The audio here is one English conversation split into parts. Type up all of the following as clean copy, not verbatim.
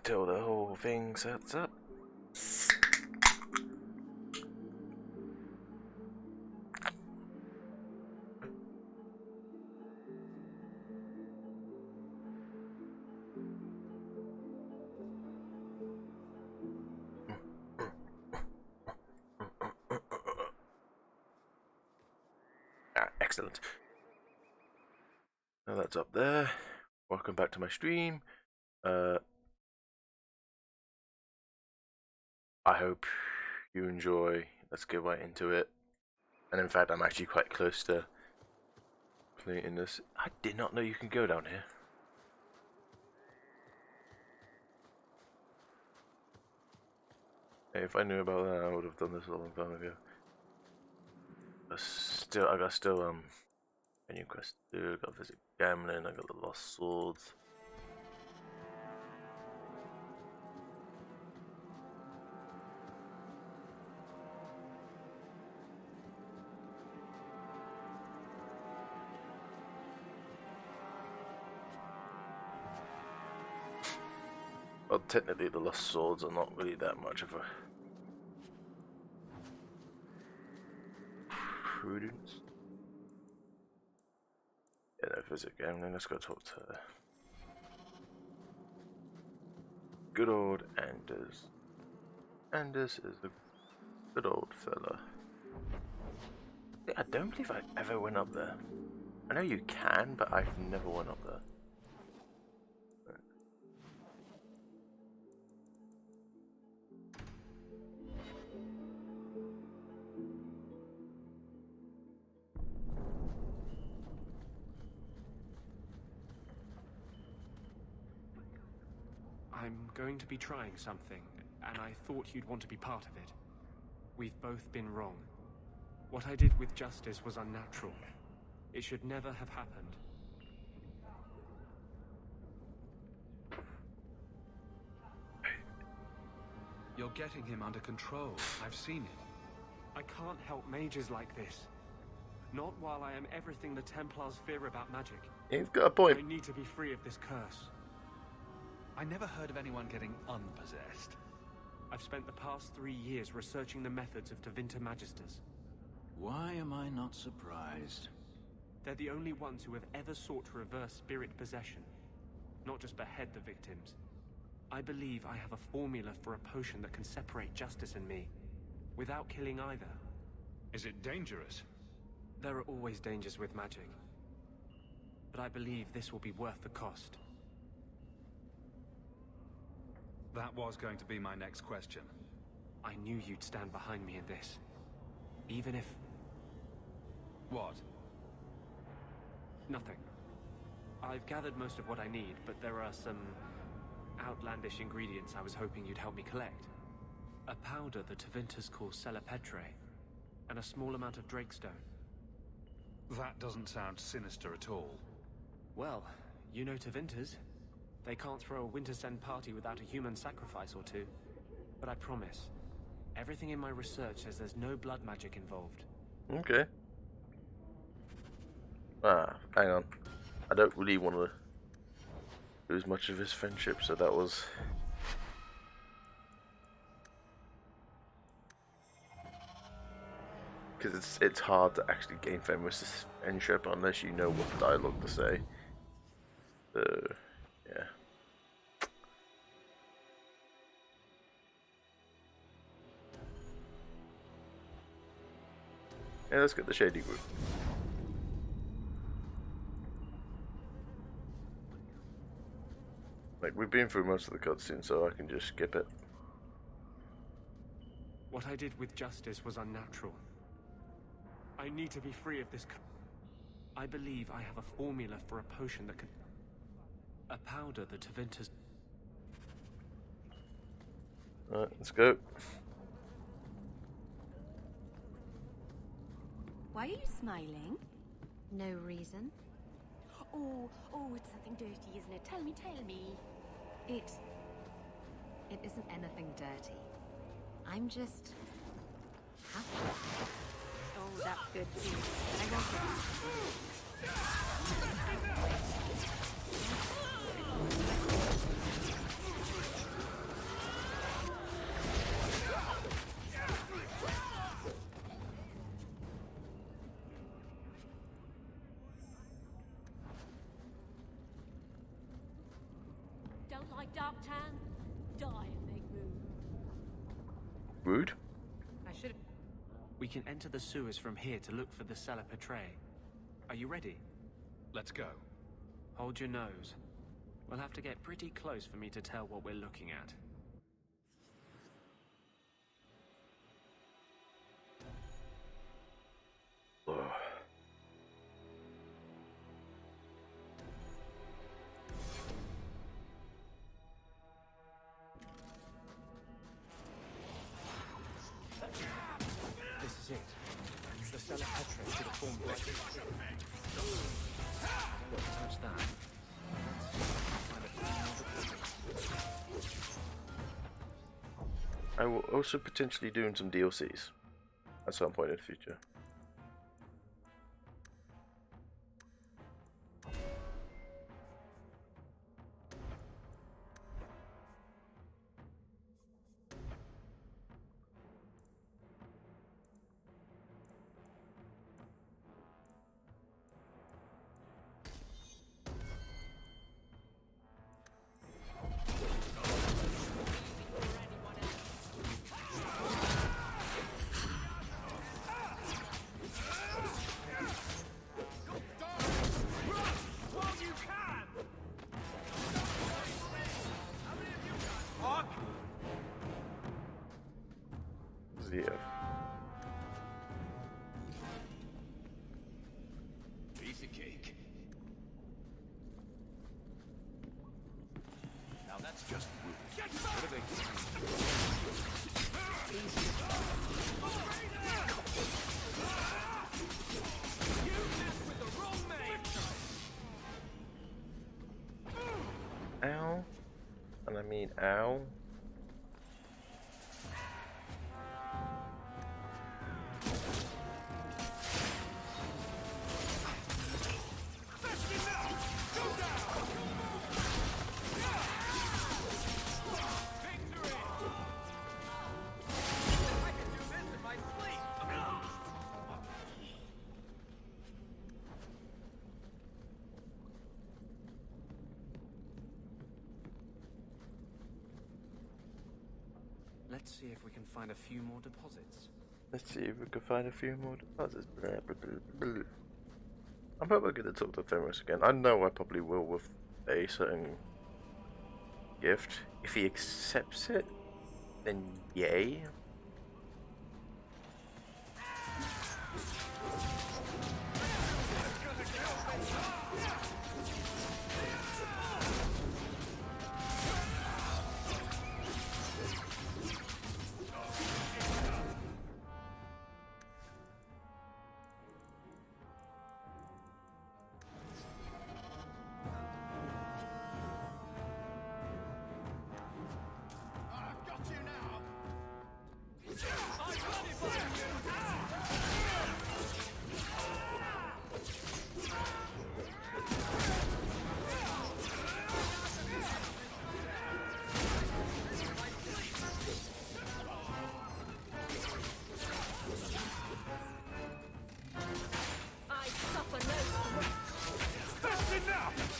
till the whole thing sets up. Excellent. Now that's up there. Welcome back to my stream. I hope you enjoy. Let's get right into it. And in fact, I'm actually quite close to completing this. I did not know you can go down here. Hey, if I knew about that, I would have done this a long time ago. I got menu quest 2, I got visit gambling, I got the lost swords. Well, technically the lost swords are not really that much of a prudence. Yeah, no, visit gambling. Let's go talk to good old Anders. Anders is a good old fella. I don't believe I ever went up there. I know you can, but I've never went up there. I'm going to be trying something, and I thought you'd want to be part of it. We've both been wrong. What I did with Justice was unnatural. It should never have happened. You're getting him under control. I've seen it. I can't help mages like this. Not while I am everything the Templars fear about magic. He's got a point. I need to be free of this curse. I never heard of anyone getting unpossessed. I've spent the past 3 years researching the methods of Tevinter Magisters. Why am I not surprised? They're the only ones who have ever sought to reverse spirit possession, not just behead the victims. I believe I have a formula for a potion that can separate Justice and me, without killing either. Is it dangerous? There are always dangers with magic. But I believe this will be worth the cost. That was going to be my next question. I knew you'd stand behind me in this. Even if... What? Nothing. I've gathered most of what I need, but there are some outlandish ingredients I was hoping you'd help me collect. A powder the Tevinters call Celepetre, and a small amount of Drakestone. That doesn't sound sinister at all. Well, you know Tevinters. They can't throw a Wintersend party without a human sacrifice or two. But I promise, everything in my research says there's no blood magic involved. Okay. Hang on. I don't really want to lose much of his friendship, so that was... Because it's hard to actually gain Fenris's friendship unless you know what dialogue to say. So, yeah. Yeah, let's get the Shady Group. Like, we've been through most of the cutscene, so I can just skip it. What I did with Justice was unnatural. I need to be free of this. I believe I have a formula for a potion that can... A powder the Tevinters... Alright, let's go. Why are you smiling? No reason. Oh, it's something dirty, isn't it? Tell me. It isn't anything dirty. I'm just happy. Oh, that's good too. I want it. dark tan, die and make room. Rude. I should. We can enter the sewers from here to look for the Cellar Petre. Are you ready? Let's go. Hold your nose. We'll have to get pretty close for me to tell what we're looking at. Oh. This is it. The Cellar Petre should have formed right here. Don't touch that. I will also potentially do some DLCs at some point in the future. ZF. Piece of cake. Now that's just rude. What are they Ow. And I mean ow. Let's see if we can find a few more deposits. Let's see if we can find a few more deposits. Blah, blah, blah, blah. I'm probably going to talk to Thermos again. I know I probably will with a certain gift. If he accepts it, then yay. I suffer no threat. That's enough!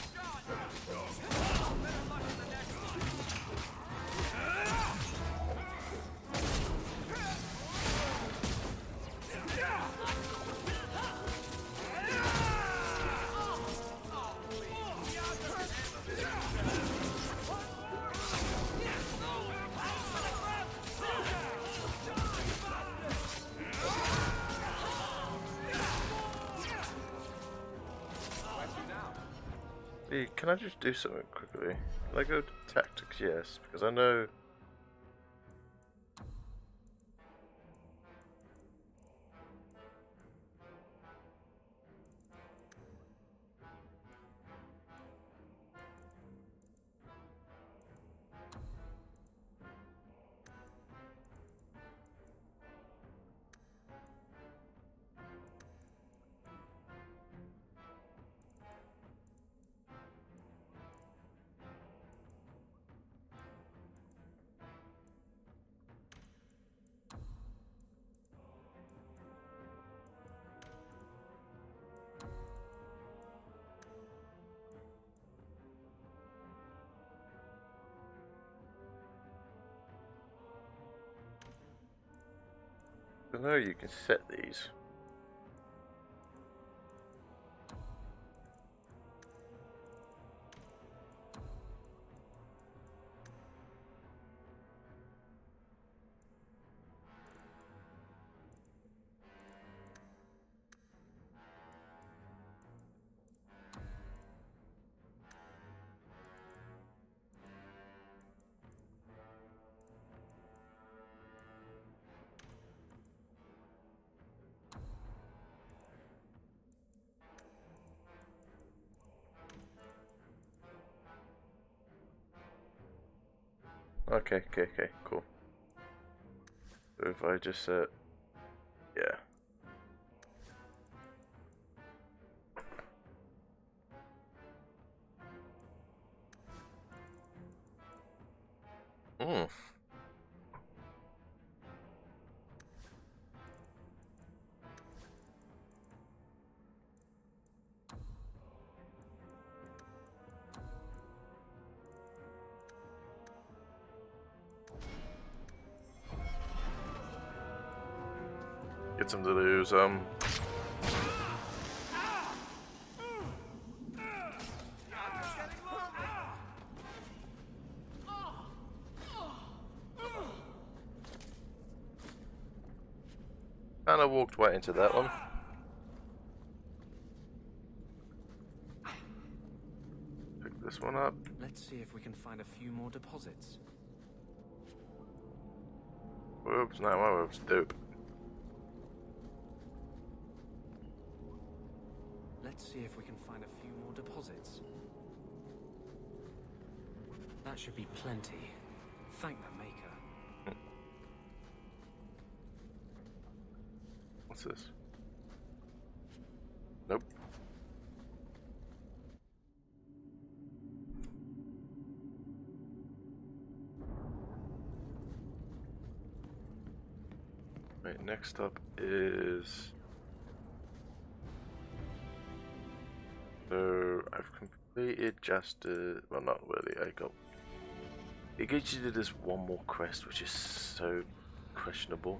Hey, can I just do something quickly? Can I go to tactics? Yes, because I know. I know you can set these. Okay, cool. So if I just set, yeah. Hmm. Get some to lose. And I walked right into that one. Pick this one up. Let's see if we can find a few more deposits. Whoops, no, my whoops, dope. Let's see if we can find a few more deposits. That should be plenty. Thank the maker. What's this? Nope. Right, next up is... So, I've completed just, well not really, it gives you to this one more quest, which is so questionable.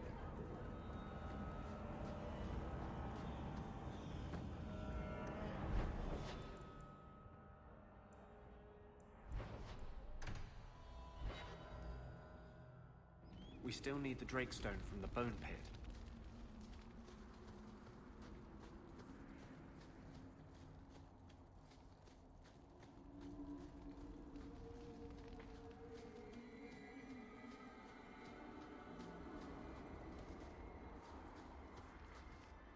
We still need the Drakestone from the Bone Pit.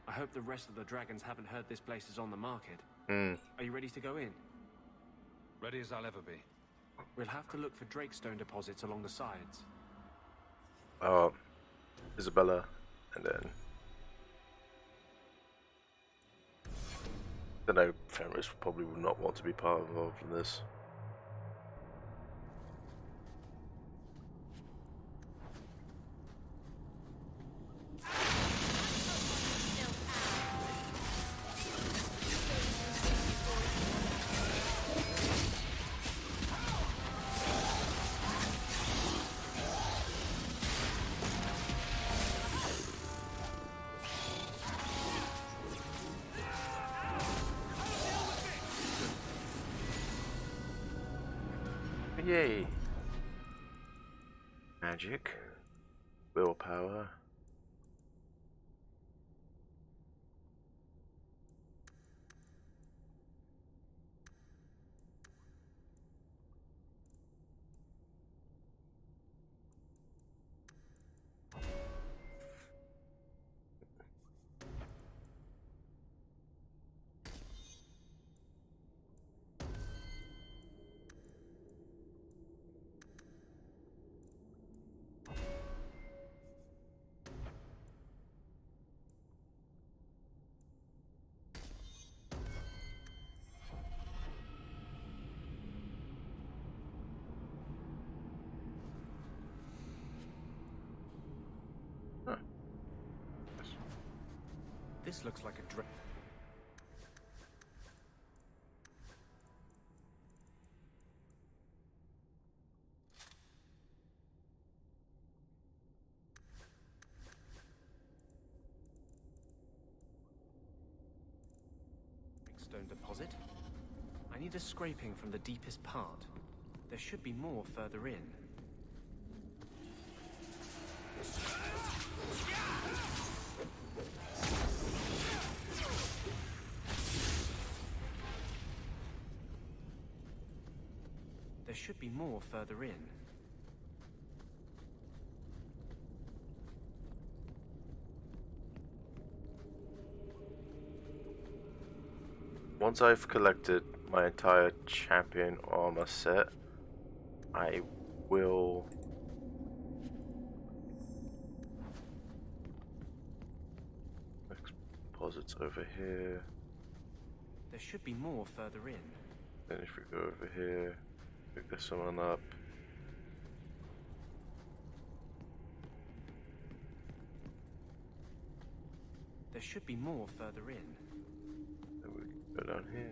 I hope the rest of the dragons haven't heard this place is on the market. Are you ready to go in? Ready as I'll ever be. We'll have to look for Drakestone deposits along the sides. Isabella, and then... I don't know, Fenris probably would not want to be part involved in this. Yay! Magic, willpower. This looks like a dragstone deposit. I need a scraping from the deepest part. There should be more further in. There should be more further in. Once I've collected my entire champion armor set, I will deposits over here. There should be more further in. Then if we go over here, pick this one up. There should be more further in. Then we go down here.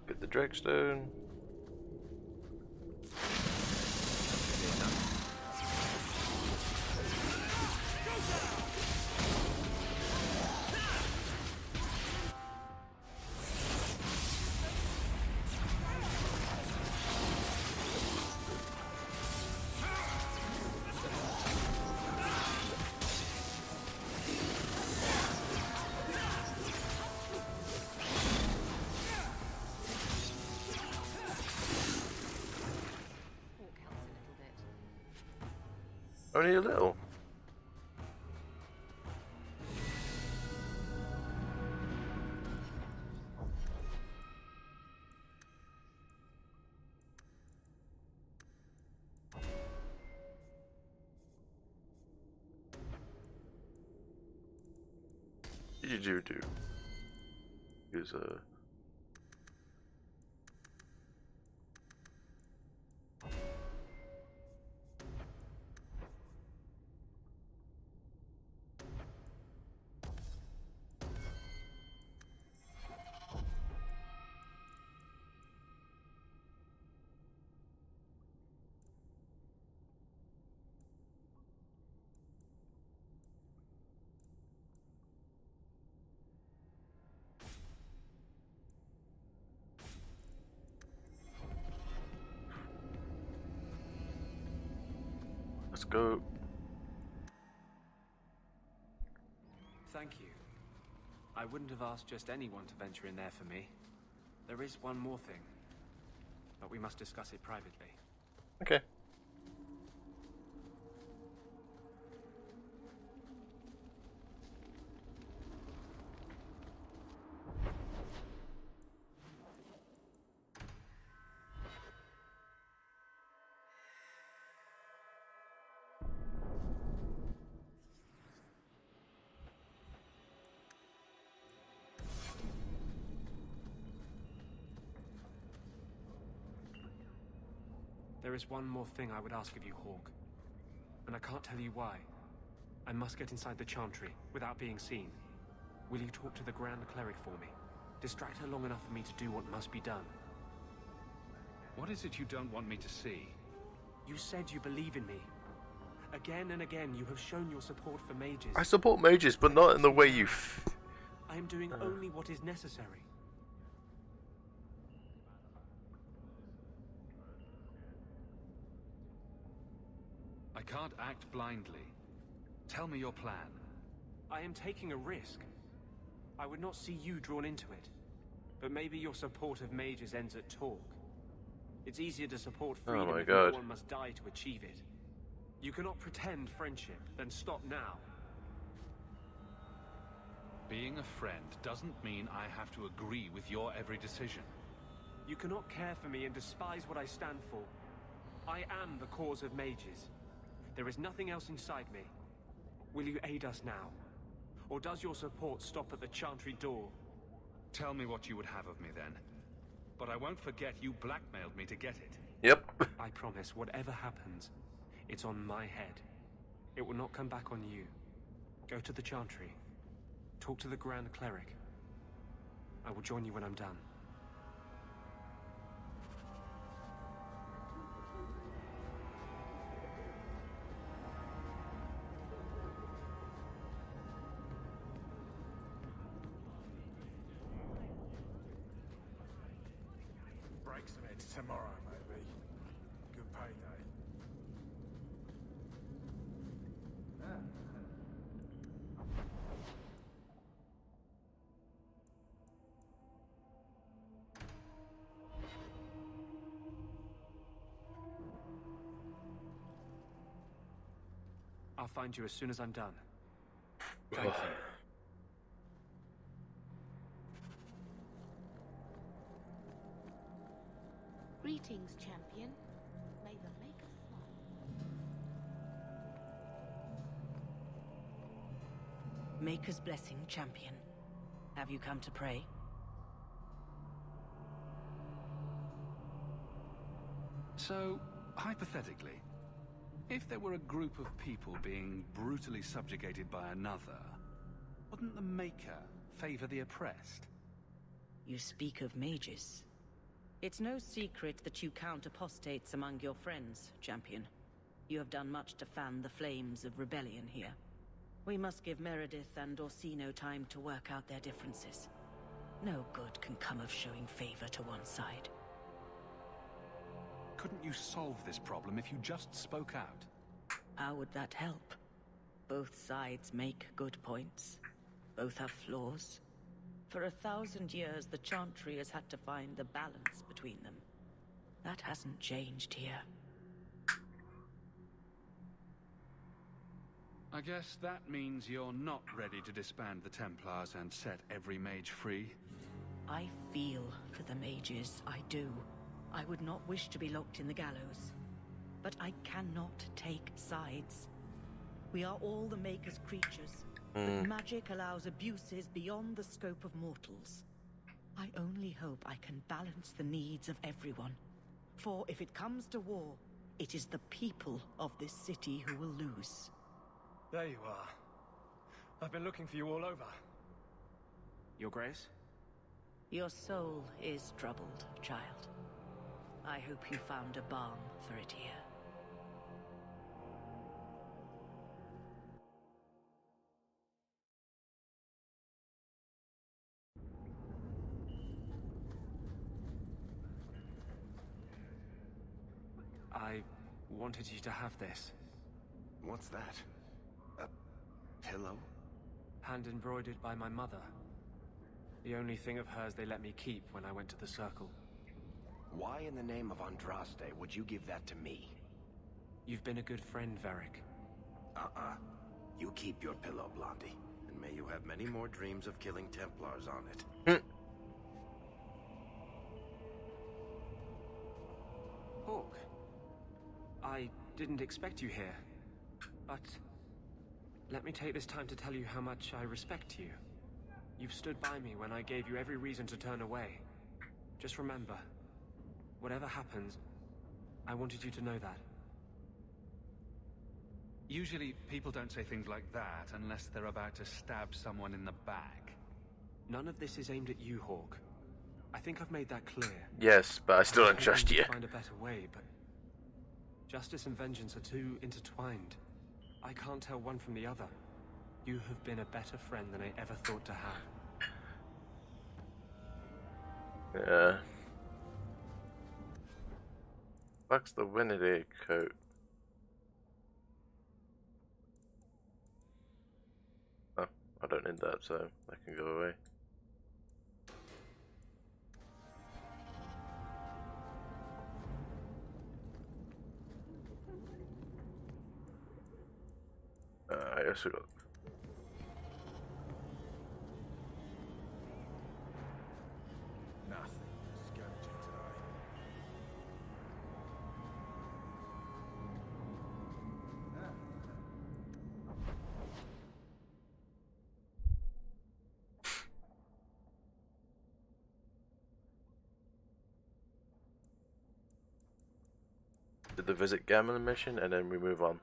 Get the dragstone. Only a little. You do. Use a. Let's go. Thank you. I wouldn't have asked just anyone to venture in there for me. There is one more thing, but we must discuss it privately. Okay. There is one more thing I would ask of you, Hawk. And I can't tell you why. I must get inside the Chantry, without being seen. Will you talk to the Grand Cleric for me? Distract her long enough for me to do what must be done. What is it you don't want me to see? You said you believe in me. Again and again, you have shown your support for mages. I support mages, but not in the way you. I am doing only what is necessary. I can't act blindly. Tell me your plan. I am taking a risk. I would not see you drawn into it. But maybe your support of mages ends at talk. It's easier to support freedom if no one must die to achieve it. You cannot pretend friendship, then stop now. Being a friend doesn't mean I have to agree with your every decision. You cannot care for me and despise what I stand for. I am the cause of mages. There is nothing else inside me. Will you aid us now? Or does your support stop at the Chantry door? Tell me what you would have of me then. But I won't forget you blackmailed me to get it. Yep. I promise, whatever happens, It's on my head. It will not come back on you. Go to the Chantry. Talk to the Grand Cleric. I will join you when I'm done. Break some heads tomorrow, maybe. Good payday. I'll find you as soon as I'm done. Thank you. Greetings, champion. May the Maker smile. Maker's blessing, champion. Have you come to pray? So, hypothetically, if there were a group of people being brutally subjugated by another, wouldn't the Maker favor the oppressed? You speak of mages. It's no secret that you count apostates among your friends, champion. You have done much to fan the flames of rebellion here. We must give Meredith and Orsino time to work out their differences. No good can come of showing favor to one side. Couldn't you solve this problem if you just spoke out? How would that help? Both sides make good points. Both have flaws. For 1,000 years, the Chantry has had to find the balance between them. That hasn't changed here. I guess that means you're not ready to disband the Templars and set every mage free? I feel for the mages, I do. I would not wish to be locked in the gallows. But I cannot take sides. We are all the Maker's creatures. But magic allows abuses beyond the scope of mortals. I only hope I can balance the needs of everyone. For if it comes to war, it is the people of this city who will lose. There you are. I've been looking for you all over. Your Grace? Your soul is troubled, child. I hope you found a balm for it here. I wanted you to have this. What's that? A pillow? Hand embroidered by my mother. The only thing of hers they let me keep when I went to the Circle. Why in the name of Andraste would you give that to me? You've been a good friend, Varric. You keep your pillow, Blondie. And may you have many more dreams of killing Templars on it. Hawk. I didn't expect you here. But let me take this time to tell you how much I respect you. You've stood by me when I gave you every reason to turn away. Just remember, whatever happens, I wanted you to know that. Usually, people don't say things like that unless they're about to stab someone in the back. None of this is aimed at you, Hawk. I think I've made that clear. Yes, but I still don't was trust hoping you. to find a better way, but justice and vengeance are too intertwined. I can't tell one from the other. You have been a better friend than I ever thought to have. Yeah. Fuck's the Winneday coat? Oh, I don't need that, so that can go away. I also got. Nothing. Scavenging today. with the visit Gammon mission, and then we move on.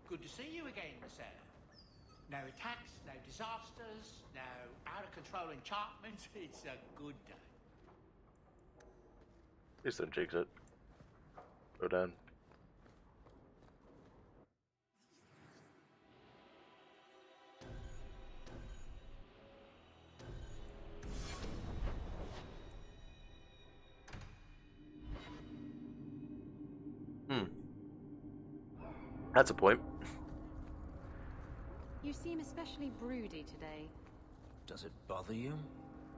Good to see you again, sir. No attacks, no disasters, no out-of-control enchantments. It's a good day. Please don't jinx it. Go down. That's a point. You seem especially broody today. Does it bother you?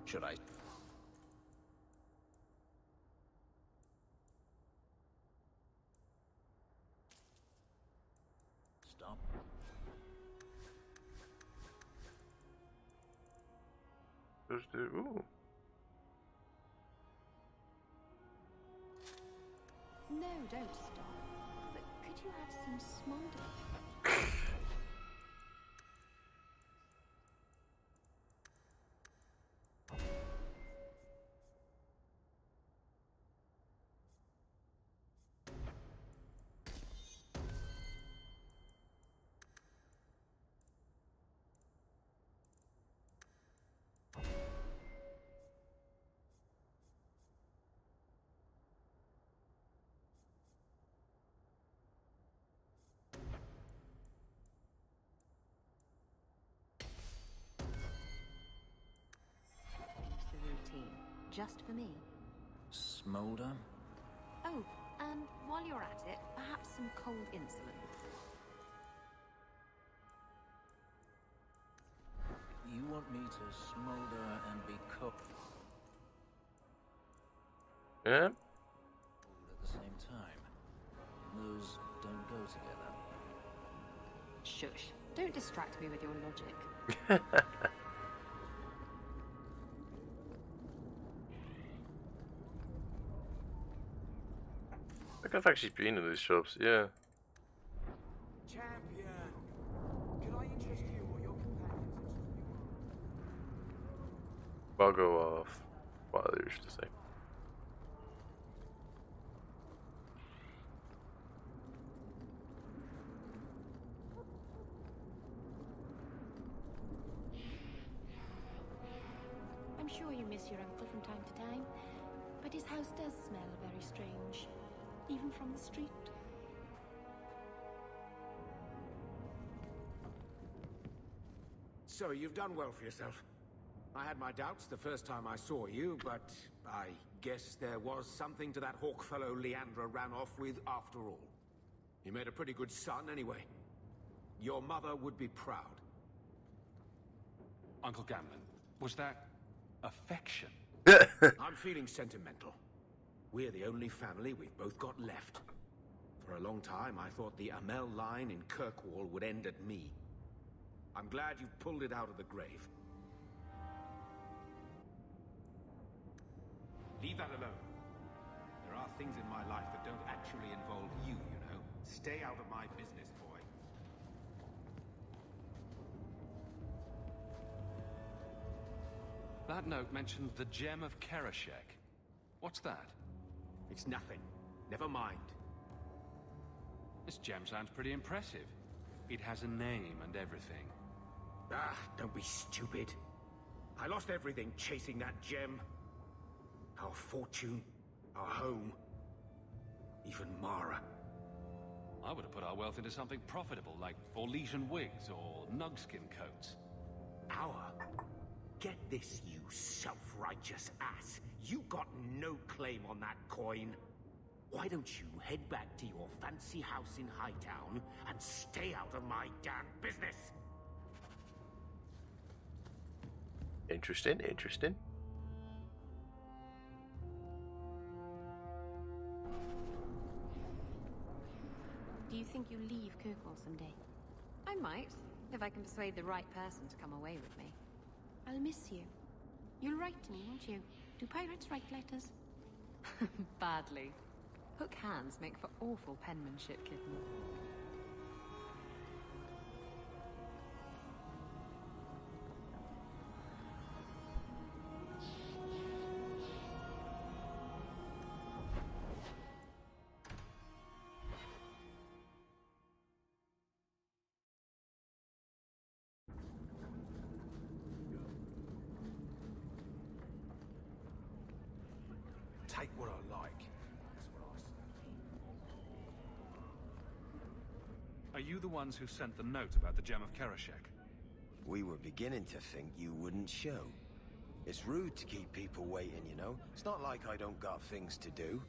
Should I... Stop. Just do... Ooh. No, don't stop. But could you add some smolder? Just for me. Smolder? Oh, and while you're at it, perhaps some cold insulin. You want me to smolder and be cooked? Yeah? At the same time. Those don't go together. Shush. Don't distract me with your logic. I think I've actually been in these shops, yeah. Champion, could I interest you what your companions I'll go off. What I used to say. I'm sure you miss your uncle from time to time, but his house does smell very strange, even from the street. So you've done well for yourself. I had my doubts the first time I saw you, but I guess there was something to that hawk fellow Leandra ran off with after all. You made a pretty good son anyway. Your mother would be proud. Uncle Gamlin, was that affection? I'm feeling sentimental. We're the only family we've both got left. For a long time, I thought the Amel line in Kirkwall would end at me. I'm glad you've pulled it out of the grave. Leave that alone. There are things in my life that don't actually involve you, you know. Stay out of my business, boy. That note mentioned the Gem of Kerashek. What's that? It's nothing. Never mind. This gem sounds pretty impressive. It has a name and everything. Ah, don't be stupid. I lost everything chasing that gem. Our fortune, our home, even Mara. I would have put our wealth into something profitable, like Orlesian wigs or nugskin coats. Our? Get this, you self-righteous ass. You got no claim on that coin. Why don't you head back to your fancy house in Hightown and stay out of my damn business? Interesting, interesting. Do you think you'll leave Kirkwall someday? I might, if I can persuade the right person to come away with me. I'll miss you. You'll write to me, won't you? Do pirates write letters? Badly. Hook hands make for awful penmanship, kitten. take what I like. That's what I say. Are you the ones who sent the note about the gem of Kerashek? We were beginning to think you wouldn't show. It's rude to keep people waiting, you know? It's not like I don't got things to do.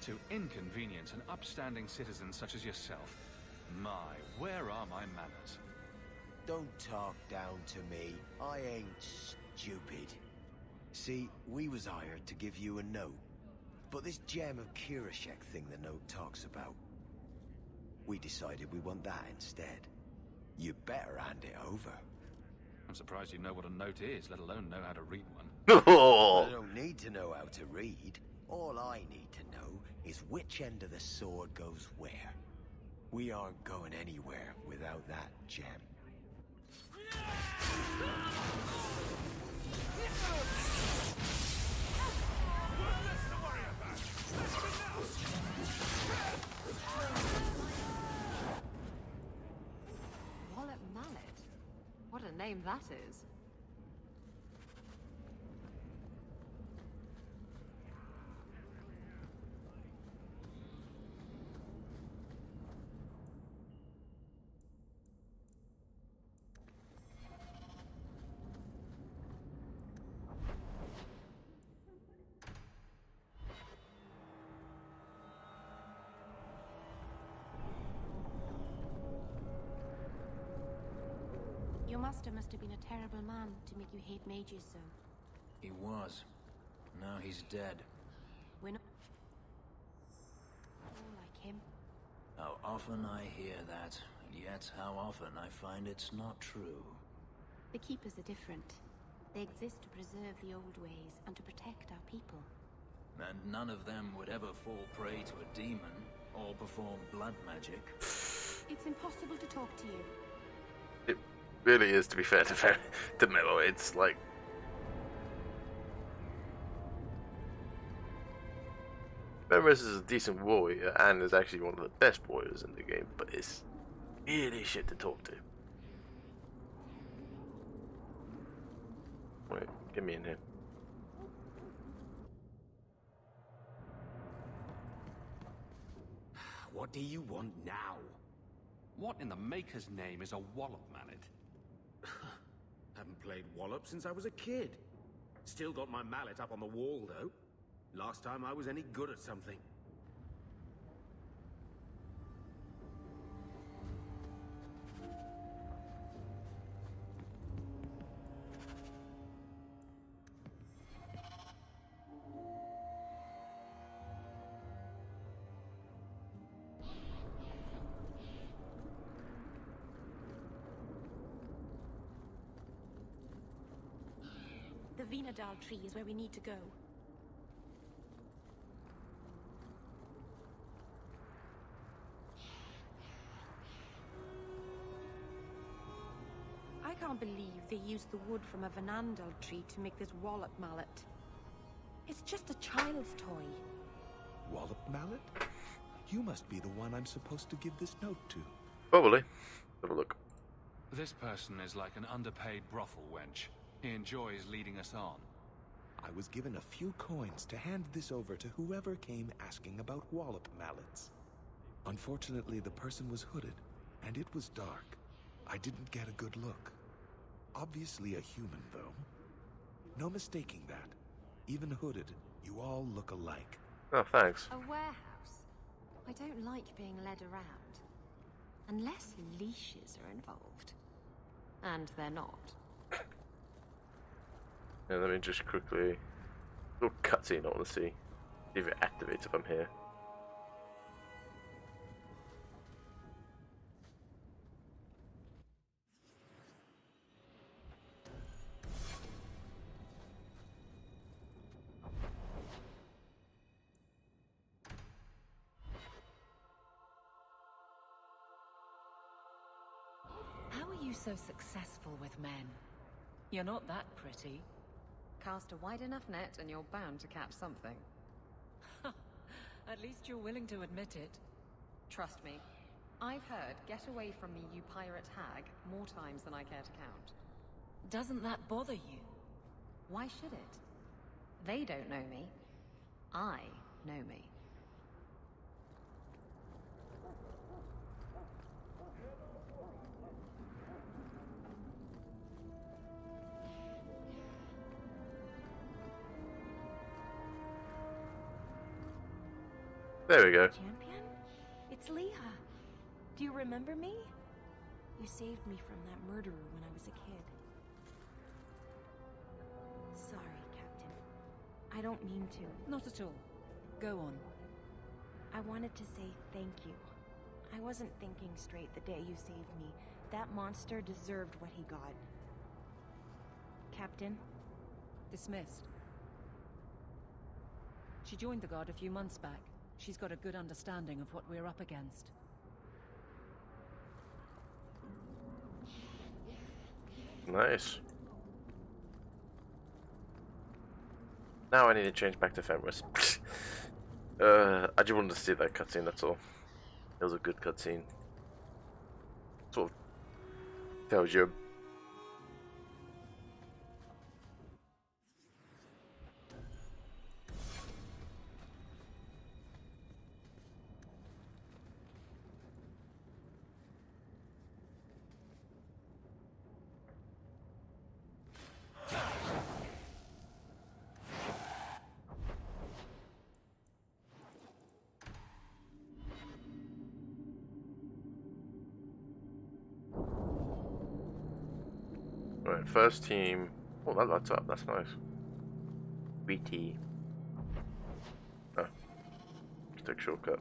To inconvenience an upstanding citizen such as yourself. My, where are my manners? Don't talk down to me. I ain't stupid. See, we was hired to give you a note. But this gem of Kirashek thing the note talks about, we decided we want that instead. You better hand it over. I'm surprised you know what a note is, let alone know how to read one. I don't need to know how to read. All I need to know is which end of the sword goes where. We aren't going anywhere without that gem. Wallet Mallet? What a name that is. Your master must have been a terrible man to make you hate mages so. He was. Now he's dead. We're not all like him. How often I hear that, and yet how often I find it's not true. The Keepers are different. They exist to preserve the old ways and to protect our people. And none of them would ever fall prey to a demon, or perform blood magic. It's impossible to talk to you. It really is, to be fair to Melo. It's like... Fenris is a decent warrior and is actually one of the best warriors in the game, but it's really shit to talk to. Wait, get me in here. What do you want now? What in the Maker's name is a wallop mallet? Haven't played Wallop since I was a kid. Still got my mallet up on the wall, though. Last time I was any good at something. The Vinadal tree is where we need to go. I can't believe they used the wood from a Vinandal tree to make this wallop mallet. It's just a child's toy. Wallop mallet? You must be the one I'm supposed to give this note to. Probably. Have a look. This person is like an underpaid brothel wench. He enjoys leading us on. I was given a few coins to hand this over to whoever came asking about wallop mallets. Unfortunately, the person was hooded, and it was dark. I didn't get a good look. Obviously a human, though. No mistaking that. Even hooded, you all look alike. Oh, thanks. A warehouse? I don't like being led around. Unless leashes are involved. And they're not. Yeah, let me just quickly... little cutscene I want to see. See if it activates if I'm here. How are you so successful with men? You're not that pretty. Cast a wide enough net and you're bound to catch something. At least you're willing to admit it. Trust me. I've heard, "Get away from me, you pirate hag," more times than I care to count. Doesn't that bother you? Why should it? They don't know me. I know me. There we go. Champion? It's Leah. Do you remember me? You saved me from that murderer when I was a kid. Sorry, Captain. I don't mean to. Not at all. Go on. I wanted to say thank you. I wasn't thinking straight the day you saved me. That monster deserved what he got. Captain? Dismissed. She joined the Guard a few months back. She's got a good understanding of what we're up against. Nice. Now I need to change back to Fenris. I just wanted to see that cutscene, that's all. It was a good cutscene. Sort of tells you. Right, first team. Oh, that lights up. That's nice. BT. Oh, let's take a shortcut.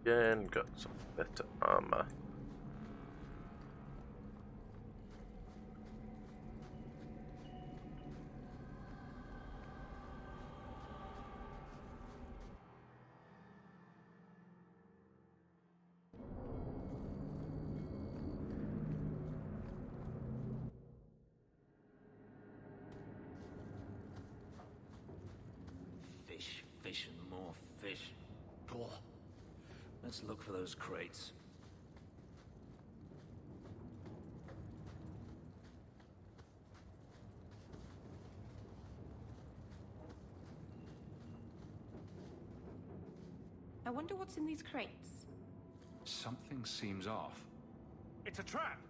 Again, got some better armor. Fish and more fish. Poor. Let's look for those crates. I wonder what's in these crates. Something seems off. It's a trap!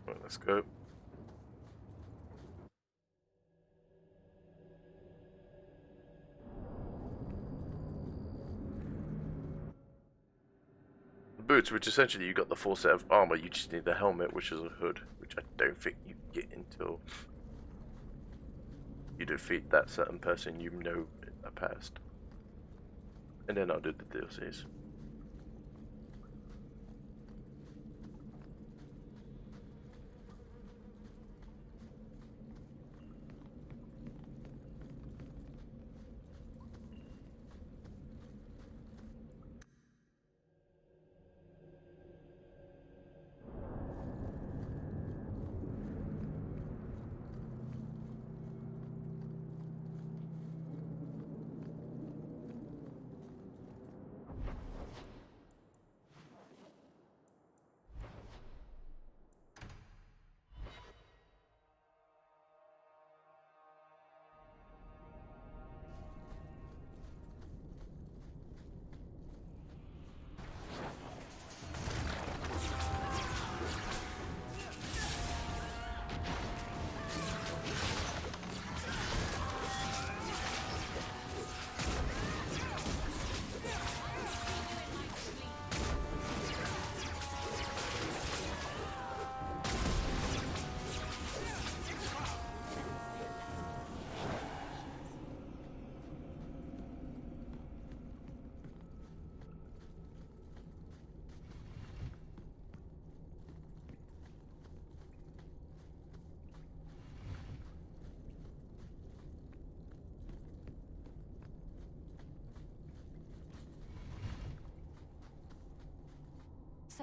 Right, let's go. Boots, which essentially you got the full set of armor, you just need the helmet, which is a hood, which I don't think you get until you defeat that certain person you know in the past. And then I'll do the DLCs.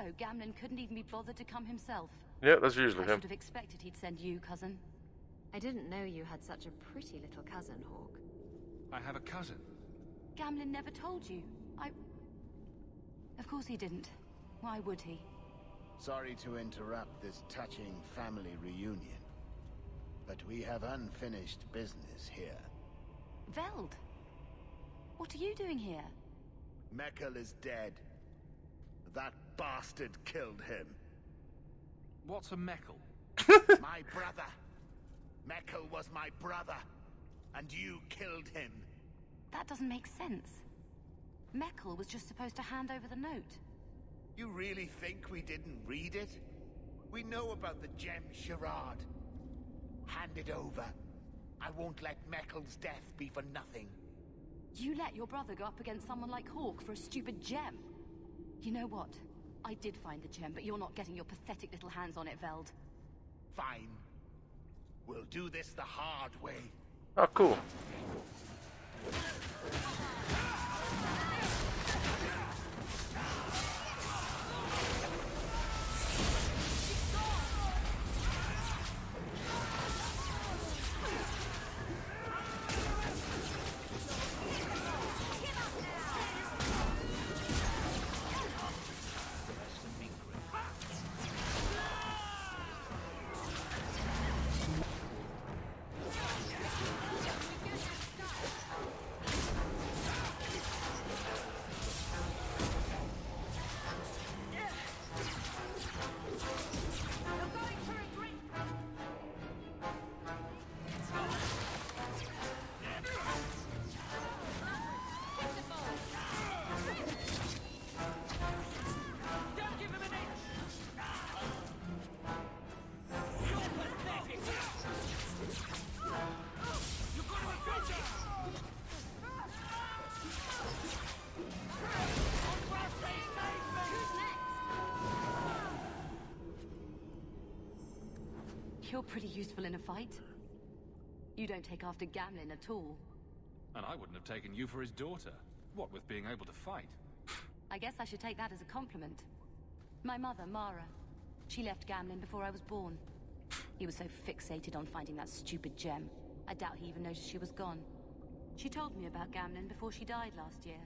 Also, Gamlin couldn't even be bothered to come himself. Yeah, that's usually I him. should have expected he'd send you, cousin. I didn't know you had such a pretty little cousin, Hawk. I have a cousin. Gamlin never told you. Of course he didn't. Why would he? Sorry to interrupt this touching family reunion, but we have unfinished business here. Veld! What are you doing here? Meckel is dead. That bastard killed him. What's a Meckel? My brother. Meckel was my brother, and you killed him. That doesn't make sense. Meckel was just supposed to hand over the note. You really think we didn't read it? We know about the gem charade. Hand it over. I won't let Meckel's death be for nothing. You let your brother go up against someone like Hawk for a stupid gem? You know what? I did find the gem, but you're not getting your pathetic little hands on it, Veld. Fine. We'll do this the hard way. Oh, cool. You're pretty useful in a fight. You don't take after Gamlin at all. And I wouldn't have taken you for his daughter. What with being able to fight? I guess I should take that as a compliment. My mother, Mara, she left Gamlin before I was born. He was so fixated on finding that stupid gem, I doubt he even noticed she was gone. She told me about Gamlin before she died last year.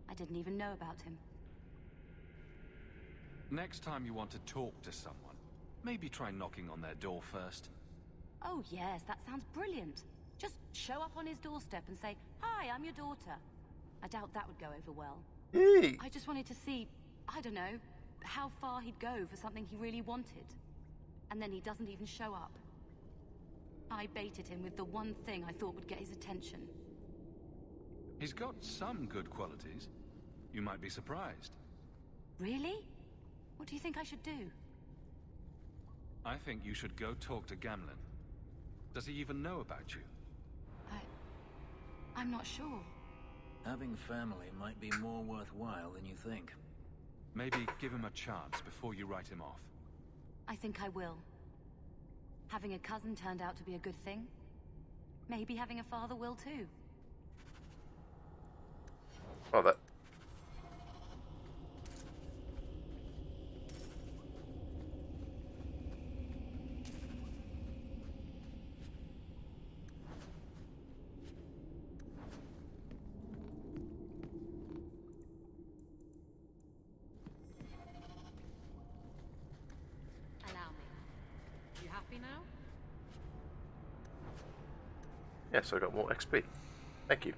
I didn't even know about him. Next time you want to talk to someone, maybe try knocking on their door first. Oh yes, that sounds brilliant. Just show up on his doorstep and say, "Hi, I'm your daughter." I doubt that would go over well. Hey. I just wanted to see, I don't know, how far he'd go for something he really wanted. And then he doesn't even show up. I baited him with the one thing I thought would get his attention. He's got some good qualities. You might be surprised. Really? What do you think I should do? I think you should go talk to Gamlin. Does he even know about you? I'm not sure. Having family might be more worthwhile than you think. Maybe give him a chance before you write him off. I think I will. Having a cousin turned out to be a good thing. Maybe having a father will too. Oh, that. Now? Yes, I got more XP. Thank you.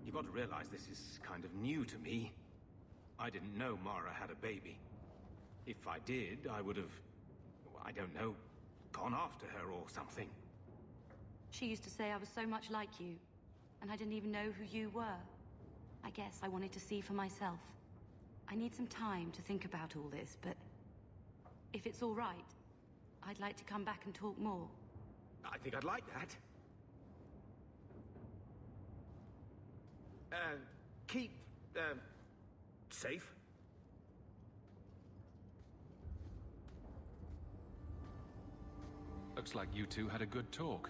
You've got to realize this is kind of new to me. I didn't know Mara had a baby. If I did, I would have, I don't know, gone after her or something. She used to say I was so much like you, and I didn't even know who you were. I guess I wanted to see for myself. I need some time to think about all this, but if it's all right, I'd like to come back and talk more. I think I'd like that. Keep, safe. Looks like you two had a good talk.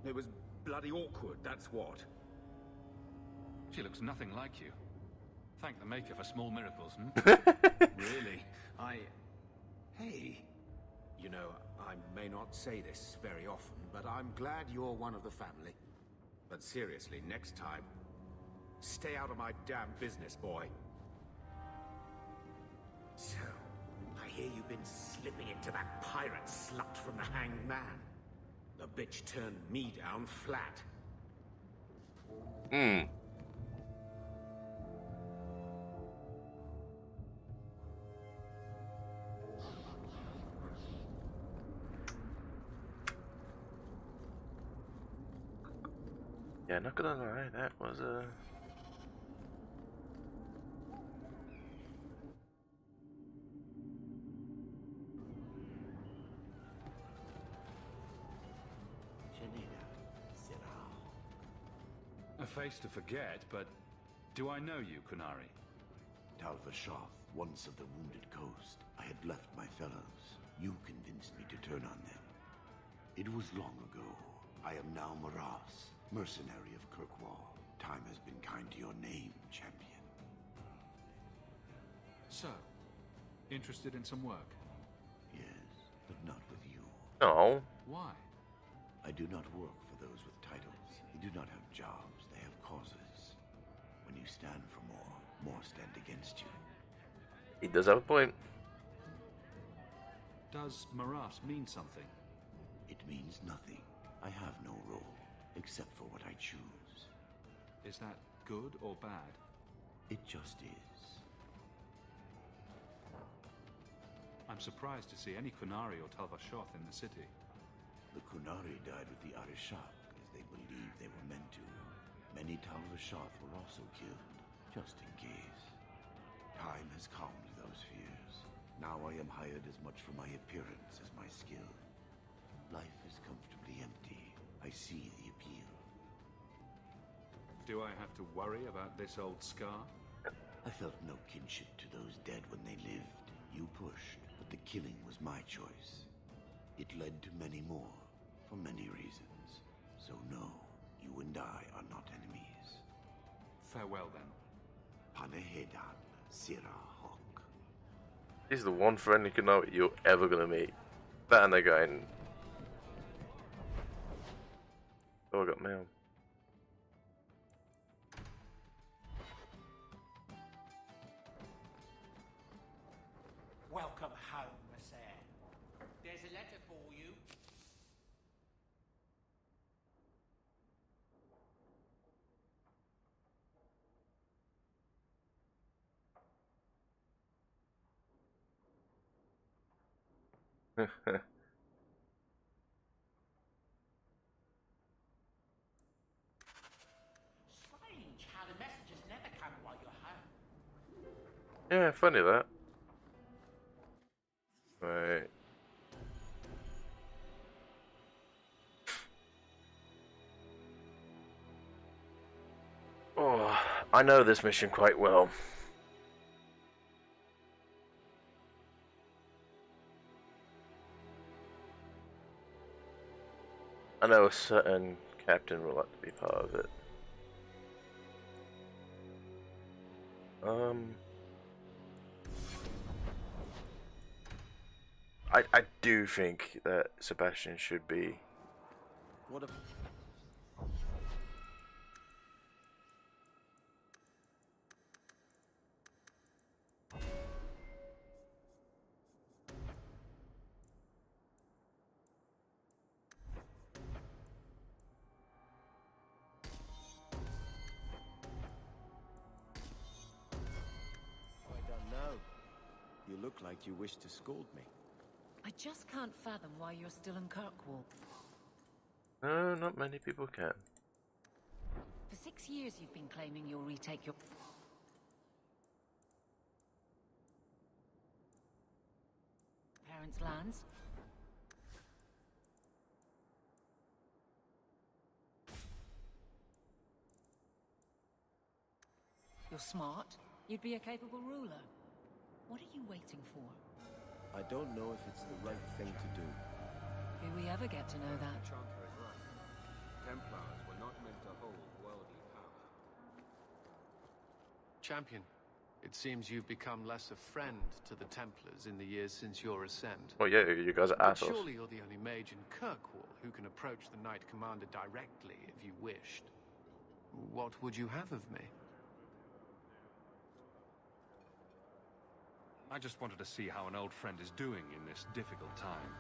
It was bloody awkward, that's what. She looks nothing like you. Thank the Maker for small miracles, hmm? Really? Hey. You know, I may not say this very often, but I'm glad you're one of the family. But seriously, next time, stay out of my damn business, boy. So, I hear you've been slipping into that pirate slut from the Hanged Man. The bitch turned me down flat. Yeah, not gonna lie, that was A face to forget, but do I know you, Kunari? Talvashoth, once of the Wounded Coast. I had left my fellows. You convinced me to turn on them. It was long ago. I am now Maras, mercenary of Kirkwall. Time has been kind to your name, champion. So, interested in some work? Yes, but not with you. no. Why? I do not work for those with titles. They do not have jobs, they have causes. When you stand for more stand against you. He does have a point. Does Maras mean something? It means nothing. I have no role, except for what I choose. Is that good or bad? It just is. I'm surprised to see any Kunari or Talvashoth in the city. The Kunari died with the Arishak, as they believed they were meant to. Many Talvashoth were also killed, just in case. Time has calmed those fears. Now I am hired as much for my appearance as my skill. Life is comfortably empty. I see the appeal. Do I have to worry about this old scar? I felt no kinship to those dead when they lived. You pushed, but the killing was my choice. It led to many more, for many reasons. So no, you and I are not enemies. Farewell then. Panehedan, Sira Hawk. He's the one friendly Kunari you're ever gonna meet. That and the guy in... Oh, I got mail. Welcome home, Sir. There's a letter for you. Strange how the messages never come while you're home. Yeah, funny that. Right. Oh, I know this mission quite well. I know a certain captain would like to be part of it. I do think that Sebastian should be. What if... I don't know. You look like you wish to scold me. I just can't fathom why you're still in Kirkwall. No, not many people can. For 6 years you've been claiming you'll retake your... parents' lands. You're smart. You'd be a capable ruler. What are you waiting for? I don't know if it's the right thing to do. Do we ever get to know that? Enchanter is right. Templars were not meant to hold worldly power. Champion, it seems you've become less a friend to the Templars in the years since your ascent. Oh yeah, you guys are But assholes. surely you're the only mage in Kirkwall who can approach the Knight Commander directly if you wished. What would you have of me? I just wanted to see how an old friend is doing in this difficult time.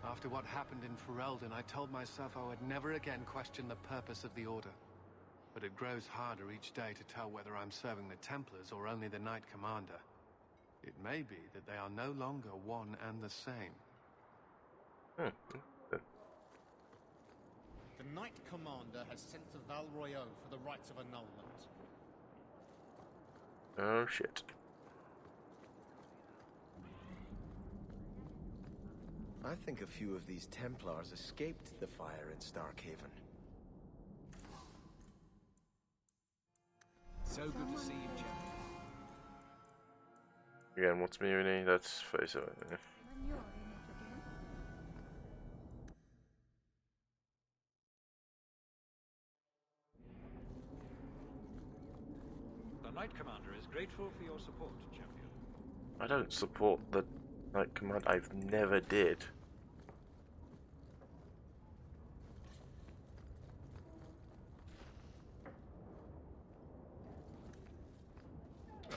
After what happened in Ferelden, I told myself I would never again question the purpose of the Order. But it grows harder each day to tell whether I'm serving the Templars or only the Knight Commander. It may be that they are no longer one and the same. The Knight Commander has sent to Val Royeaux for the rites of annulment. Oh shit. I think a few of these Templars escaped the fire in Starkhaven. So good to see you, champion. Again, what's Muni? That's face of it. Yeah. The Knight Commander is grateful for your support, champion. I don't support the Knight Command. I've never did.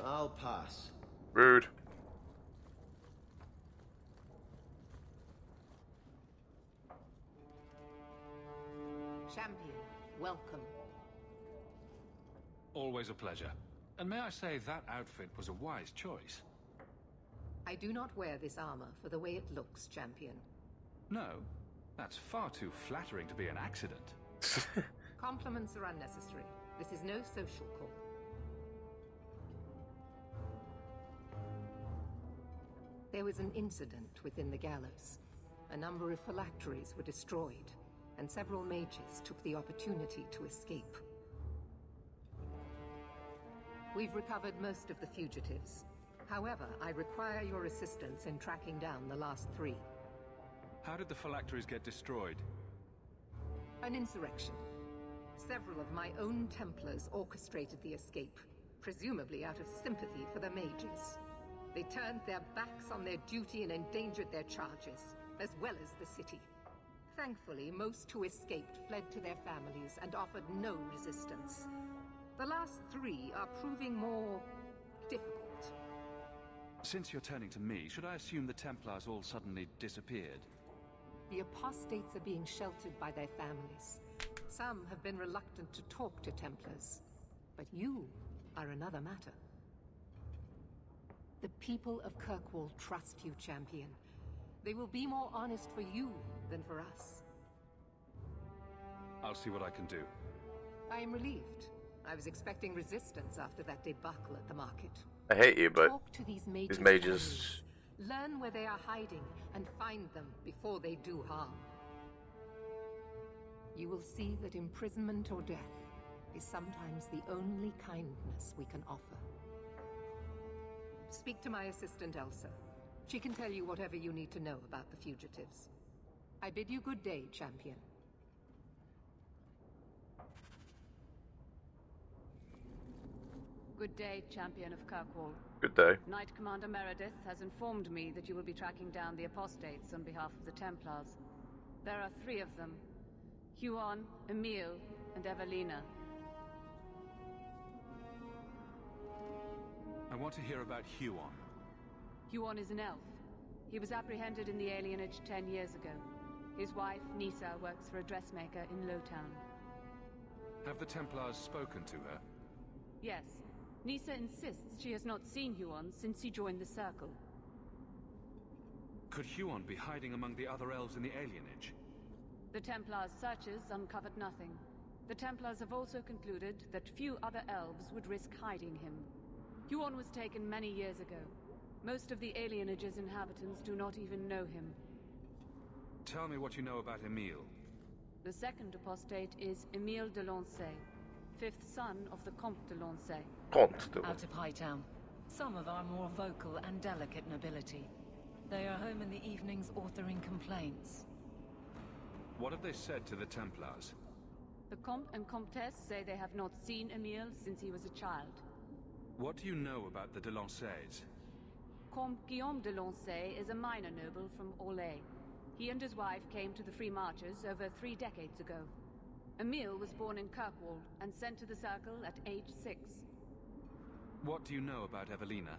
I'll pass. Rude. Champion, welcome. Always a pleasure. And may I say that outfit was a wise choice. I do not wear this armor for the way it looks, champion. No, that's far too flattering to be an accident. Compliments are unnecessary. This is no social call. There was an incident within the gallows. A number of phylacteries were destroyed, and several mages took the opportunity to escape. We've recovered most of the fugitives. However, I require your assistance in tracking down the last 3. How did the phylacteries get destroyed? An insurrection. Several of my own Templars orchestrated the escape, presumably out of sympathy for the mages. They turned their backs on their duty and endangered their charges, as well as the city. Thankfully, most who escaped fled to their families and offered no resistance. The last 3 are proving more difficult. Since you're turning to me, should I assume the Templars all suddenly disappeared? The apostates are being sheltered by their families. Some have been reluctant to talk to Templars, but you are another matter. The people of Kirkwall trust you, champion. They will be more honest for you than for us. I'll see what I can do. I am relieved. I was expecting resistance after that debacle at the market. I hate you, but Talk to these mages. mages. Learn where they are hiding and find them before they do harm. You will see that imprisonment or death is sometimes the only kindness we can offer. Speak to my assistant, Elsa. She can tell you whatever you need to know about the fugitives. I bid you good day, champion. Good day, champion of Kirkwall. Good day. Knight Commander Meredith has informed me that you will be tracking down the apostates on behalf of the Templars. There are 3 of them. Huon, Emile, and Evelina. I want to hear about Huon. Huon is an elf. He was apprehended in the alienage 10 years ago. His wife, Nisa, works for a dressmaker in Lowtown. Have the Templars spoken to her? Yes. Nisa insists she has not seen Huon since he joined the Circle. Could Huon be hiding among the other elves in the alienage? The Templars' searches uncovered nothing. The Templars have also concluded that few other elves would risk hiding him. Huon was taken many years ago. Most of the alienage's inhabitants do not even know him. Tell me what you know about Emile. The second apostate is Emile de Lancey, 5th son of the Comte de Lancey. Constable. Out of Hightown. Some of our more vocal and delicate nobility. They are home in the evenings authoring complaints. What have they said to the Templars? The Comte and Comtesse say they have not seen Emile since he was a child. What do you know about the de Lancays? Comte Guillaume de Lancey is a minor noble from Orlais. He and his wife came to the Free Marches over 3 decades ago. Emile was born in Kirkwall and sent to the Circle at age 6. What do you know about Evelina?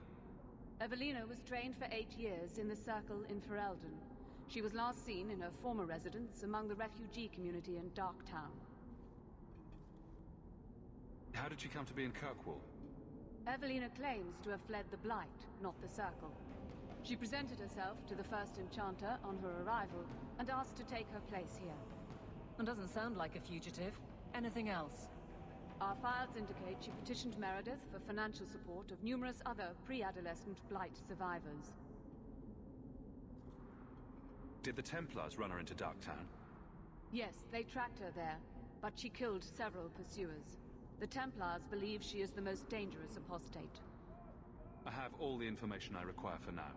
Evelina was trained for 8 years in the Circle in Ferelden. She was last seen in her former residence among the refugee community in Darktown. How did she come to be in Kirkwall? Evelina claims to have fled the Blight, not the Circle. She presented herself to the first enchanter on her arrival and asked to take her place here. And doesn't sound like a fugitive. Anything else? Our files indicate she petitioned Meredith for financial support of numerous other pre-adolescent Blight survivors. Did the Templars run her into Darktown? Yes, they tracked her there, but she killed several pursuers. The Templars believe she is the most dangerous apostate. I have all the information I require for now.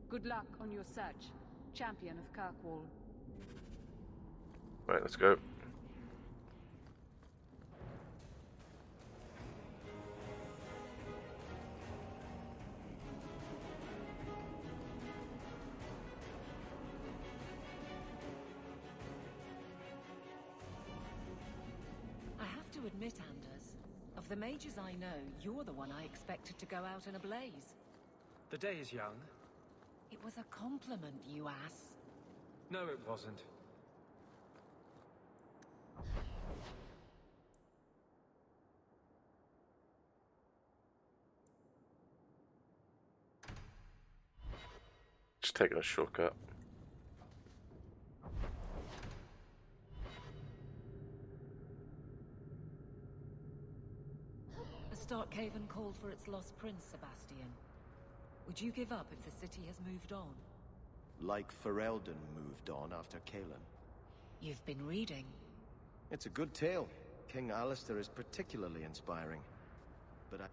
Good luck on your search, Champion of Kirkwall. Right, let's go. I have to admit, Anders, of the mages I know, you're the one I expected to go out in a blaze. The day is young. It was a compliment, you ass. No, it wasn't. Just taking a shortcut. Starkhaven called for its lost prince, Sebastian. Would you give up if the city has moved on? Like Ferelden moved on after Kalen. You've been reading. It's a good tale. King Alistair is particularly inspiring. But I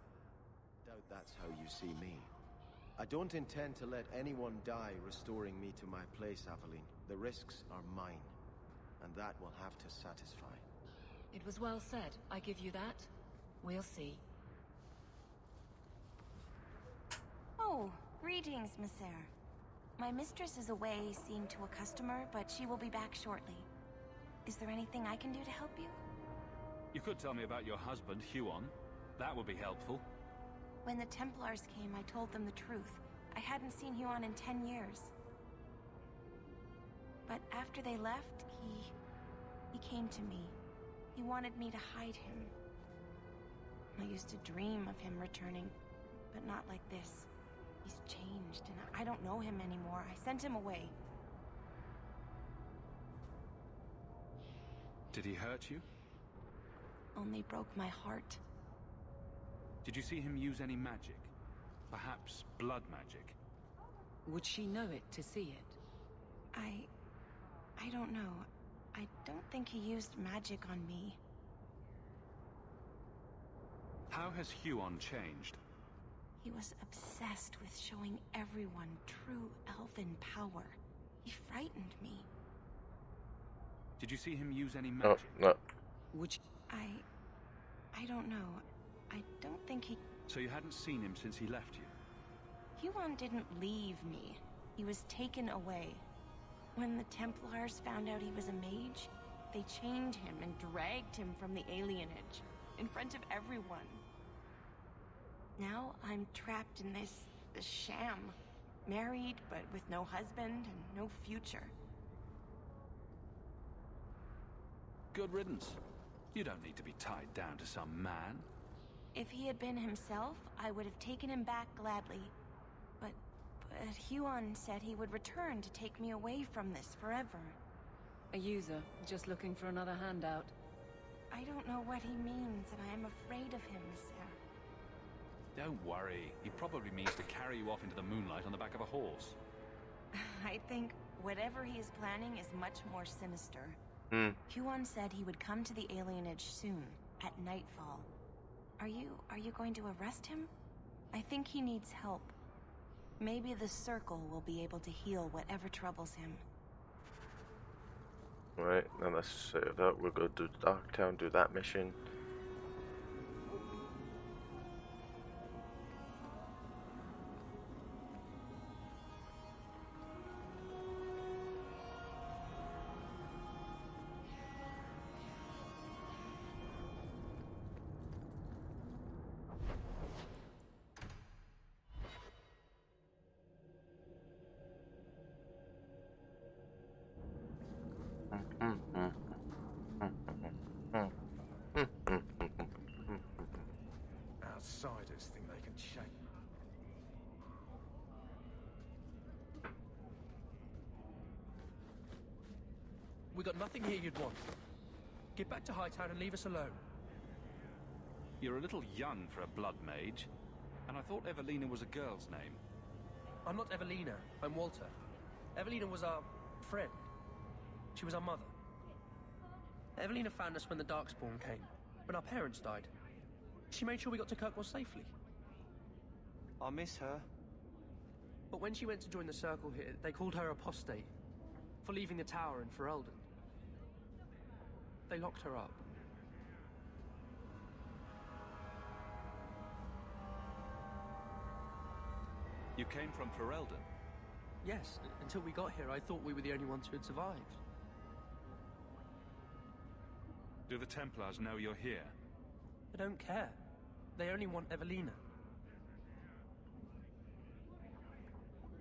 doubt that's how you see me. I don't intend to let anyone die restoring me to my place, Aveline. The risks are mine, and that will have to satisfy. It was well said. I give you that. We'll see. Oh, greetings, Monsieur. My mistress is away seeing to a customer, but she will be back shortly. Is there anything I can do to help you? You could tell me about your husband, Huon. That would be helpful. When the Templars came, I told them the truth. I hadn't seen Huon in 10 years. But after they left, he came to me. He wanted me to hide him. I used to dream of him returning, but not like this. He's changed, and I don't know him anymore. I sent him away. Did he hurt you? Only broke my heart. Did you see him use any magic? Perhaps blood magic? Would she know it to see it? I don't know. I don't think he used magic on me. How has Huon changed? He was obsessed with showing everyone true elven power. He frightened me. Did you see him use any magic? No. Which... I don't know. I don't think he... So you hadn't seen him since he left you? Huon didn't leave me. He was taken away. When the Templars found out he was a mage, they chained him and dragged him from the alienage, in front of everyone. Now I'm trapped in this sham. Married, but with no husband and no future. Good riddance. You don't need to be tied down to some man. If he had been himself, I would have taken him back gladly. But Huon said he would return to take me away from this forever. A user, just looking for another handout. I don't know what he means, and I am afraid of him, Monsieur. Don't worry. He probably means to carry you off into the moonlight on the back of a horse. I think whatever he is planning is much more sinister. Huon said he would come to the alienage soon, at nightfall. Are you going to arrest him? I think he needs help. Maybe the Circle will be able to heal whatever troubles him. Right, now let's set it up. We'll go to Darktown, do that mission. Outsiders think they can shake. We got nothing here you'd want. Get back to Hightown and leave us alone. You're a little young for a blood mage, and I thought Evelina was a girl's name. I'm not Evelina, I'm Walter. Evelina was our friend. She was our mother. Evelina found us when the Darkspawn came, when our parents died. She made sure we got to Kirkwall safely. I miss her. But when she went to join the Circle here, they called her apostate for leaving the tower in Ferelden. They locked her up. You came from Ferelden? Yes, until we got here, I thought we were the only ones who had survived. Do the Templars know you're here? I don't care. They only want Evelina.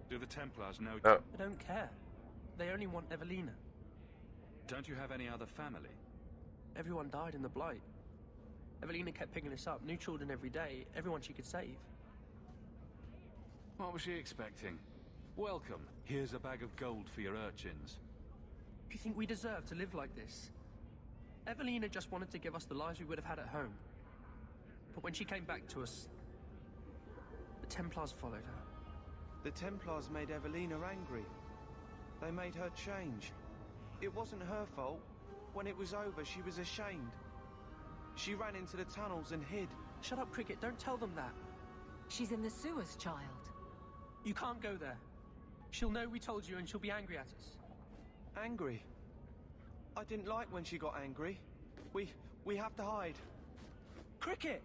Do the Templars know... I don't care. They only want Evelina. Don't you have any other family? Everyone died in the Blight. Evelina kept picking us up, new children every day, everyone she could save. What was she expecting? Welcome. Here's a bag of gold for your urchins. Do you think we deserve to live like this? Evelina just wanted to give us the lives we would have had at home. But when she came back to us, the Templars followed her. The Templars made Evelina angry. They made her change. It wasn't her fault. When it was over, she was ashamed. She ran into the tunnels and hid. Shut up, Cricket. Don't tell them that. She's in the sewers, child. You can't go there. She'll know we told you and she'll be angry at us. Angry? I didn't like when she got angry. We have to hide. Cricket!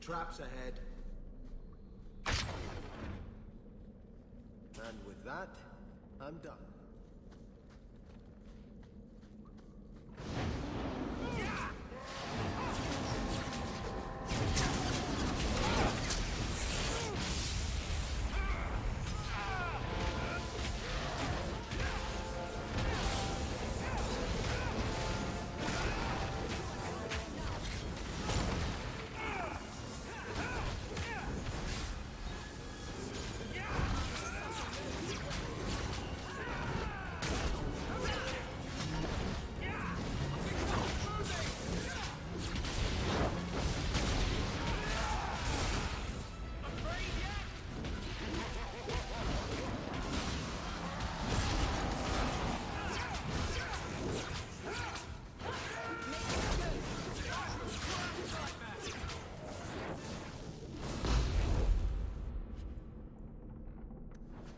Traps ahead. And with that, I'm done.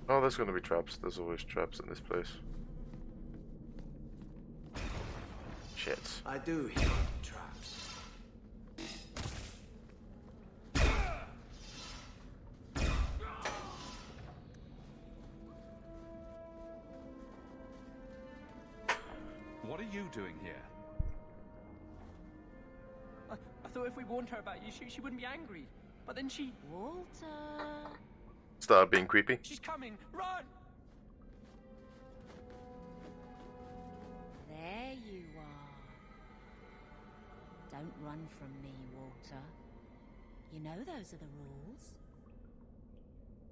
Oh, there's gonna be traps. There's always traps in this place. Shit. I do hear traps. you doing here? I thought if we warned her about you, she wouldn't be angry. But then she... Walter... Started being creepy. She's coming! Run! There you are. Don't run from me, Walter. You know those are the rules.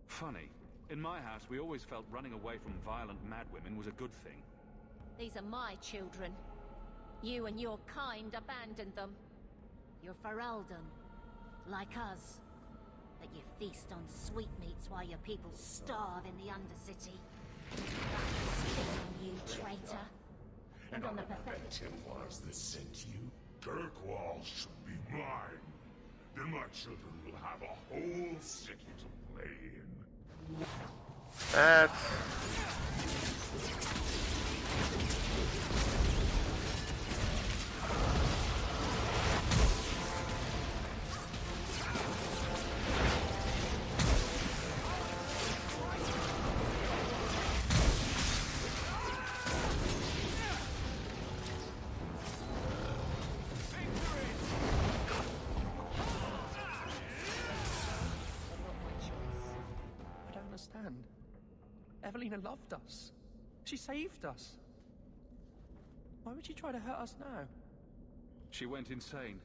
Funny. In my house, we always felt running away from violent madwomen was a good thing. These are my children. You and your kind abandoned them. You're Ferelden, like us. But you feast on sweetmeats while your people starve in the Undercity. I spit on you, traitor. And on the pathetic... Templars that sent you. Kirkwall should be mine. Then my children will have a whole city to play in. Evelina loved us. She saved us. Why would she try to hurt us now? She went insane.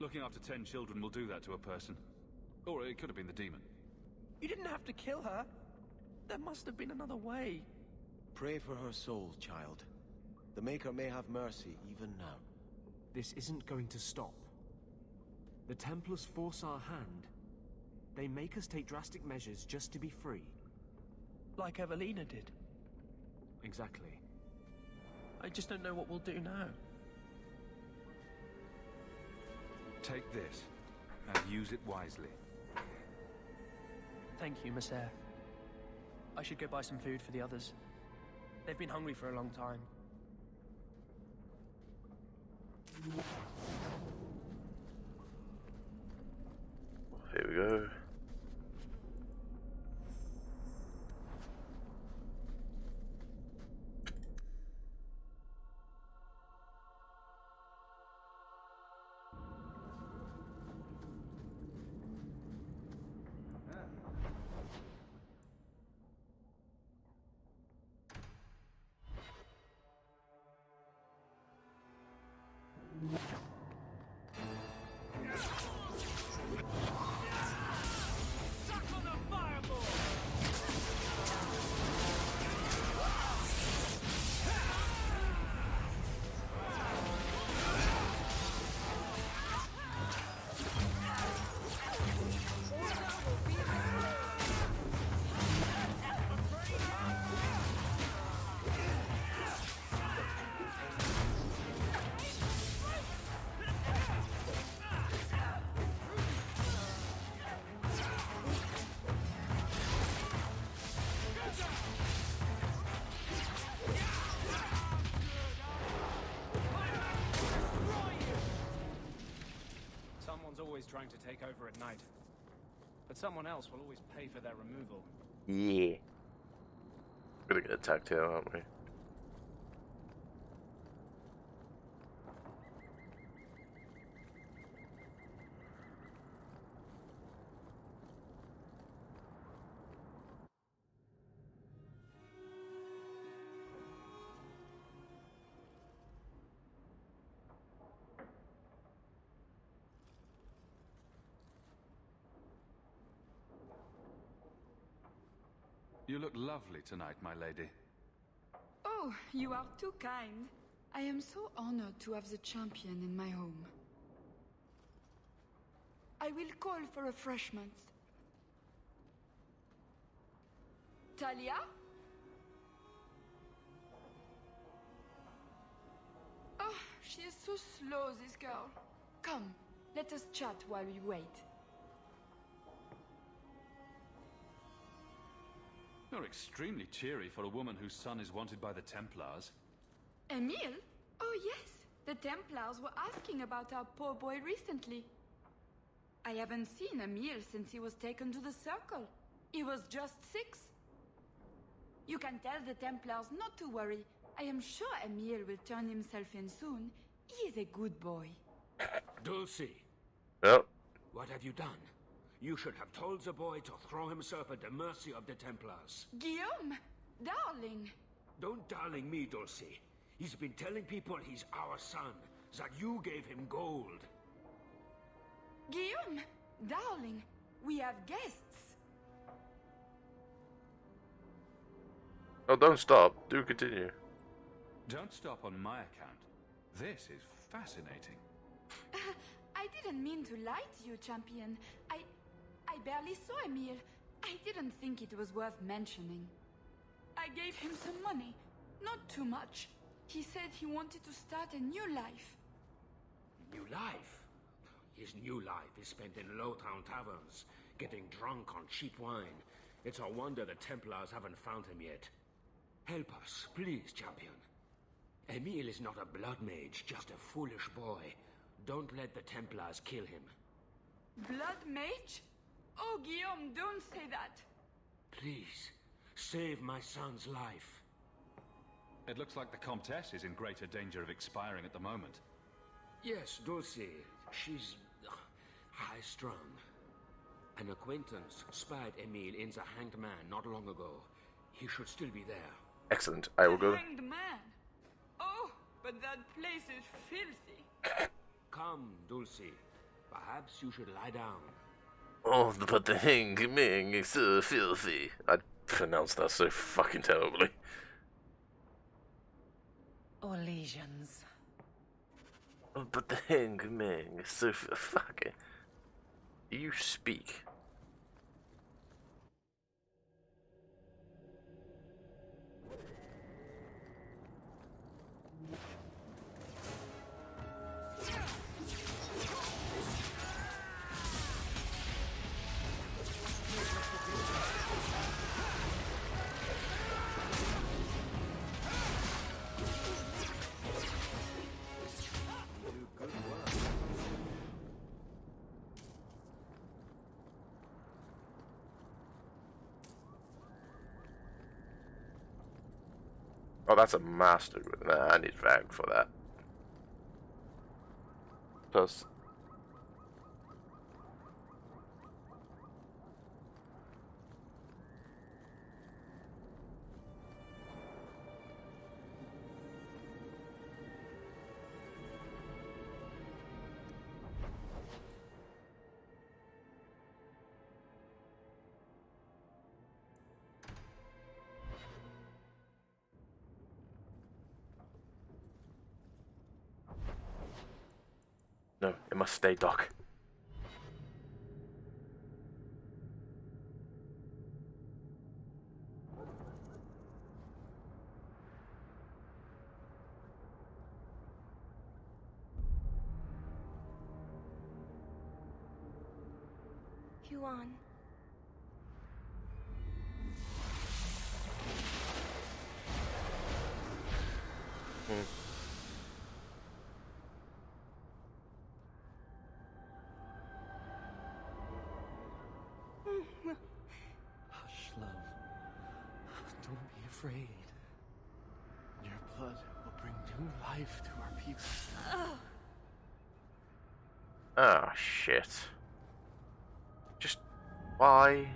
Looking after 10 children will do that to a person. Or it could have been the demon. You didn't have to kill her. There must have been another way. Pray for her soul, child. The Maker may have mercy even now. This isn't going to stop. The Templars force our hand. They make us take drastic measures just to be free. Like Evelina did. Exactly. I just don't know what we'll do now. Take this, and use it wisely. Thank you, Messer. I should go buy some food for the others. They've been hungry for a long time. Here we go. Always trying to take over at night. But someone else will always pay for their removal. Yeah. We're gonna get attacked here, aren't we? You look lovely tonight, my lady. Oh, you are too kind. I am so honored to have the champion in my home. I will call for refreshments. Talia? Oh, she is so slow, this girl. Come, let us chat while we wait. You're extremely cheery for a woman whose son is wanted by the Templars. Emile? Oh yes, the Templars were asking about our poor boy recently. I haven't seen Emile since he was taken to the Circle. He was just 6. You can tell the Templars not to worry. I am sure Emil will turn himself in soon. He is a good boy. Dulcie. Yep. What have you done? You should have told the boy to throw himself at the mercy of the Templars. Guillaume, darling. Don't darling me, Dulcie. He's been telling people he's our son, that you gave him gold. Guillaume, darling, we have guests. Oh, don't stop. Do continue. Don't stop on my account. This is fascinating. I didn't mean to lie to you, champion. I barely saw Emil. I didn't think it was worth mentioning. I gave him some money. Not too much. He said he wanted to start a new life. New life? His new life is spent in low-town taverns, getting drunk on cheap wine. It's a wonder the Templars haven't found him yet. Help us, please, champion. Emil is not a blood mage, just a foolish boy. Don't let the Templars kill him. Blood mage? Oh, Guillaume, don't say that. Please, save my son's life. It looks like the Comtesse is in greater danger of expiring at the moment. Yes, Dulcie. She's high-strung. An acquaintance spied Emil in the Hanged Man not long ago. He should still be there. Excellent. I will go. Hanged Man? Oh, but that place is filthy. Come, Dulcie. Perhaps you should lie down. Oh, but the Hanged Man is so filthy. I pronounced that so fucking terribly. Or lesions. Oh, but the Hanged Man is so fucking. You speak. Oh, that's a master. Nah, I need Vag for that. Plus, no, it must stay Doc. Huan. Hush, love. Don't be afraid. Your blood will bring new life to our people. Ah, shit. Just why?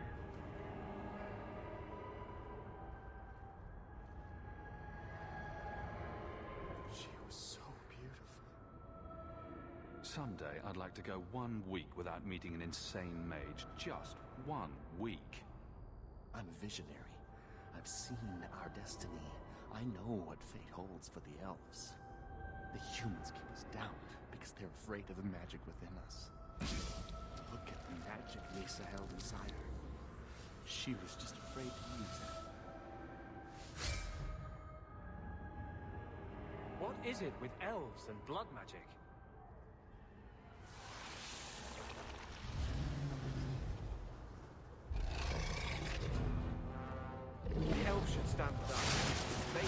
She was so beautiful. Someday I'd like to go 1 week without meeting an insane mage. Just 1 week. I'm a visionary. I've seen our destiny. I know what fate holds for the elves. The humans keep us down because they're afraid of the magic within us. Look at the magic Lisa held inside her. She was just afraid to use it. What is it with elves and blood magic? The elves should stand with us. They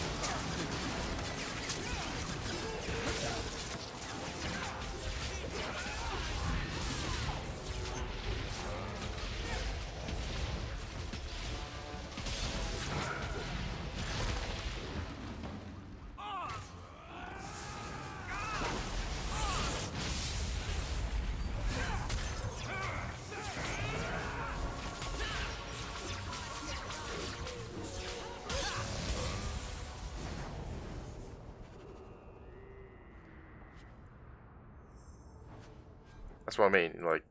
That's what I mean, like...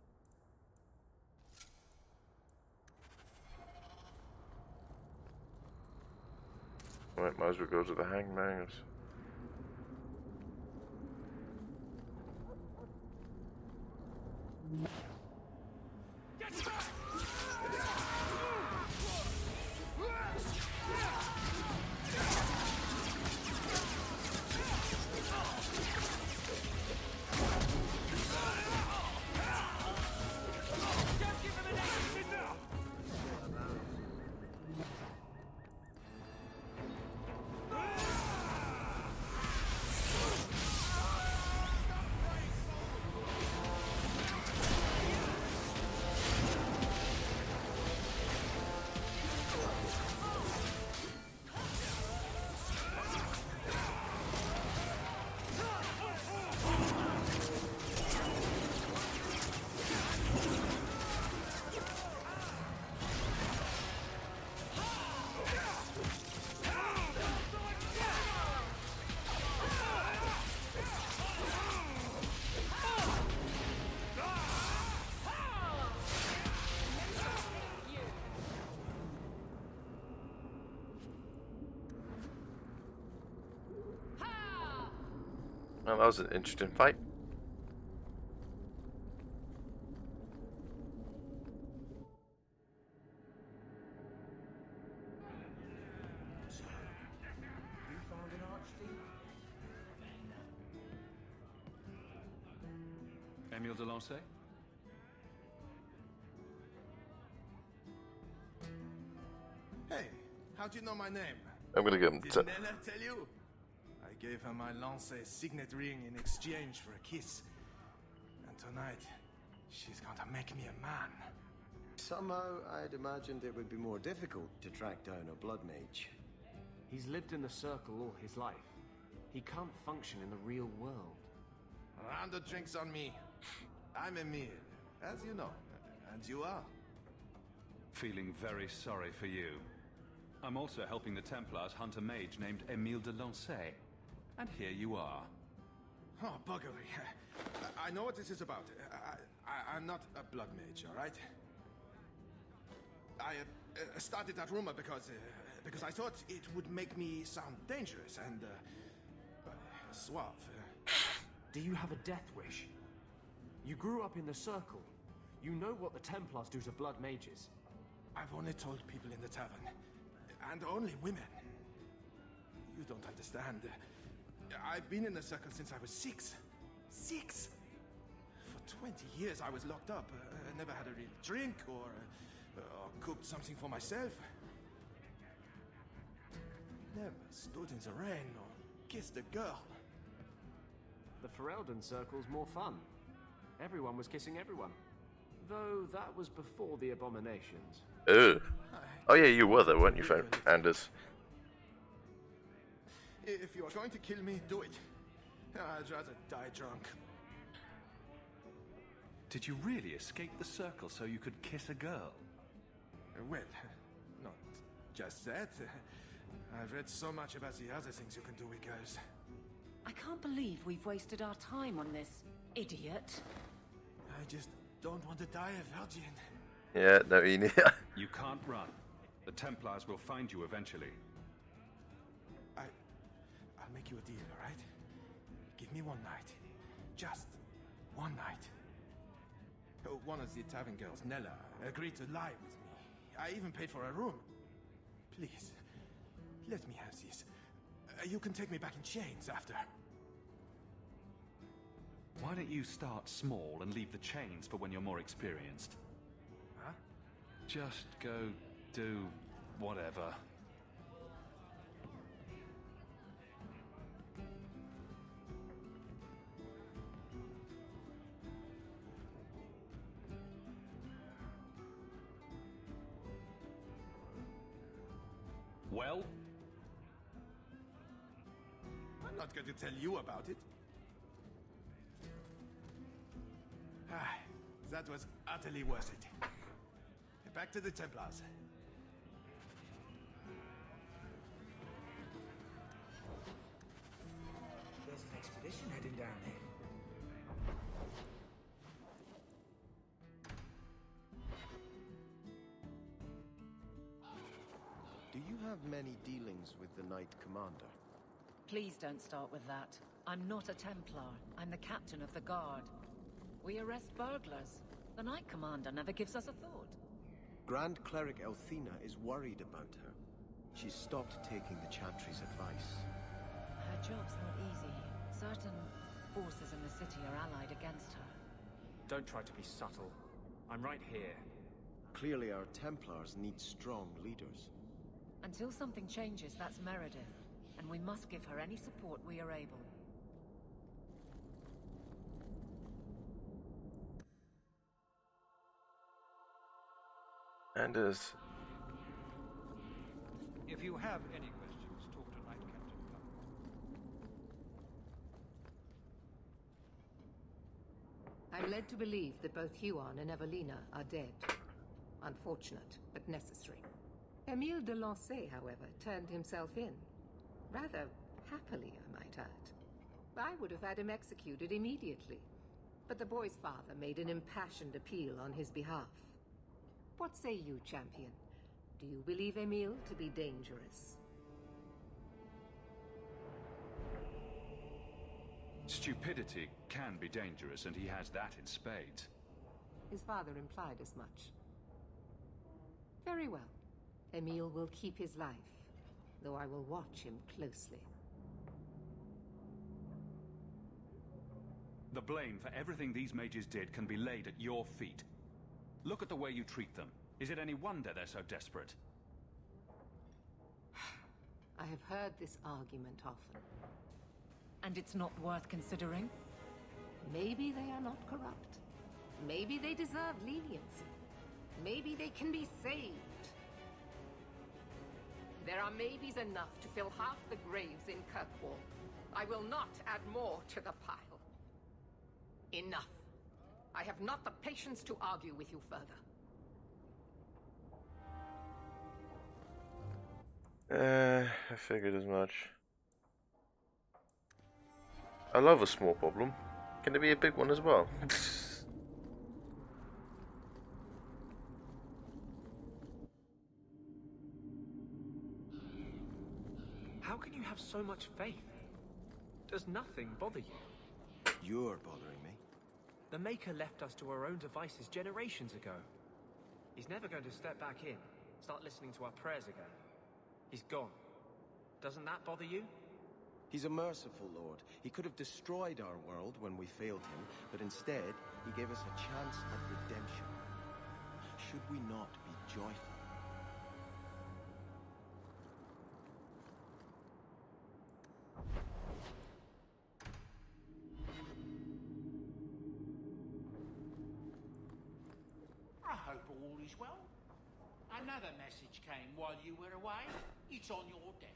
Right, might as well go to the hangman's. Well, that was an interesting fight. You found an archdemon? Emile de Lancey? Hey, how'd you know my name? I'm gonna give him Did Nella tell you? I gave her my Lancey signet ring in exchange for a kiss. And tonight, she's going to make me a man. Somehow, I'd imagined it would be more difficult to track down a blood mage. He's lived in the circle all his life. He can't function in the real world. A round of drinks on me. I'm Emile, as you know. And you are? Feeling very sorry for you. I'm also helping the Templars hunt a mage named Emile de Lancey. And here you are. Oh, buggery. I know what this is about. I'm not a blood mage, all right? I started that rumor because I thought it would make me sound dangerous and suave. Do you have a death wish? You grew up in the circle. You know what the Templars do to blood mages. I've only told people in the tavern. And only women. You don't understand. I've been in the circle since I was 6. 6! For 20 years I was locked up. Never had a real drink or cooked something for myself. Never stood in the rain or kissed a girl. The Ferelden circle's more fun. Everyone was kissing everyone. Though that was before the abominations. Ugh. Oh yeah, you were there, weren't you, Anders? If you are going to kill me, do it. I'd rather die drunk. Did you really escape the circle so you could kiss a girl? Well, not just that. I've read so much about the other things you can do with girls. I can't believe we've wasted our time on this, idiot. I just don't want to die a virgin. Yeah, no, yeah. You can't run. The Templars will find you eventually. I'll make you a deal, all right? Give me one night. Just one night. One of the tavern girls, Nella, agreed to lie with me. I even paid for a room. Please, let me have this. You can take me back in chains after. Why don't you start small and leave the chains for when you're more experienced? Huh? Just go do whatever. Well? I'm not going to tell you about it. That was utterly worth it. Back to the Templars. There's an expedition heading down here. have many dealings with the Knight Commander? Please don't start with that. I'm not a Templar. I'm the captain of the guard. We arrest burglars. The Knight Commander never gives us a thought. Grand Cleric Elthina is worried about her. She's stopped taking the Chantry's advice. Her job's not easy. Certain forces in the city are allied against her. Don't try to be subtle. I'm right here. Clearly our Templars need strong leaders. Until something changes, that's Meredith. And we must give her any support we are able. Anders. If you have any questions, talk to Knight Captain Kirkwall. I'm led to believe that both Huon and Evelina are dead. Unfortunate, but necessary. Emile de Lancey, however, turned himself in. Rather happily, I might add. I would have had him executed immediately. But the boy's father made an impassioned appeal on his behalf. What say you, champion? Do you believe Emile to be dangerous? Stupidity can be dangerous, and he has that in spades. His father implied as much. Very well. Emile will keep his life, though I will watch him closely. The blame for everything these mages did can be laid at your feet. Look at the way you treat them. Is it any wonder they're so desperate? I have heard this argument often. And it's not worth considering? Maybe they are not corrupt. Maybe they deserve leniency. Maybe they can be saved. There are maybes enough to fill half the graves in Kirkwall. I will not add more to the pile. Enough. I have not the patience to argue with you further. I figured as much. I love a small problem. Can it be a big one as well? How can you have so much faith? Does nothing bother you? You're bothering me. The Maker left us to our own devices generations ago. He's never going to step back in, start listening to our prayers again. He's gone. Doesn't that bother you? He's a merciful Lord. He could have destroyed our world when we failed him, but instead, he gave us a chance at redemption. Should we not be joyful? I hope all is well. Another message came while you were away. It's on your desk.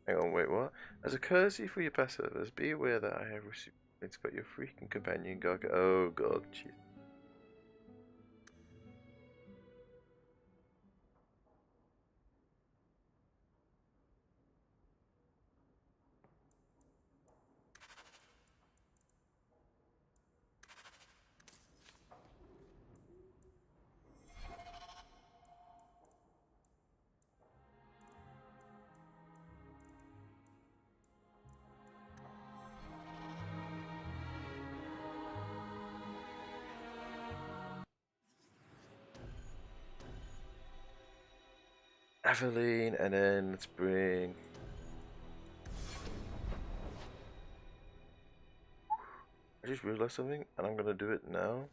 Hang on, wait, what? As a courtesy for your past service, be aware that I have received complaints about your freaking companion, Gaga. Oh god, jeez. Aveline, and then let's bring... I just realized something, and I'm gonna do it now.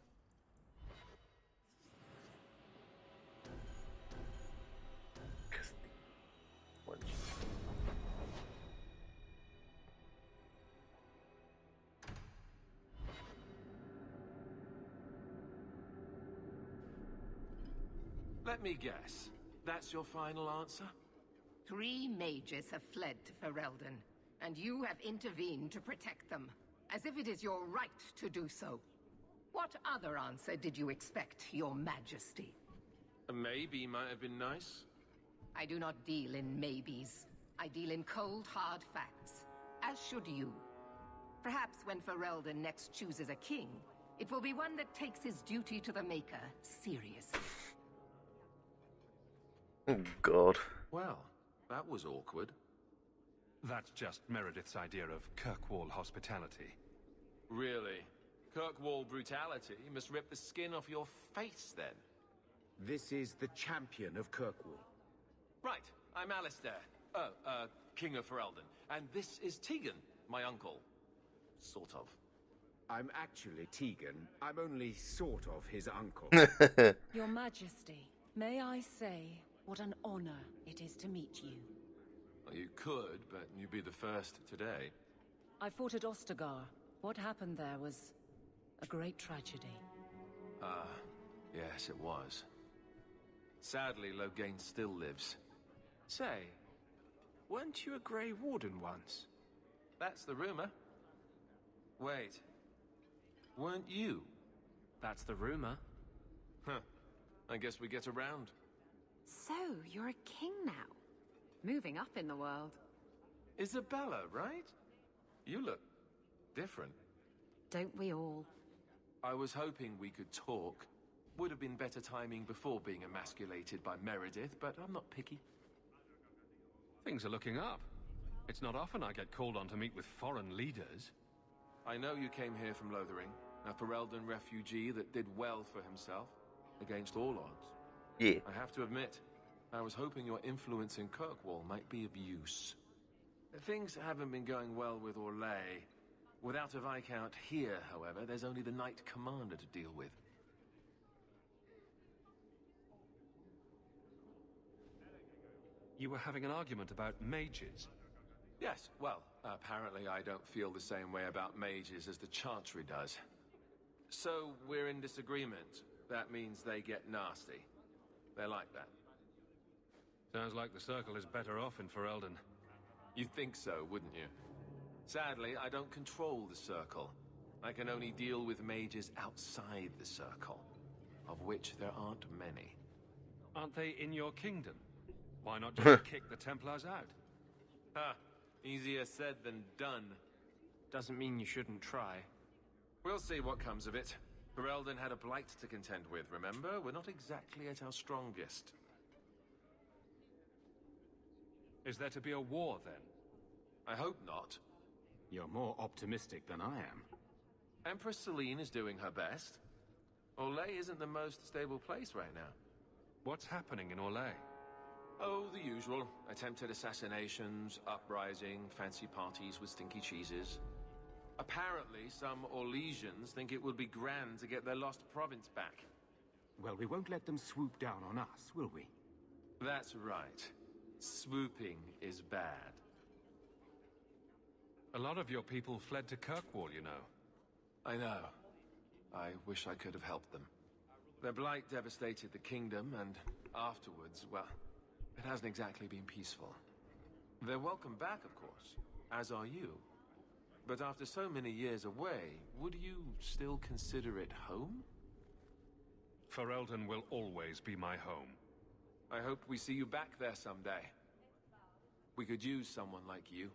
Let me guess. That's your final answer? 3 mages have fled to Ferelden, and you have intervened to protect them. as if it is your right to do so. What other answer did you expect, Your Majesty? A maybe might have been nice. I do not deal in maybes. I deal in cold, hard facts. As should you. Perhaps when Ferelden next chooses a king, it will be one that takes his duty to the Maker seriously. Oh, God. Well, that was awkward. That's just Meredith's idea of Kirkwall hospitality. Really? Kirkwall brutality must rip the skin off your face, then. This is the champion of Kirkwall. Right, I'm Alistair. King of Ferelden. And this is Tegan, my uncle. Sort of. I'm actually Tegan. I'm only sort of his uncle. Your Majesty, may I say what an honor it is to meet you. Well, you could, but you'd be the first today. I fought at Ostergar. What happened there was a great tragedy. Yes, it was. Sadly, Loghain still lives. Say, weren't you a Grey Warden once? That's the rumor. Wait. Weren't you? That's the rumor. Huh. I guess we get around. So, you're a king now. Moving up in the world. Isabella, right? You look different. Don't we all? I was hoping we could talk. Would have been better timing before being emasculated by Meredith, but I'm not picky. Things are looking up. It's not often I get called on to meet with foreign leaders. I know you came here from Lothering, a Ferelden refugee that did well for himself, against all odds. Yeah. I have to admit, I was hoping your influence in Kirkwall might be of use. Things haven't been going well with Orlais. Without a Viscount here, however, there's only the Knight Commander to deal with. You were having an argument about mages. Yes, well, apparently I don't feel the same way about mages as the Chantry does. So, we're in disagreement. That means they get nasty. They're like that. Sounds like the Circle is better off in Ferelden. You'd think so, wouldn't you? Sadly, I don't control the Circle. I can only deal with mages outside the Circle, of which there aren't many. Aren't they in your kingdom? Why not just kick the Templars out? Ha! Easier said than done. Doesn't mean you shouldn't try. We'll see what comes of it. Ferelden had a blight to contend with, remember? We're not exactly at our strongest. Is there to be a war, then? I hope not. You're more optimistic than I am. Empress Celine is doing her best. Orlais isn't the most stable place right now. What's happening in Orlais? Oh, the usual. Attempted assassinations, uprising, fancy parties with stinky cheeses. Apparently, some Orlesians think it would be grand to get their lost province back. Well, we won't let them swoop down on us, will we? That's right. Swooping is bad. A lot of your people fled to Kirkwall, you know. I know. I wish I could have helped them. Their blight devastated the kingdom, and afterwards, well, it hasn't exactly been peaceful. They're welcome back, of course, as are you. But after so many years away, would you still consider it home? Ferelden will always be my home. I hope we see you back there someday. We could use someone like you,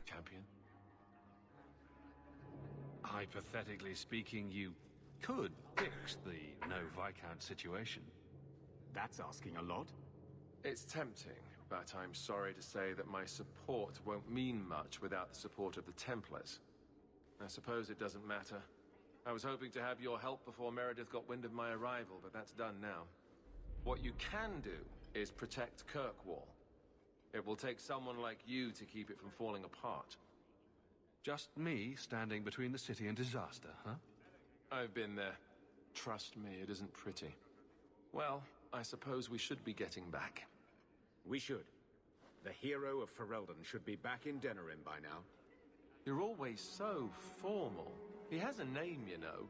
champion. Hypothetically speaking, you could fix the no Viscount situation. That's asking a lot. It's tempting, but I'm sorry to say that my support won't mean much without the support of the Templars. I suppose it doesn't matter. I was hoping to have your help before Meredith got wind of my arrival, but that's done now. What you can do is protect Kirkwall. It will take someone like you to keep it from falling apart. Just me standing between the city and disaster, huh? I've been there. Trust me, it isn't pretty. Well, I suppose we should be getting back. We should. The hero of Ferelden should be back in Denerim by now. You're always so formal. He has a name, you know.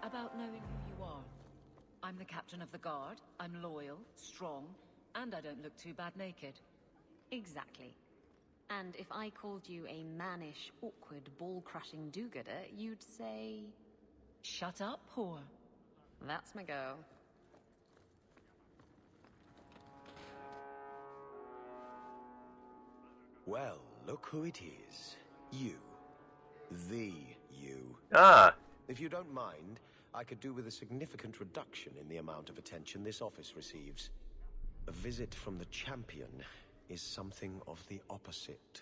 About knowing who you are. I'm the captain of the guard. I'm loyal, strong, and I don't look too bad naked. Exactly. And if I called you a mannish, awkward, ball-crushing do-gooder, you'd say... Shut up, whore. That's my girl. Well, look who it is. You. The you. Ah! If you don't mind, I could do with a significant reduction in the amount of attention this office receives. A visit from the champion is something of the opposite.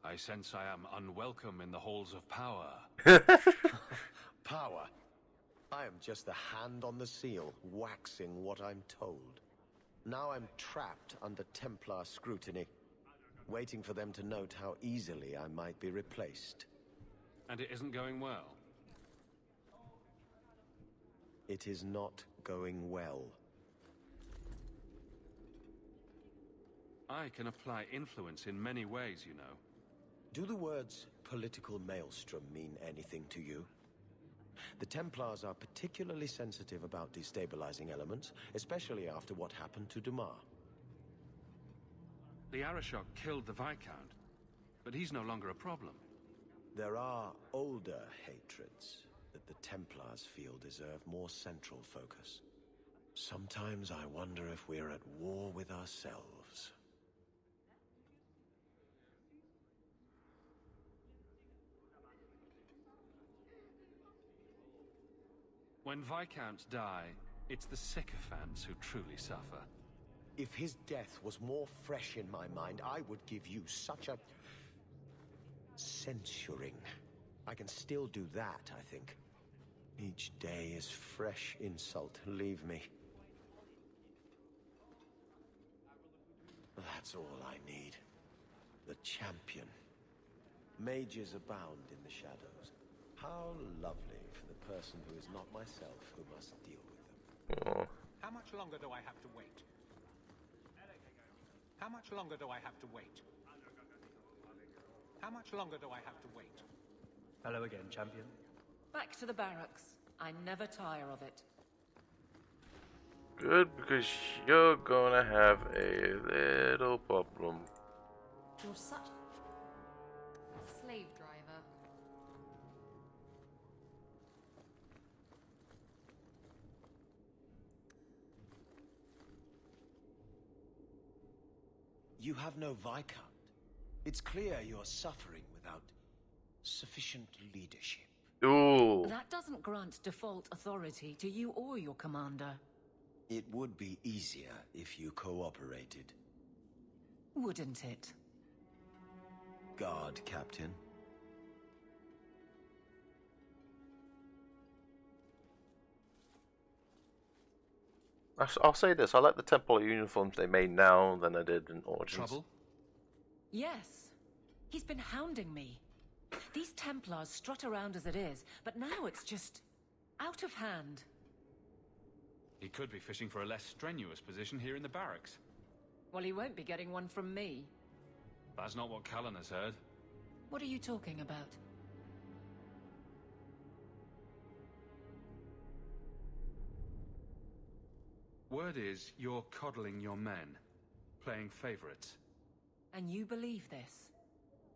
I sense I am unwelcome in the halls of power. Power? I am just the hand on the seal, waxing what I'm told. Now I'm trapped under Templar scrutiny, waiting for them to note how easily I might be replaced. And it isn't going well? It is not going well. I can apply influence in many ways, you know. Do the words political maelstrom mean anything to you? The Templars are particularly sensitive about destabilizing elements, especially after what happened to Dumas. The Arashok killed the Viscount, but he's no longer a problem. There are older hatreds that the Templars feel deserve more central focus. Sometimes I wonder if we're at war with ourselves. When Viscounts die, it's the sycophants who truly suffer. If his death was more fresh in my mind, I would give you such a... censuring. I can still do that, I think. Each day is fresh insult. Leave me. That's all I need. The champion. Mages abound in the shadows. How lovely for the person who is not myself who must deal with them. Oh. How much longer do I have to wait? How much longer do I have to wait? How much longer do I have to wait? Hello again, champion. Back to the barracks. I never tire of it. Good, because you're gonna have a little problem. You're such a slave driver. You have no Viscount. It's clear you're suffering without sufficient leadership. Ooh. That doesn't grant default authority to you or your commander. It would be easier if you cooperated. Wouldn't it? Guard, Captain. I'll say this, I like the Templar uniforms they made now than I did in Origins. Trouble? Yes. He's been hounding me. These Templars strut around as it is, but now it's just... out of hand. He could be fishing for a less strenuous position here in the barracks. Well, he won't be getting one from me. That's not what Callan has heard. What are you talking about? Word is you're coddling your men, playing favorites. And you believe this?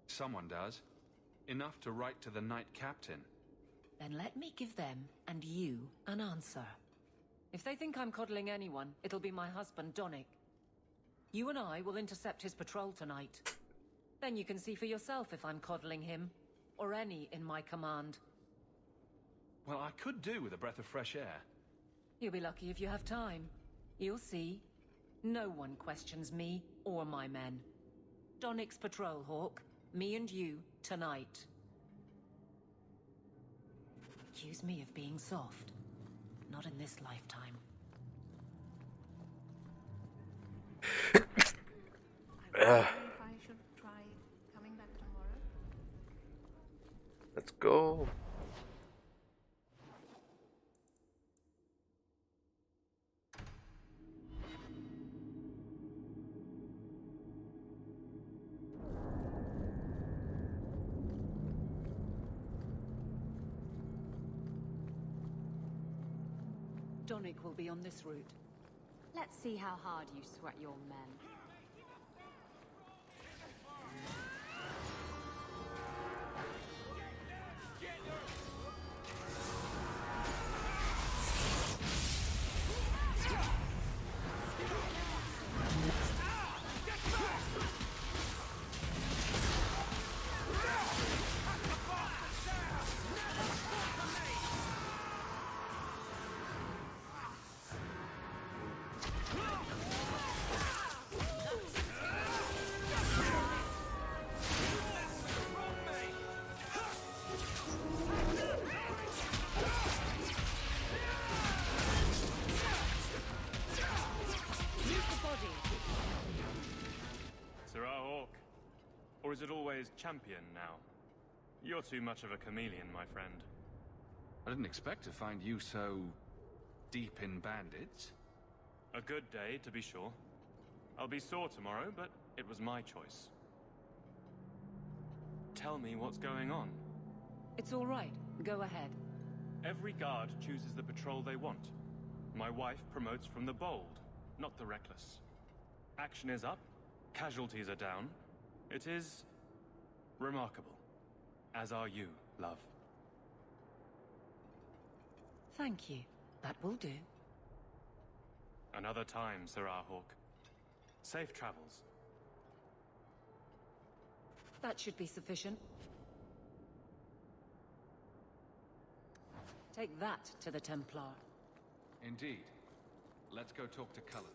Someone does. Enough to write to the Knight Captain. Then let me give them, and you, an answer. If they think I'm coddling anyone, it'll be my husband, Donnic. You and I will intercept his patrol tonight. Then you can see for yourself if I'm coddling him, or any in my command. Well, I could do with a breath of fresh air. You'll be lucky if you have time. You'll see. No one questions me or my men. Donnic's patrol, Hawk. Me and you, tonight. Accuse me of being soft. Not in this lifetime. If I should try coming back tomorrow. Let's go. Donick will be on this route. Let's see how hard you sweat your men. Or is it always champion now? You're too much of a chameleon, my friend. I didn't expect to find you so deep in bandits. A good day, to be sure. I'll be sore tomorrow, but it was my choice. Tell me what's going on. It's all right. Go ahead. Every guard chooses the patrol they want. My wife promotes from the bold, not the reckless. Action is up, casualties are down. It is remarkable. As are you, love. Thank you. That will do. Another time, Sir Hawk. Safe travels. That should be sufficient. Take that to the Templar. Indeed. Let's go talk to Cullen.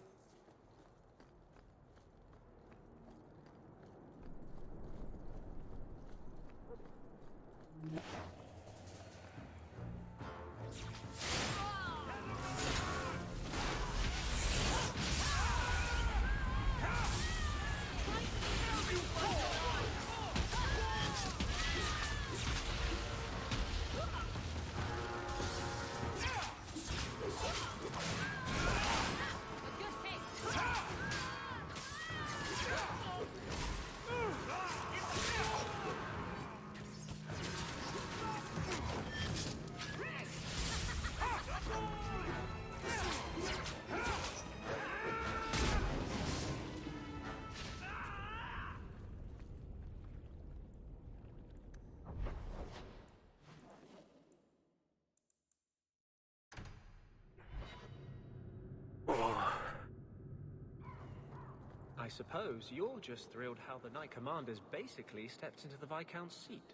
I suppose you're just thrilled how the Knight Commander's basically stepped into the Viscount's seat.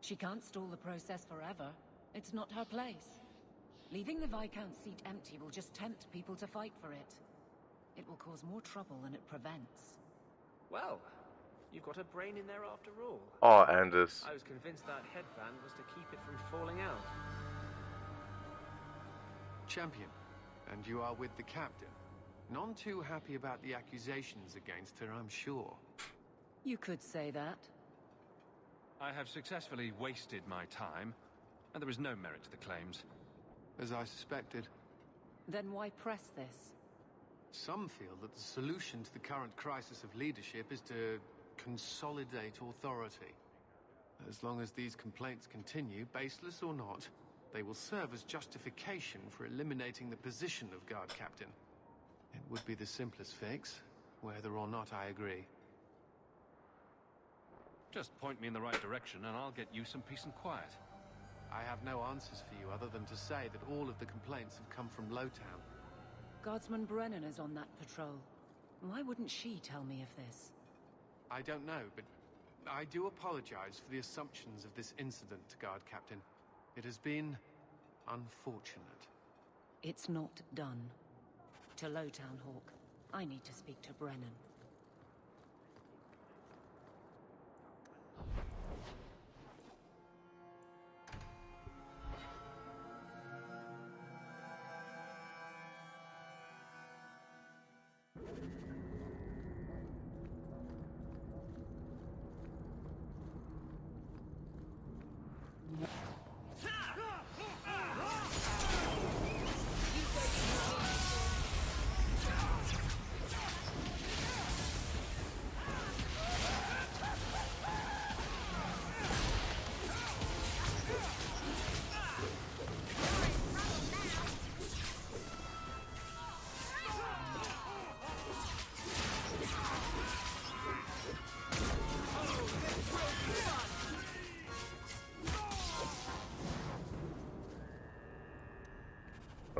She can't stall the process forever. It's not her place. Leaving the Viscount's seat empty will just tempt people to fight for it. It will cause more trouble than it prevents. Well, you've got a brain in there after all. Oh, Anders. I was convinced that headband was to keep it from falling out. Champion, and you are with the captain. None too happy about the accusations against her, I'm sure. You could say that. I have successfully wasted my time, and there is no merit to the claims. As I suspected. Then why press this? Some feel that the solution to the current crisis of leadership is to consolidate authority. As long as these complaints continue, baseless or not, they will serve as justification for eliminating the position of guard captain. It would be the simplest fix, whether or not I agree. Just point me in the right direction and I'll get you some peace and quiet. I have no answers for you other than to say that all of the complaints have come from Lowtown. Guardsman Brennan is on that patrol. Why wouldn't she tell me of this? I don't know, but I do apologize for the assumptions of this incident, Guard Captain. It has been unfortunate. It's not done. To Lowtown, Hawk. I need to speak to Brennan.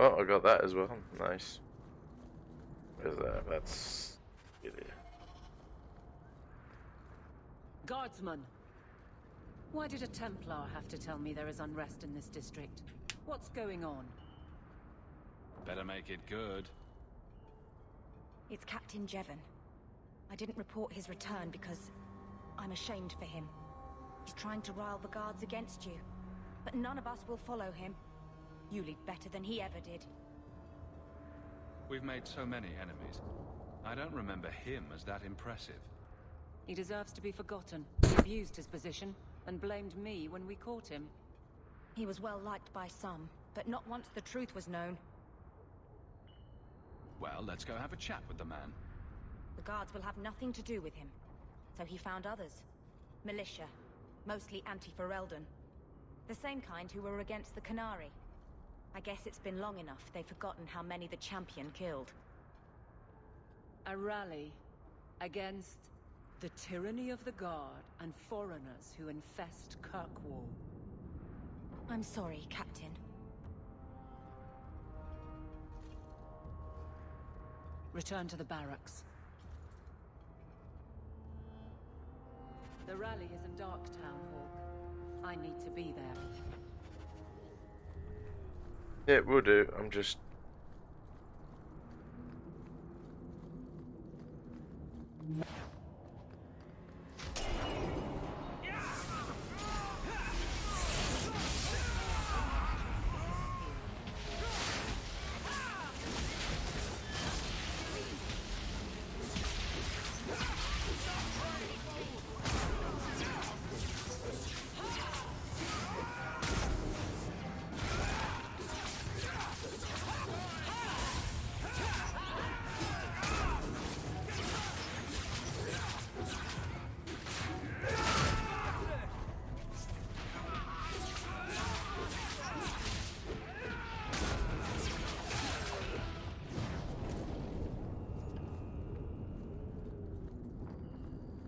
Oh, I got that as well. Nice. Where's that? That's it. Guardsman! Why did a Templar have to tell me there is unrest in this district? What's going on? Better make it good. It's Captain Jevon. I didn't report his return because I'm ashamed for him. He's trying to rile the guards against you. But none of us will follow him. You lead better than he ever did. We've made so many enemies. I don't remember him as that impressive. He deserves to be forgotten. He abused his position and blamed me when we caught him. He was well liked by some, but not once the truth was known. Well, let's go have a chat with the man. The guards will have nothing to do with him. So he found others. Militia. Mostly anti-Ferelden. The same kind who were against the Canary. I guess it's been long enough they've forgotten how many the champion killed. A rally against the tyranny of the Guard and foreigners who infest Kirkwall. I'm sorry, Captain. Return to the barracks. The rally is in Darktown, Hawk. I need to be there. Yeah, we'll do. I'm just...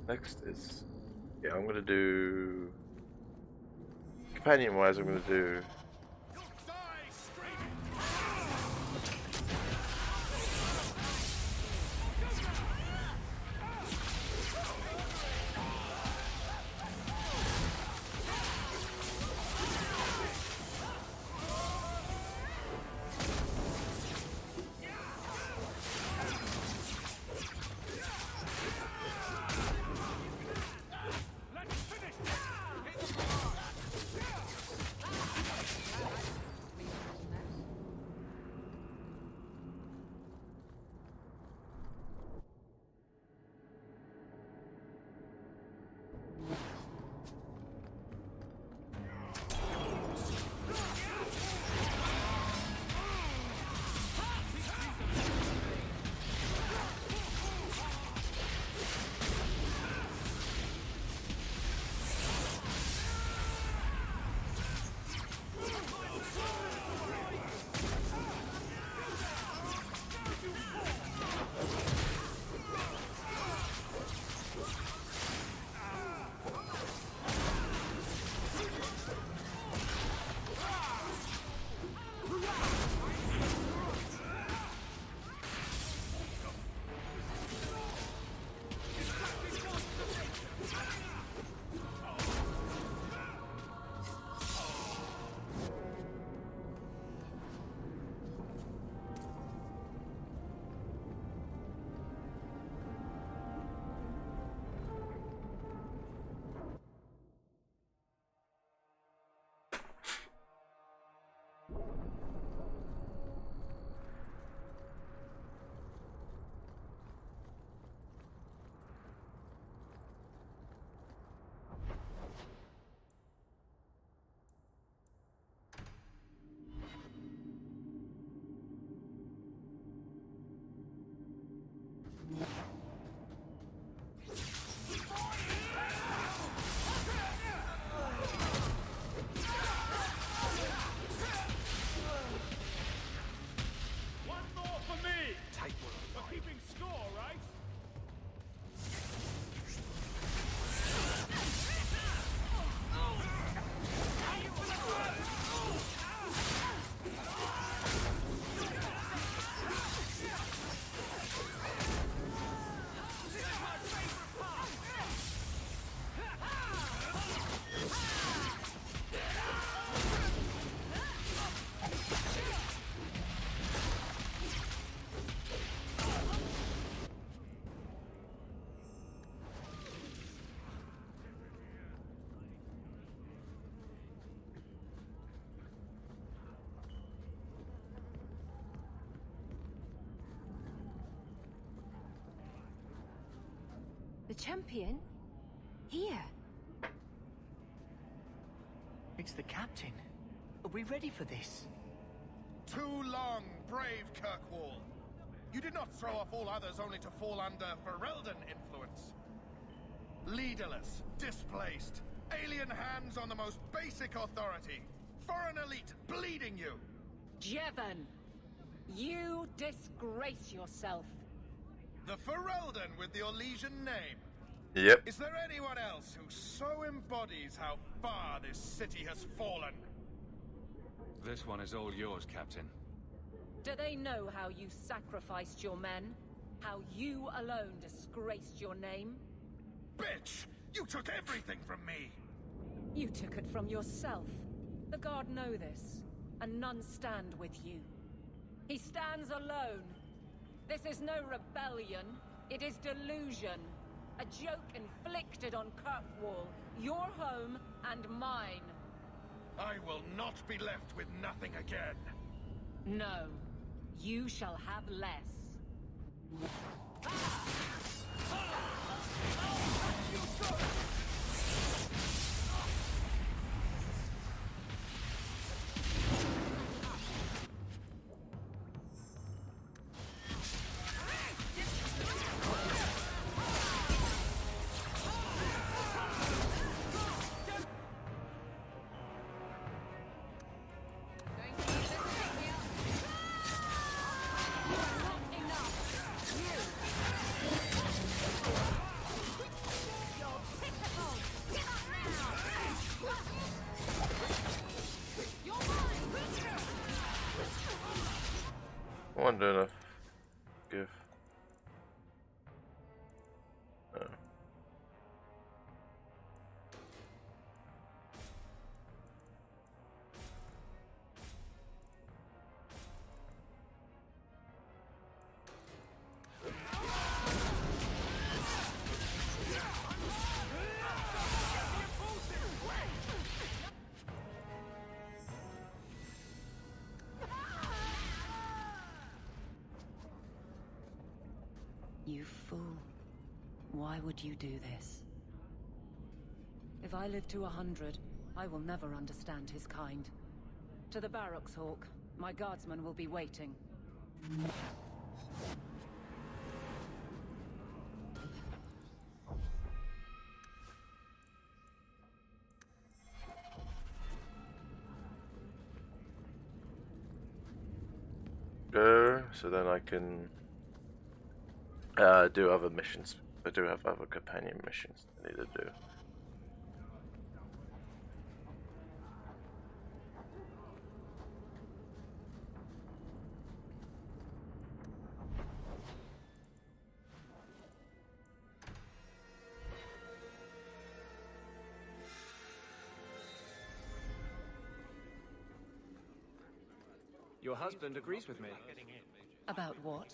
Next is... yeah, I'm gonna do... companion-wise, I'm gonna do... Champion? Here? It's the captain. Are we ready for this? Too long, brave Kirkwall. You did not throw off all others only to fall under Ferelden influence. Leaderless, displaced, alien hands on the most basic authority. Foreign elite bleeding you. Jevon, you disgrace yourself. The Ferelden with the Orlesian name. Yep. Is there anyone else who so embodies how far this city has fallen? This one is all yours, Captain. Do they know how you sacrificed your men? How you alone disgraced your name? Bitch! You took everything from me! You took it from yourself. The Guard know this, and none stand with you. He stands alone. This is no rebellion. It is delusion. A joke inflicted on Kirkwall, your home and mine. I will not be left with nothing again. No, you shall have less. I wonder if give. Oh. You fool. Why would you do this? If I live to 100, I will never understand his kind. To the barracks, Hawk. My guardsmen will be waiting. Go, so then I can do other missions. I do have other companion missions I need to do. Your husband agrees with me. About what?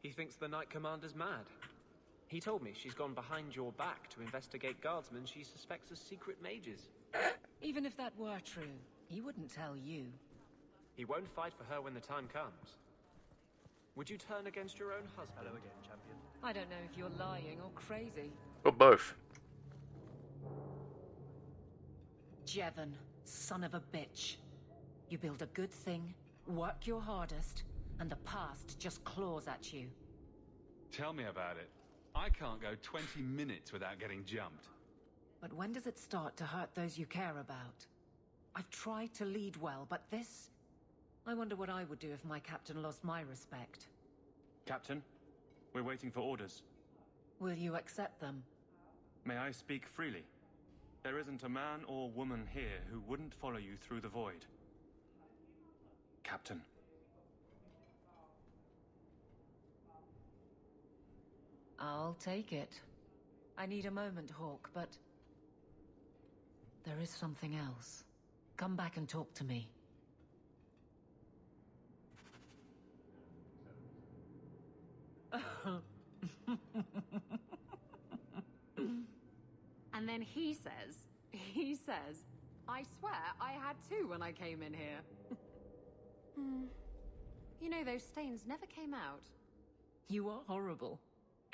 He thinks the Knight Commander's mad. He told me she's gone behind your back to investigate guardsmen she suspects as secret mages. Even if that were true, he wouldn't tell you. He won't fight for her when the time comes. Would you turn against your own husband? Hello again, champion. I don't know if you're lying or crazy. Or both. Jevon, son of a bitch. You build a good thing, work your hardest, and the past just claws at you. Tell me about it. I can't go 20 minutes without getting jumped. But when does it start to hurt those you care about? I've tried to lead well, but this... I wonder what I would do if my captain lost my respect. Captain, we're waiting for orders. Will you accept them? May I speak freely? There isn't a man or woman here who wouldn't follow you through the void. Captain. I'll take it. I need a moment, Hawk, but... there is something else. Come back and talk to me. And then he says, I swear I had two when I came in here. You know, those stains never came out. You are horrible.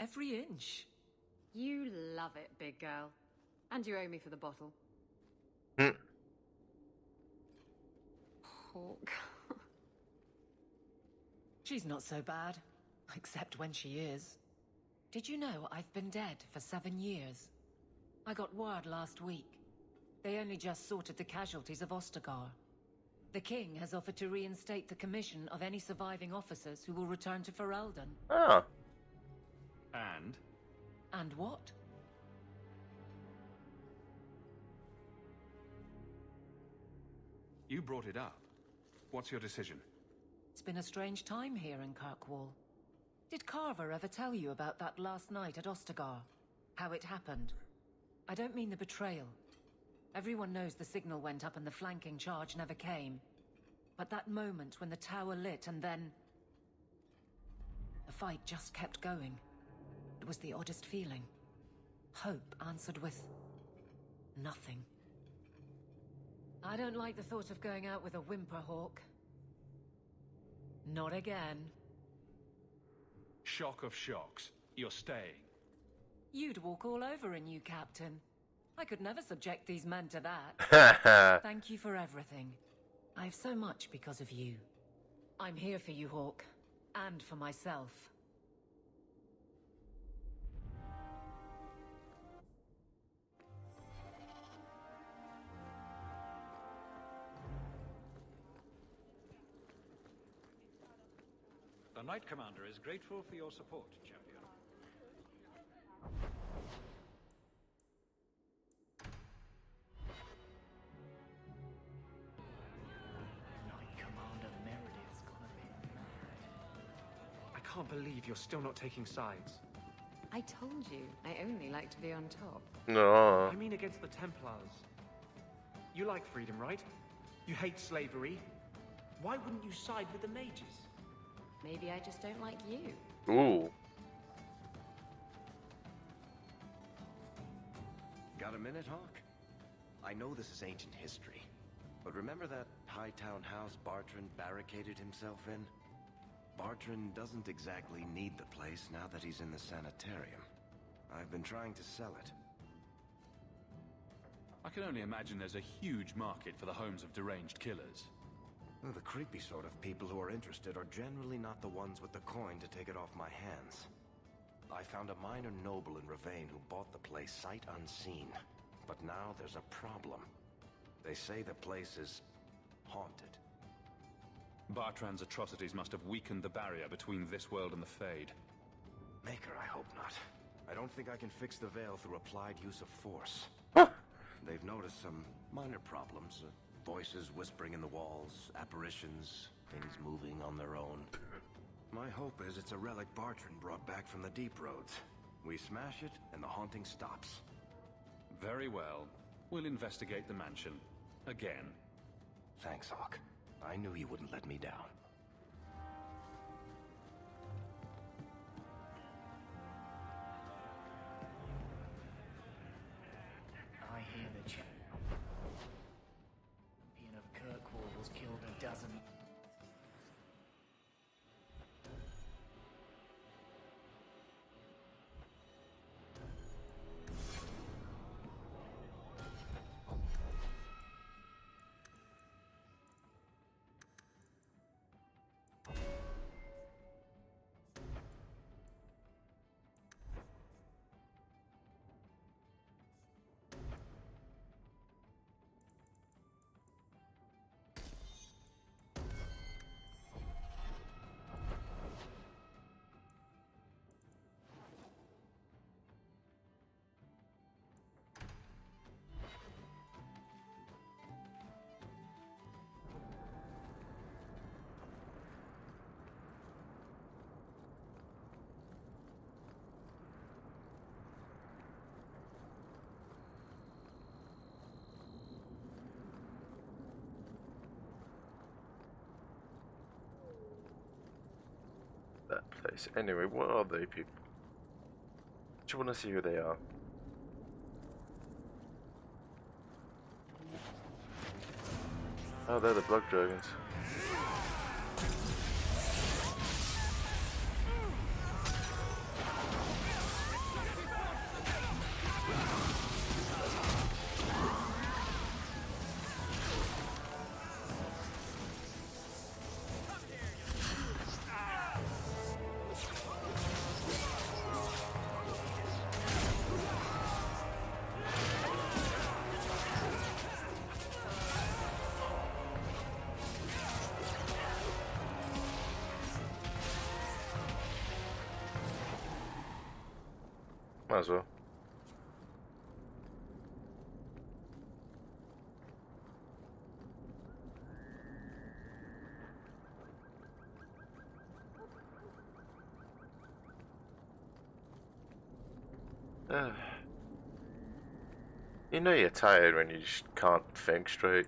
Every inch. You love it, big girl. And you owe me for the bottle. Hawk. She's not so bad. Except when she is. Did you know I've been dead for 7 years? I got word last week. They only just sorted the casualties of Ostagar. The king has offered to reinstate the commission of any surviving officers who will return to Ferelden. Ah. And? And what? You brought it up. What's your decision? It's been a strange time here in Kirkwall. Did Carver ever tell you about that last night at Ostagar? How it happened? I don't mean the betrayal. Everyone knows the signal went up and the flanking charge never came. But that moment when the tower lit and then... the fight just kept going. It was the oddest feeling. Hope answered with... nothing. I don't like the thought of going out with a whimper, Hawk. Not again. Shock of shocks. You're staying. You'd walk all over a new captain. I could never subject these men to that. Thank you for everything. I've so much because of you. I'm here for you, Hawk. And for myself. The Knight Commander is grateful for your support, champion. Knight Commander Meredith's gonna be mad. I can't believe you're still not taking sides. I told you, I only like to be on top. No. I mean against the Templars. You like freedom, right? You hate slavery. Why wouldn't you side with the mages? Maybe I just don't like you. Ooh. Got a minute, Hawk? I know this is ancient history, but remember that Hightown house Bartrand barricaded himself in? Bartrand doesn't exactly need the place now that he's in the sanitarium. I've been trying to sell it. I can only imagine there's a huge market for the homes of deranged killers. Well, the creepy sort of people who are interested are generally not the ones with the coin to take it off my hands. I found a minor noble in Ravane who bought the place sight unseen. But now there's a problem. They say the place is haunted. Bartrand's atrocities must have weakened the barrier between this world and the Fade. Maker, I hope not. I don't think I can fix the veil through applied use of force. They've noticed some minor problems. Voices whispering in the walls, apparitions, things moving on their own. My hope is it's a relic Bartrand brought back from the Deep Roads. We smash it, and the haunting stops. Very well. We'll investigate the mansion. Again. Thanks, Hawk. I knew you wouldn't let me down. I hear the champion of Kirkwall was killed a dozen. That place. Anyway, what are they, people? Do you want to see who they are? Oh, they're the Blood Dragons. Might as well. You know you're tired when you just can't think straight.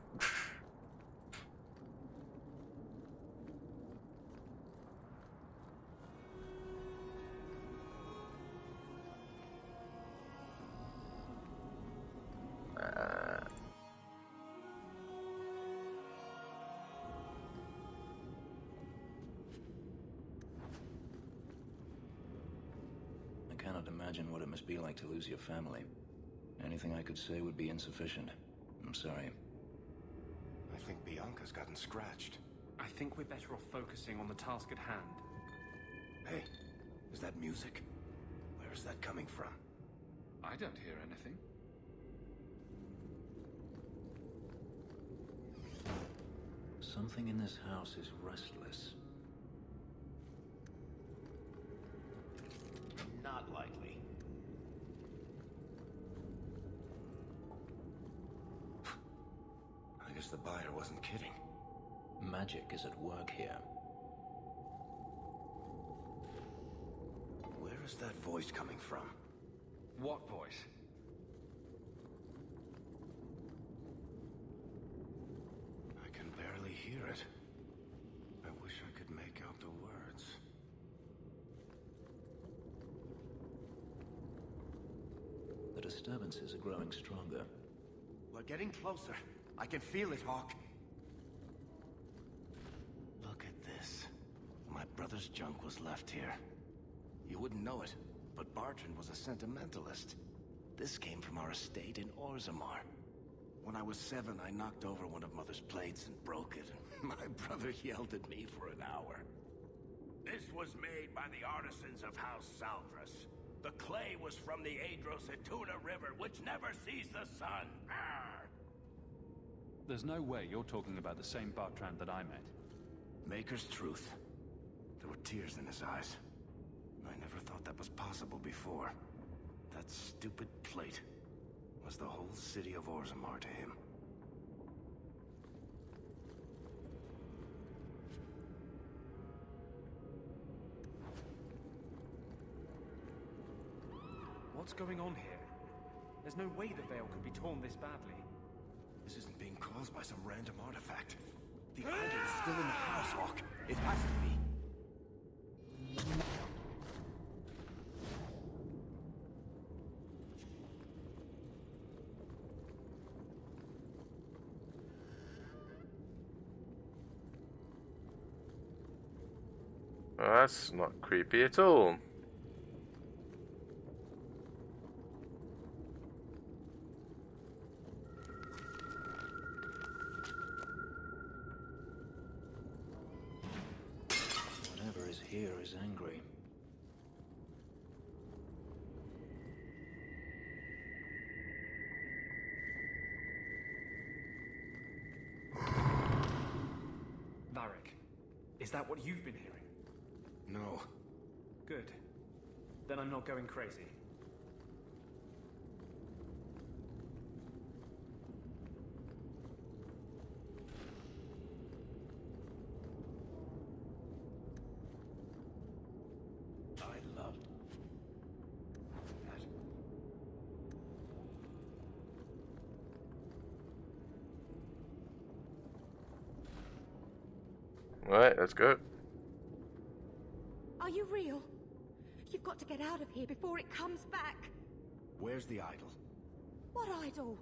I cannot imagine what it must be like to lose your family. Anything I could say would be insufficient. I'm sorry. I think Bianca's gotten scratched. I think we're better off focusing on the task at hand. Hey, is that music? Where is that coming from? I don't hear anything. Something in this house is restless. Not likely. I guess the buyer wasn't kidding. Magic is at work here. Where is that voice coming from? What voice? I can barely hear it. I wish I could make out the words. The disturbances are growing stronger. We're getting closer. I can feel it, Hawk. Look at this. My brother's junk was left here. You wouldn't know it, but Bartrand was a sentimentalist. This came from our estate in Orzammar. When I was 7, I knocked over one of Mother's plates and broke it. My brother yelled at me for an hour. This was made by the artisans of House Saldras. The clay was from the Adro-Setuna River, which never sees the sun. Arr! There's no way you're talking about the same Bartrand that I met. Maker's truth. There were tears in his eyes. I never thought that was possible before. That stupid plate was the whole city of Orzammar to him. What's going on here? There's no way the veil could be torn this badly. This isn't being caused by some random artifact. The idol is still in the house, Hawk. It has to be. Well, that's not creepy at all. Whatever is here is angry. Varric, is that what you've been hearing? No. Good. Then I'm not going crazy. I loved that. Right, let's go. Are you real? You've got to get out of here before it comes back. Where's the idol? What idol?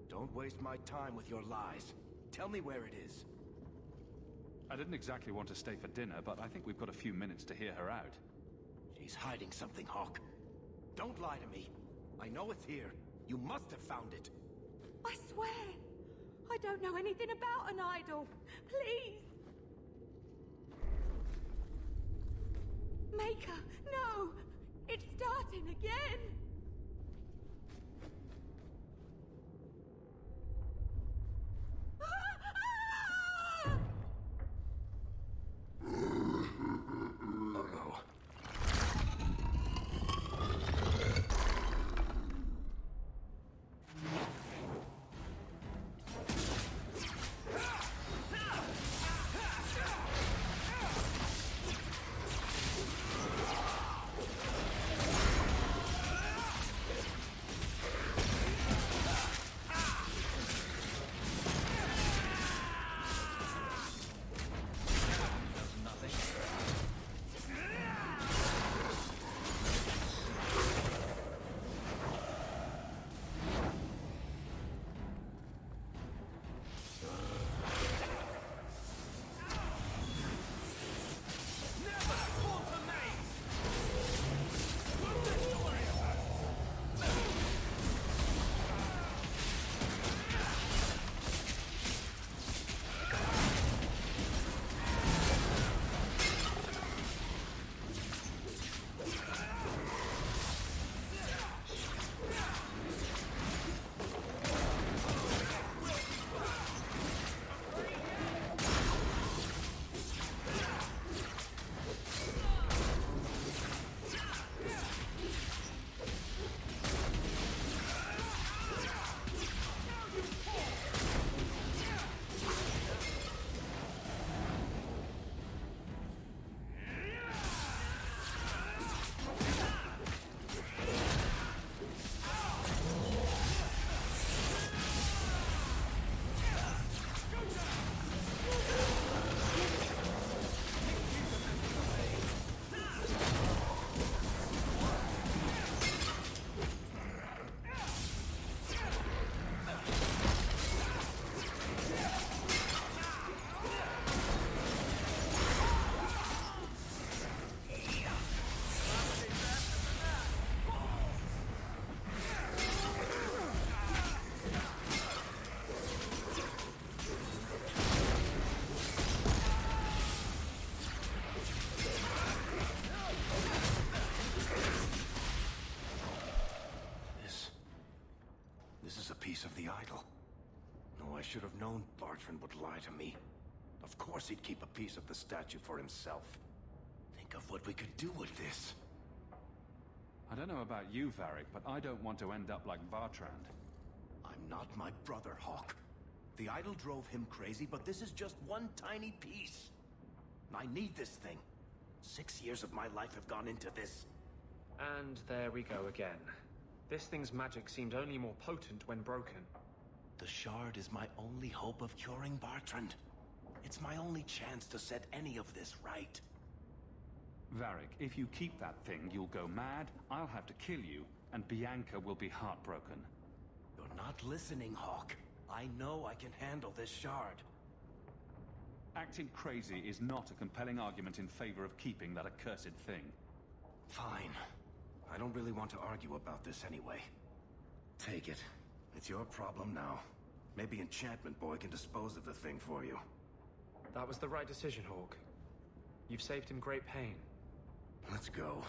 Don't waste my time with your lies. Tell me where it is. I didn't exactly want to stay for dinner, but I think we've got a few minutes to hear her out. She's hiding something, Hawk. Don't lie to me. I know it's here. You must have found it. I swear, I don't know anything about an idol. Please. Maker, no! It's starting again! Uh-oh. piece of the idol. No, I should have known Bartrand would lie to me. Of course he'd keep a piece of the statue for himself. Think of what we could do with this. I don't know about you, Varric, but I don't want to end up like Bartrand. I'm not my brother, Hawk. The idol drove him crazy, but this is just one tiny piece. I need this thing. 6 years of my life have gone into this. And there we go again. This thing's magic seemed only more potent when broken. The shard is my only hope of curing Bartrand. It's my only chance to set any of this right. Varric, if you keep that thing, you'll go mad, I'll have to kill you, and Bianca will be heartbroken. You're not listening, Hawk. I know I can handle this shard. Acting crazy is not a compelling argument in favor of keeping that accursed thing. Fine. I don't really want to argue about this anyway. Take it. It's your problem now. Maybe Enchantment Boy can dispose of the thing for you. That was the right decision, Hawk. You've saved him great pain. Let's go.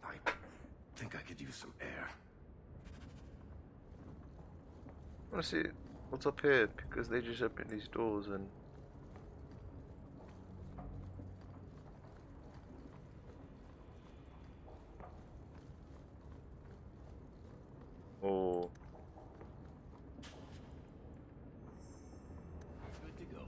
I think I could use some air. I want to see what's up here, because they just open these doors and... Oh. Good to go.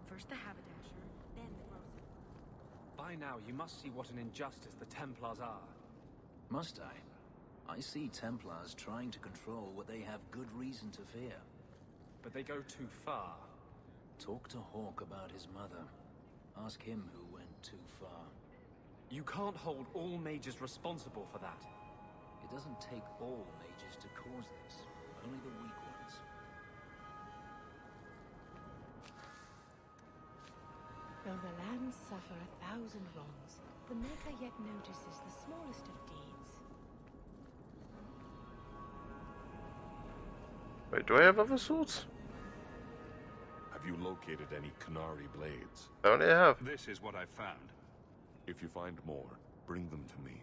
First the haberdasher, then the grocer. By now, you must see what an injustice the Templars are. Must I? I see Templars trying to control what they have good reason to fear. But they go too far. Talk to Hawk about his mother. Ask him who went too far. You can't hold all mages responsible for that. It doesn't take all mages to cause this, only the weak ones. Though the lands suffer 1,000 wrongs, the Maker yet notices the smallest of deeds. Wait, do I have other swords? Have you located any Canary blades? I only have. This is what I found. If you find more, bring them to me.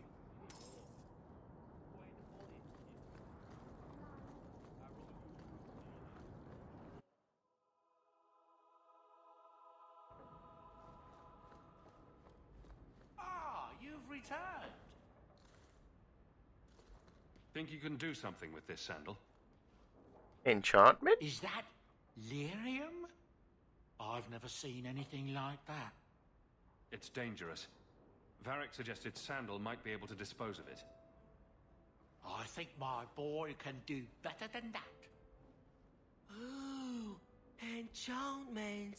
Ah, you've returned. Think you can do something with this sandal? Enchantment? Is that lyrium? I've never seen anything like that. It's dangerous. Varric suggested Sandal might be able to dispose of it. I think my boy can do better than that. Ooh, enchantment.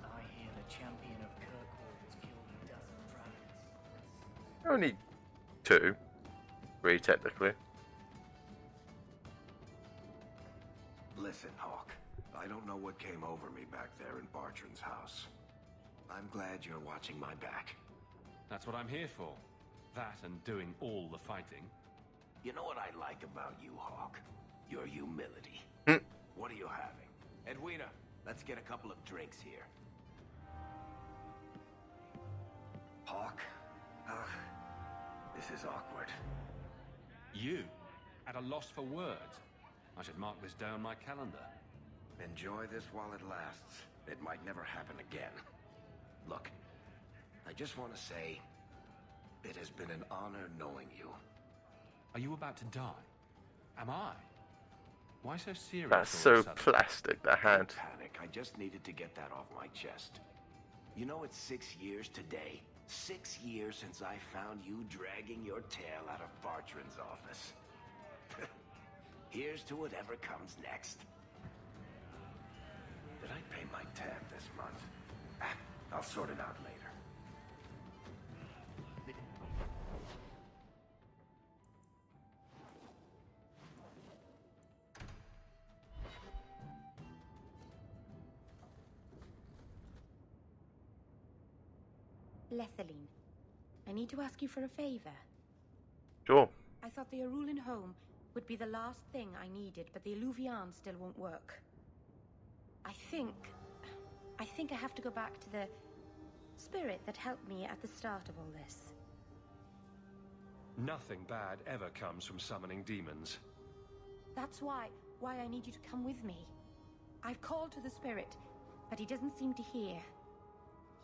I hear the champion of Kirkwall has killed a dozen dragons. Only 2. 3 technically. Listen, Hawk. I don't know what came over me back there in Bartrand's house. I'm glad you're watching my back. That's what I'm here for. That and doing all the fighting. You know what I like about you, Hawk? Your humility. What are you having? Edwina, let's get a couple of drinks here. Hawk? This is awkward. You? At a loss for words? I should mark this down my calendar. Enjoy this while it lasts. It might never happen again. Look, I just want to say, it has been an honor knowing you. Are you about to die? Am I? Why so serious? That's all of a so sudden? plastic, that hand. Don't panic. I just needed to get that off my chest. You know, it's 6 years today. 6 years since I found you dragging your tail out of Bartrand's office. Here's to whatever comes next. Did I pay my tab this month? Ah, I'll sort it out later. Lethaline, I need to ask you for a favor. Sure. I thought the Arulan home would be the last thing I needed, but the Illuvian still won't work. I think I have to go back to the spirit that helped me at the start of all this. Nothing bad ever comes from summoning demons. That's why I need you to come with me. I've called to the spirit, but he doesn't seem to hear.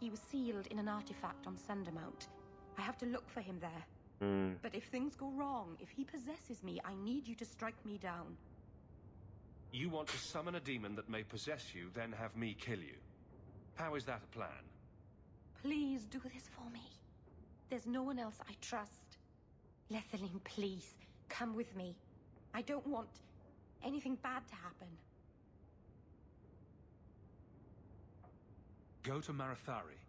He was sealed in an artifact on Sundermount. I have to look for him there. But if things go wrong, if he possesses me, I need you to strike me down. You want to summon a demon that may possess you, then have me kill you. How is that a plan? Please do this for me. There's no one else I trust. Lethaline, please, come with me. I don't want anything bad to happen. Go to Marathari.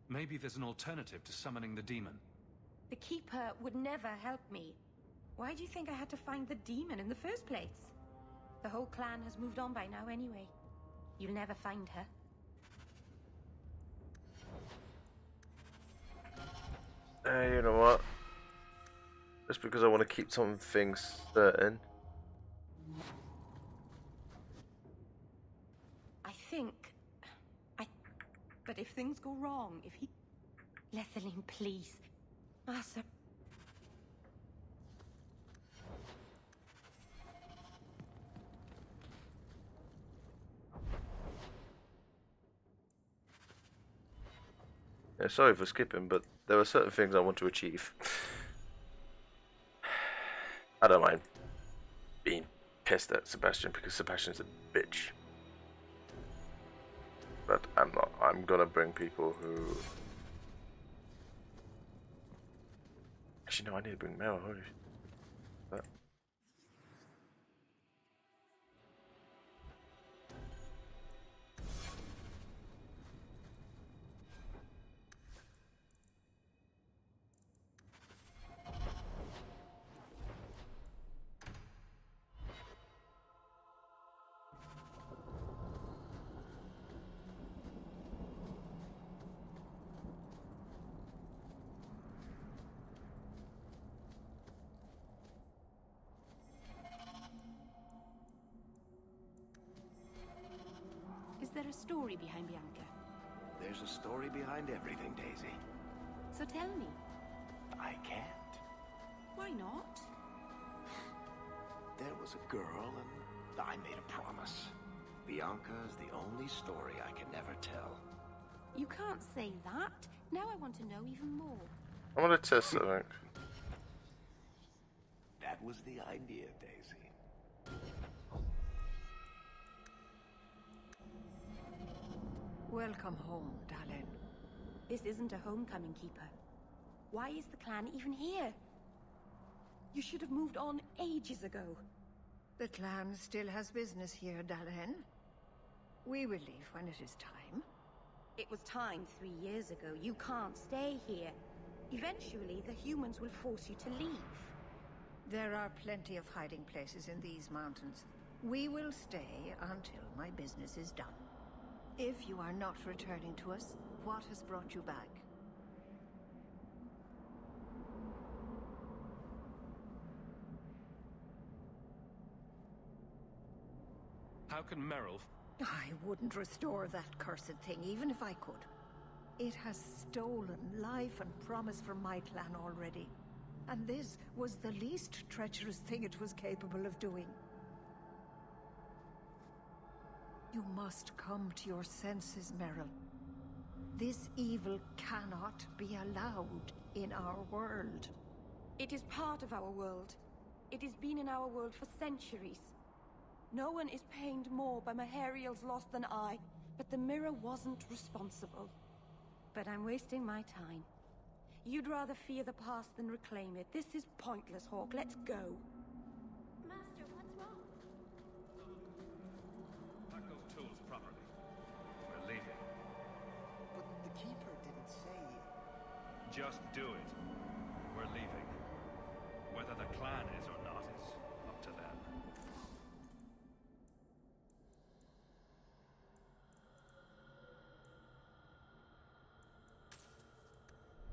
Maybe there's an alternative to summoning the demon. The Keeper would never help me. Why do you think I had to find the demon in the first place? The whole clan has moved on by now anyway. You'll never find her. You know what? Just because I want to keep some things certain. But if things go wrong, if he... Lethaline, please. Master... Yeah, sorry for skipping, but there are certain things I want to achieve. I don't mind being pissed at Sebastian because Sebastian's a bitch. But I'm not. I'm gonna bring people who... Actually, no, I need to bring Mel. But... Is there a story behind Bianca? There's a story behind everything, Daisy. So tell me. I can't. Why not? There was a girl, and I made a promise. Bianca is the only story I can never tell. You can't say that. Now I want to know even more. I want to test something. That was the idea, Daisy. Welcome home, darling. This isn't a homecoming, Keeper. Why is the clan even here? You should have moved on ages ago. The clan still has business here, darling. We will leave when it is time. It was time 3 years ago. You can't stay here. Eventually, the humans will force you to leave. There are plenty of hiding places in these mountains. We will stay until my business is done. If you are not returning to us, what has brought you back? How can Merrill... I wouldn't restore that cursed thing, even if I could. It has stolen life and promise from my clan already. And this was the least treacherous thing it was capable of doing. You must come to your senses, Merrill. This evil cannot be allowed in our world. It is part of our world. It has been in our world for centuries. No one is pained more by Mahariel's loss than I, but the mirror wasn't responsible. But I'm wasting my time. You'd rather fear the past than reclaim it. This is pointless, Hawk. Let's go. Master, what's wrong? Pack those tools properly. Just do it. We're leaving. Whether the clan is or not is up to them.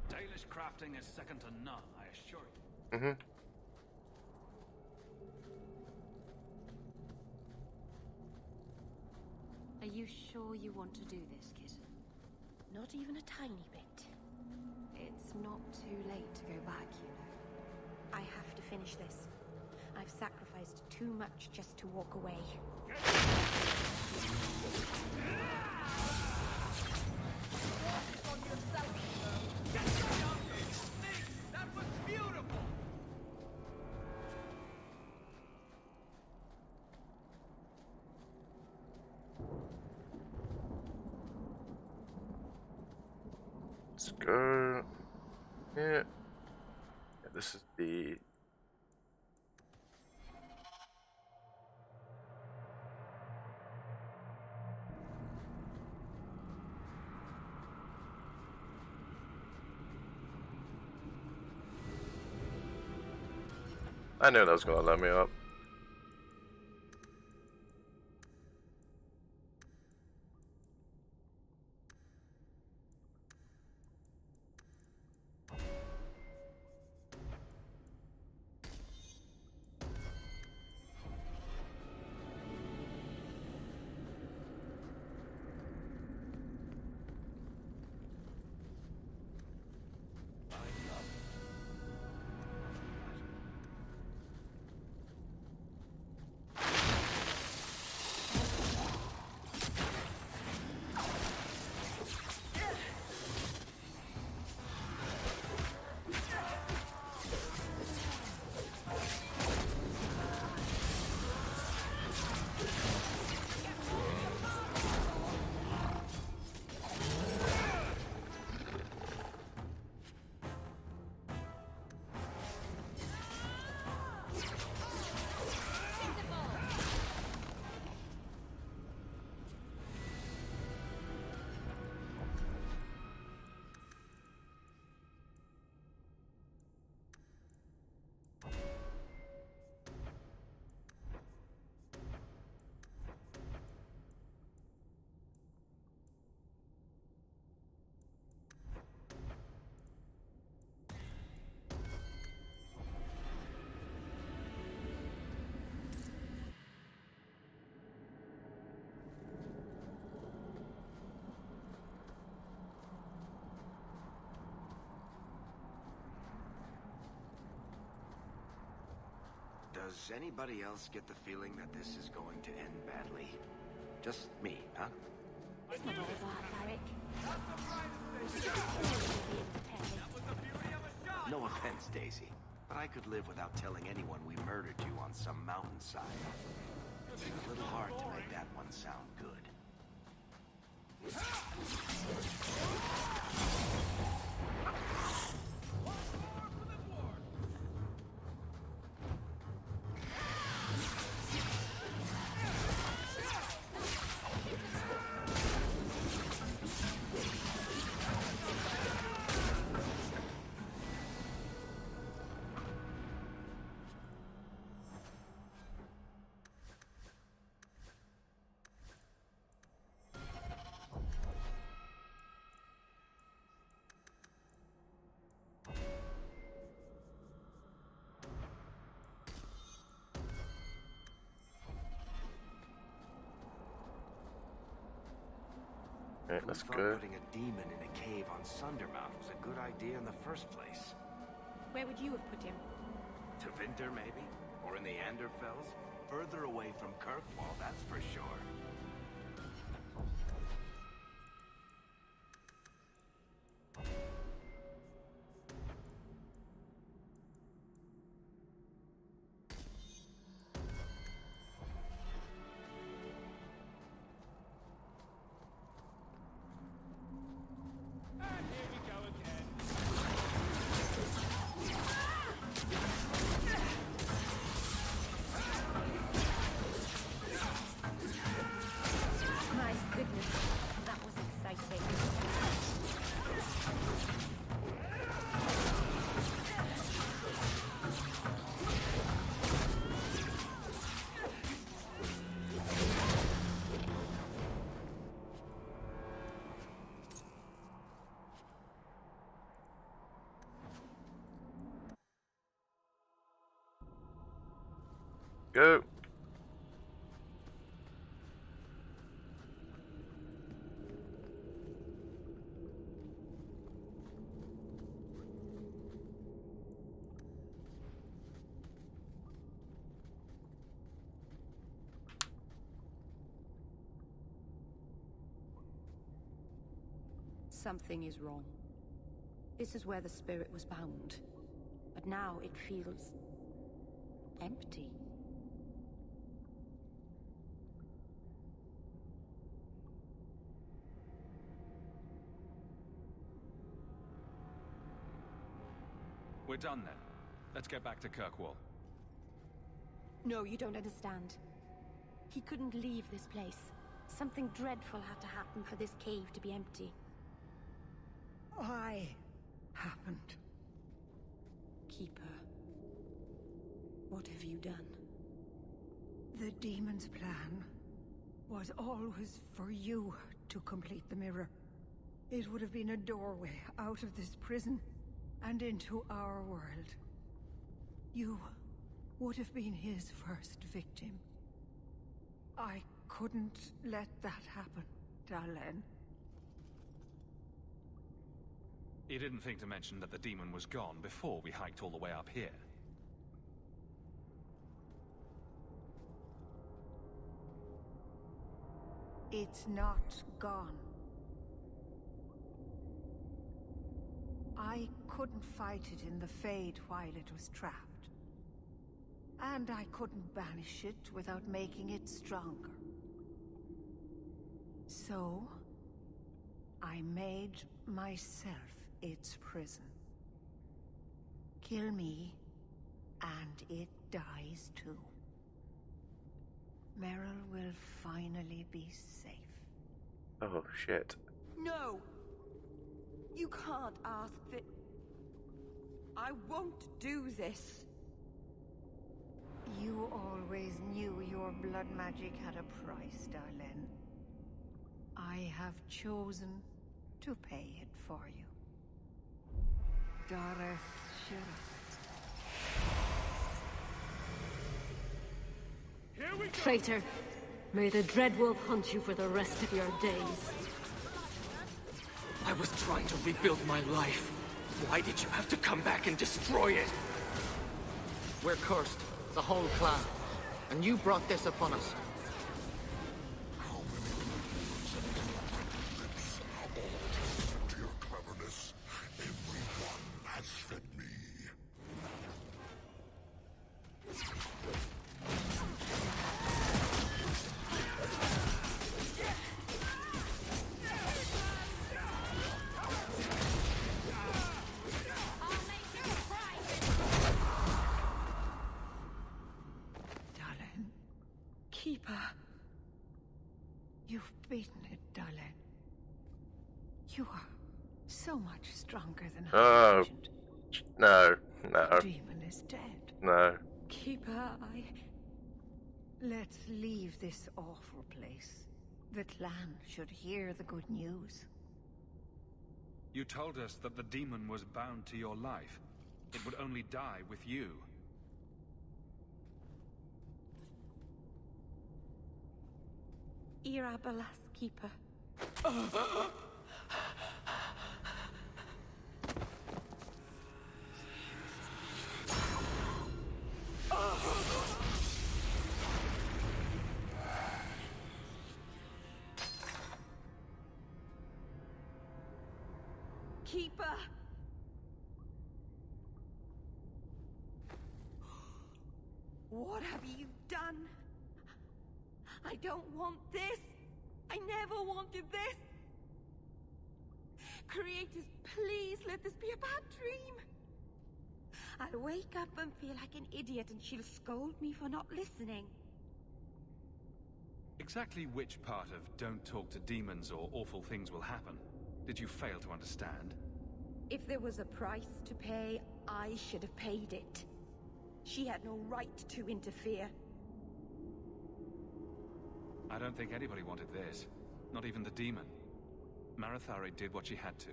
Dalish crafting is second to none, I assure you. Mm-hmm. Are you sure you want to do this, kitten? Not even a tiny bit. It's not too late to go back, you know. I have to finish this. I've sacrificed too much just to walk away. That was beautiful! Let's go. Yeah. This is the. I knew that was gonna let me up. Does anybody else get the feeling that this is going to end badly? Just me, huh? It's not all that, Varric. No offense, Daisy, but I could live without telling anyone we murdered you on some mountainside. It's a little hard to make that one sound good. Alright, let's go. Putting a demon in a cave on Sundermount was a good idea in the first place. Where would you have put him? To Winter, maybe? Or in the Anderfells? Further away from Kirkwall, that's for sure. go. Something is wrong. This is where the spirit was bound. But now it feels empty. We're done then. Let's get back to Kirkwall. No, you don't understand. He couldn't leave this place. Something dreadful had to happen for this cave to be empty. Why happened? Keeper, what have you done? The demon's plan was always for you to complete the mirror. It would have been a doorway out of this prison and into our world. You would have been his first victim. I couldn't let that happen, Dalen. You didn't think to mention that the demon was gone before we hiked all the way up here. It's not gone. I couldn't fight it in the Fade while it was trapped. And I couldn't banish it without making it stronger. So, I made myself its prison. Kill me, and it dies too. Meryl will finally be safe. Oh, shit. No! You can't ask that. I won't do this. You always knew your blood magic had a price, Darlene. I have chosen to pay it for you. Dareth Here we go. Traitor, may the Dreadwolf hunt you for the rest of your days. I was trying to rebuild my life. Why did you have to come back and destroy it? We're cursed, the whole clan. And you brought this upon us. To your cleverness, everyone has fed me. Keeper. You've beaten it, Darlene. You are so much stronger than I imagined. No. The demon is dead. No. Keeper, Let's leave this awful place. The clan should hear the good news. You told us that the demon was bound to your life. It would only die with you. Irabalas, Keeper. Keeper! What have you done? I don't want this. I never wanted this. Creators, please let this be a bad dream. I'll wake up and feel like an idiot and she'll scold me for not listening. Exactly which part of don't talk to demons or awful things will happen did you fail to understand? If there was a price to pay, I should have paid it. She had no right to interfere. I don't think anybody wanted this. Not even the demon. Marathari did what she had to.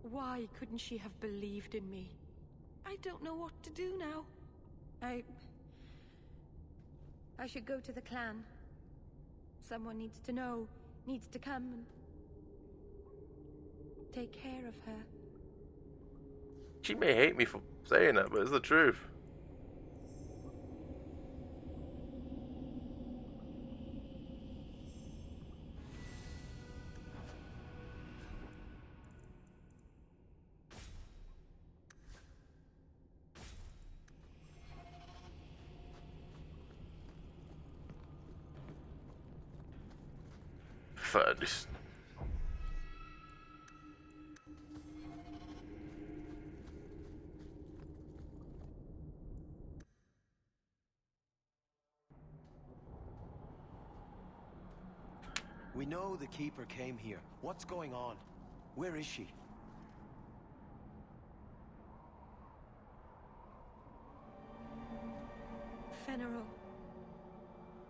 Why couldn't she have believed in me? I don't know what to do now. I should go to the clan. Someone needs to know, needs to come and take care of her. She may hate me for saying that, but it's the truth. Furnace. We know the Keeper came here. What's going on? Where is she? Fenarel.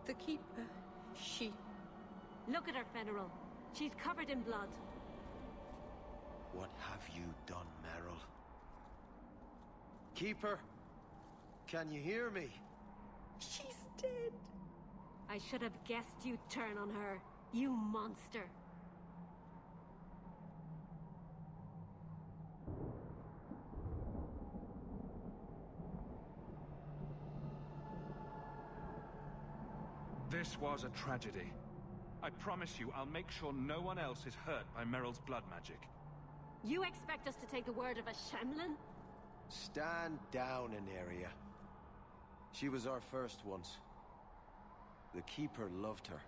The Keeper. She... Look at her, Fenarel. She's covered in blood. What have you done, Merrill? Keeper? Can you hear me? She's dead. I should have guessed you'd turn on her, you monster. This was a tragedy. I promise you, I'll make sure no one else is hurt by Meryl's blood magic. You expect us to take the word of a Shemlin? Stand down, Aneria. She was our first once. The Keeper loved her.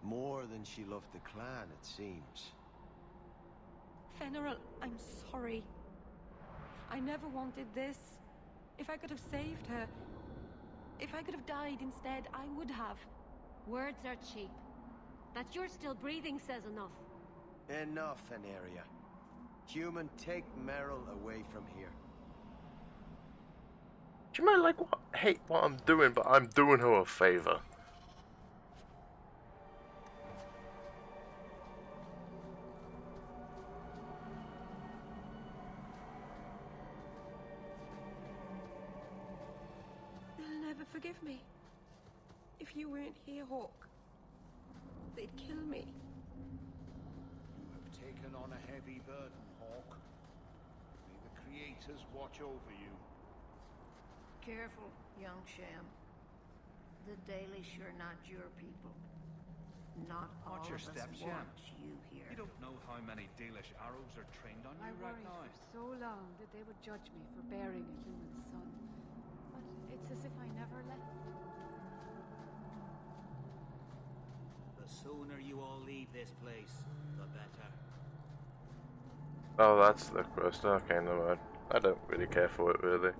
More than she loved the clan, it seems. Fenarel, I'm sorry. I never wanted this. If I could have saved her, if I could have died instead, I would have. Words are cheap. That you're still breathing says enough. Enough, Aneria. Human, take Merrill away from here. She might hate what I'm doing, but I'm doing her a favor. They'll never forgive me. If you weren't here, Hawk, they'd kill me. You have taken on a heavy burden, Hawk. May the creators watch over you. Careful, young Sham. The Dalish are not your people. Not all Watch your of step, us Sham. want you here. You don't know how many Dalish arrows are trained on I you right worried now. for so long that they would judge me for bearing a human son. But it's as if I never left. The sooner you all leave this place, the better. Oh, that's the quest. Okay, no mind. I don't really care for it, really.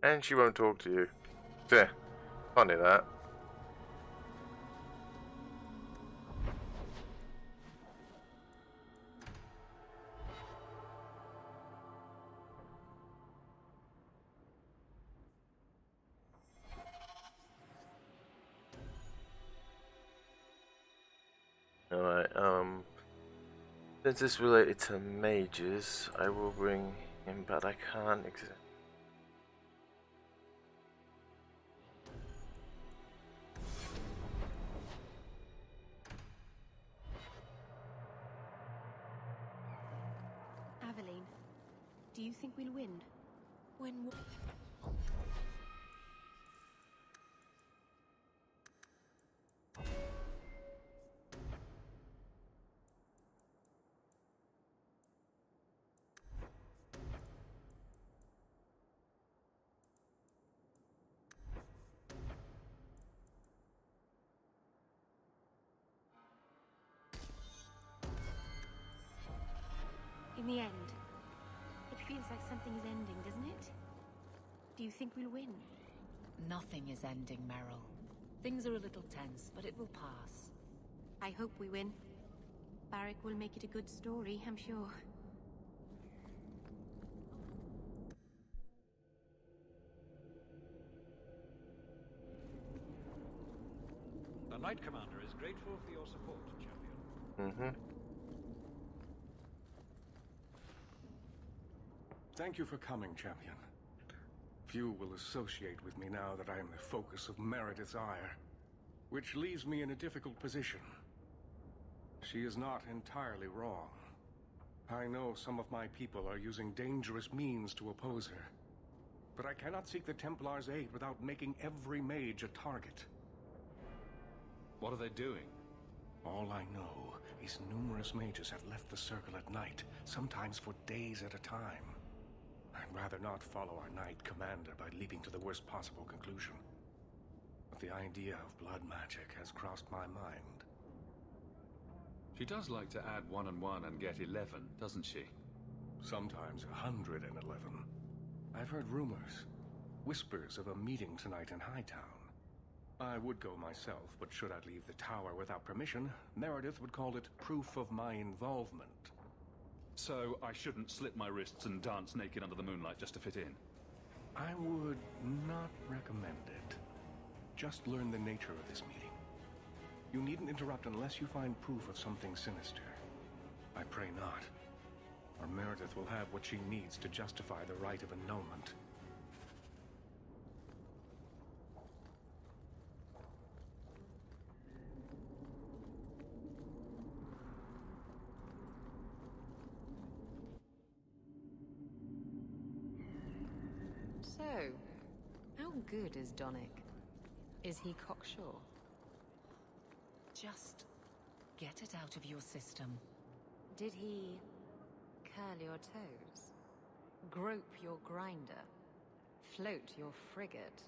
And she won't talk to you. Yeah, funny that. Alright, since it's related to mages, I will bring him, but I can't exist. Aveline, do you think we'll win? When... In the end, it feels like something is ending, doesn't it? Do you think we'll win? Nothing is ending, Meryl. Things are a little tense, but it will pass. I hope we win. Barrick will make it a good story, I'm sure. Knight Commander is grateful for your support, champion. Mm-hmm. Thank you for coming, champion. Few will associate with me now that I am the focus of Meredith's ire, which leaves me in a difficult position. She is not entirely wrong. I know some of my people are using dangerous means to oppose her, but I cannot seek the Templars' aid without making every mage a target. What are they doing? All I know is numerous mages have left the Circle at night, sometimes for days at a time. I'd rather not follow our Knight Commander by leaping to the worst possible conclusion. But the idea of blood magic has crossed my mind. She does like to add 1 and 1 and get 11, doesn't she? Sometimes 111. I've heard rumors, whispers of a meeting tonight in Hightown. I would go myself, but should I leave the tower without permission, Meredith would call it proof of my involvement. So I shouldn't slit my wrists and dance naked under the moonlight just to fit in? I would not recommend it. Just learn the nature of this meeting. You needn't interrupt unless you find proof of something sinister. I pray not. Or Meredith will have what she needs to justify the right of annulment. So, how good is Donick? Is he cocksure? Just get it out of your system. Did he curl your toes? Grope your grinder? Float your frigate?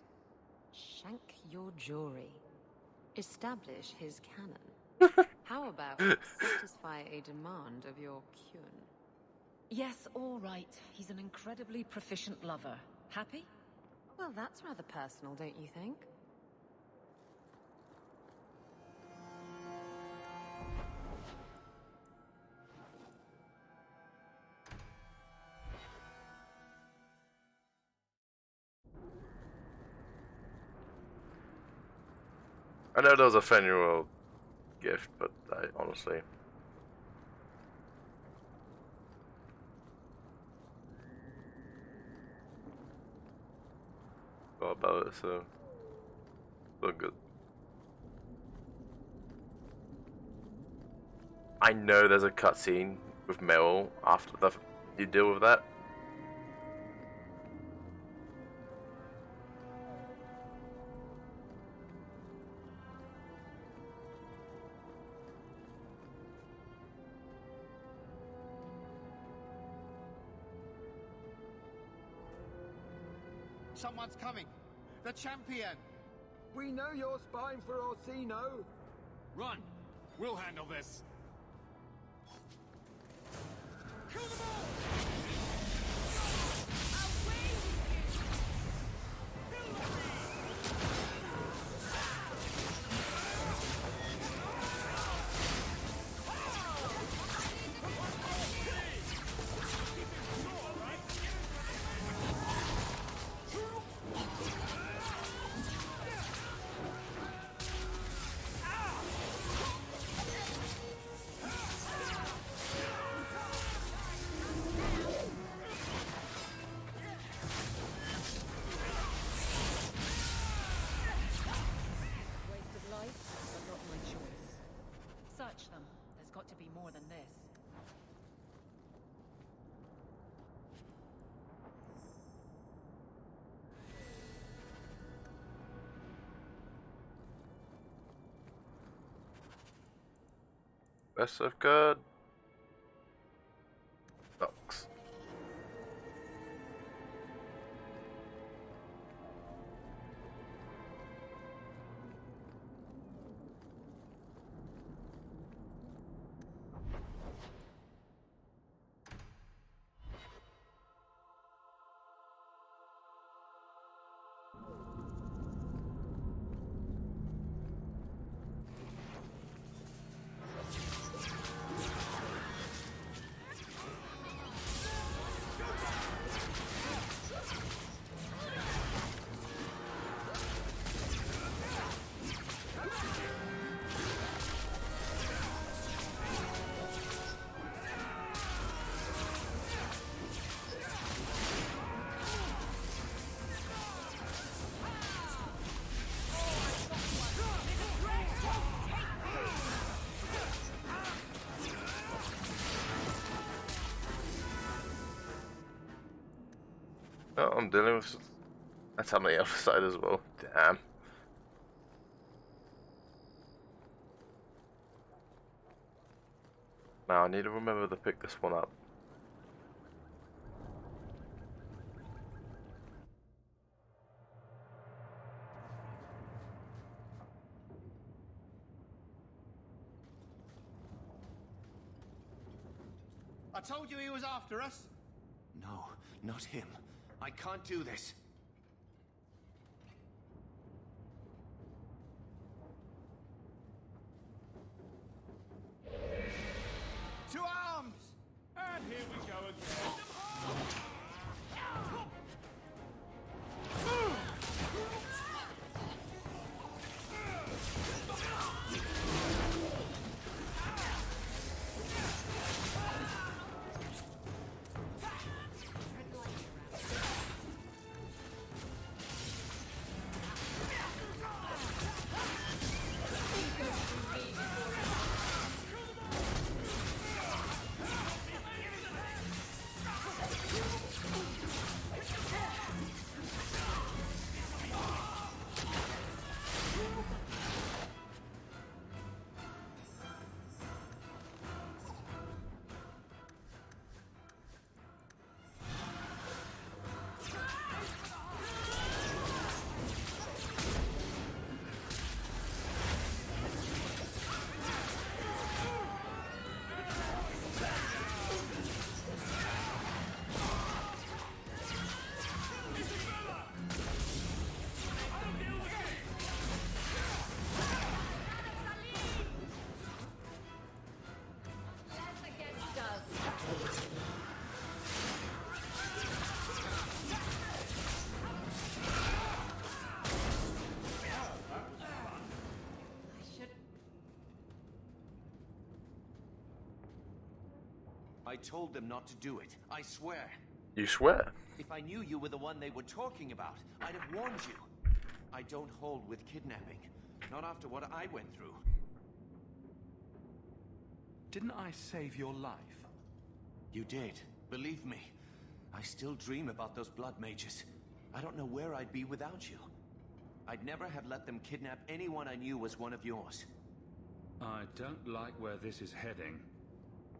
Shank your jury? Establish his cannon? How about satisfy a demand of your Kyun? Yes, all right. He's an incredibly proficient lover. Happy? Well, that's rather personal, don't you think? I know there was a Fenural gift, but I honestly... forgot about it, so... Look good. I know there's a cutscene with Meryl after you deal with that. Someone's coming! The champion! We know you're spying for Orsino! Run! We'll handle this! Kill them all! Search them. There's got to be more than this. Best of good. Box. Oh, I'm dealing with that's on the other side as well. Damn. Now I need to remember to pick this one up. I told you he was after us. No, not him. I can't do this. To arms! And here we go again. I told them not to do it. I swear. You swear? If I knew you were the one they were talking about, I'd have warned you. I don't hold with kidnapping. Not after what I went through. Didn't I save your life? You did. Believe me. I still dream about those blood mages. I don't know where I'd be without you. I'd never have let them kidnap anyone I knew was one of yours. I don't like where this is heading.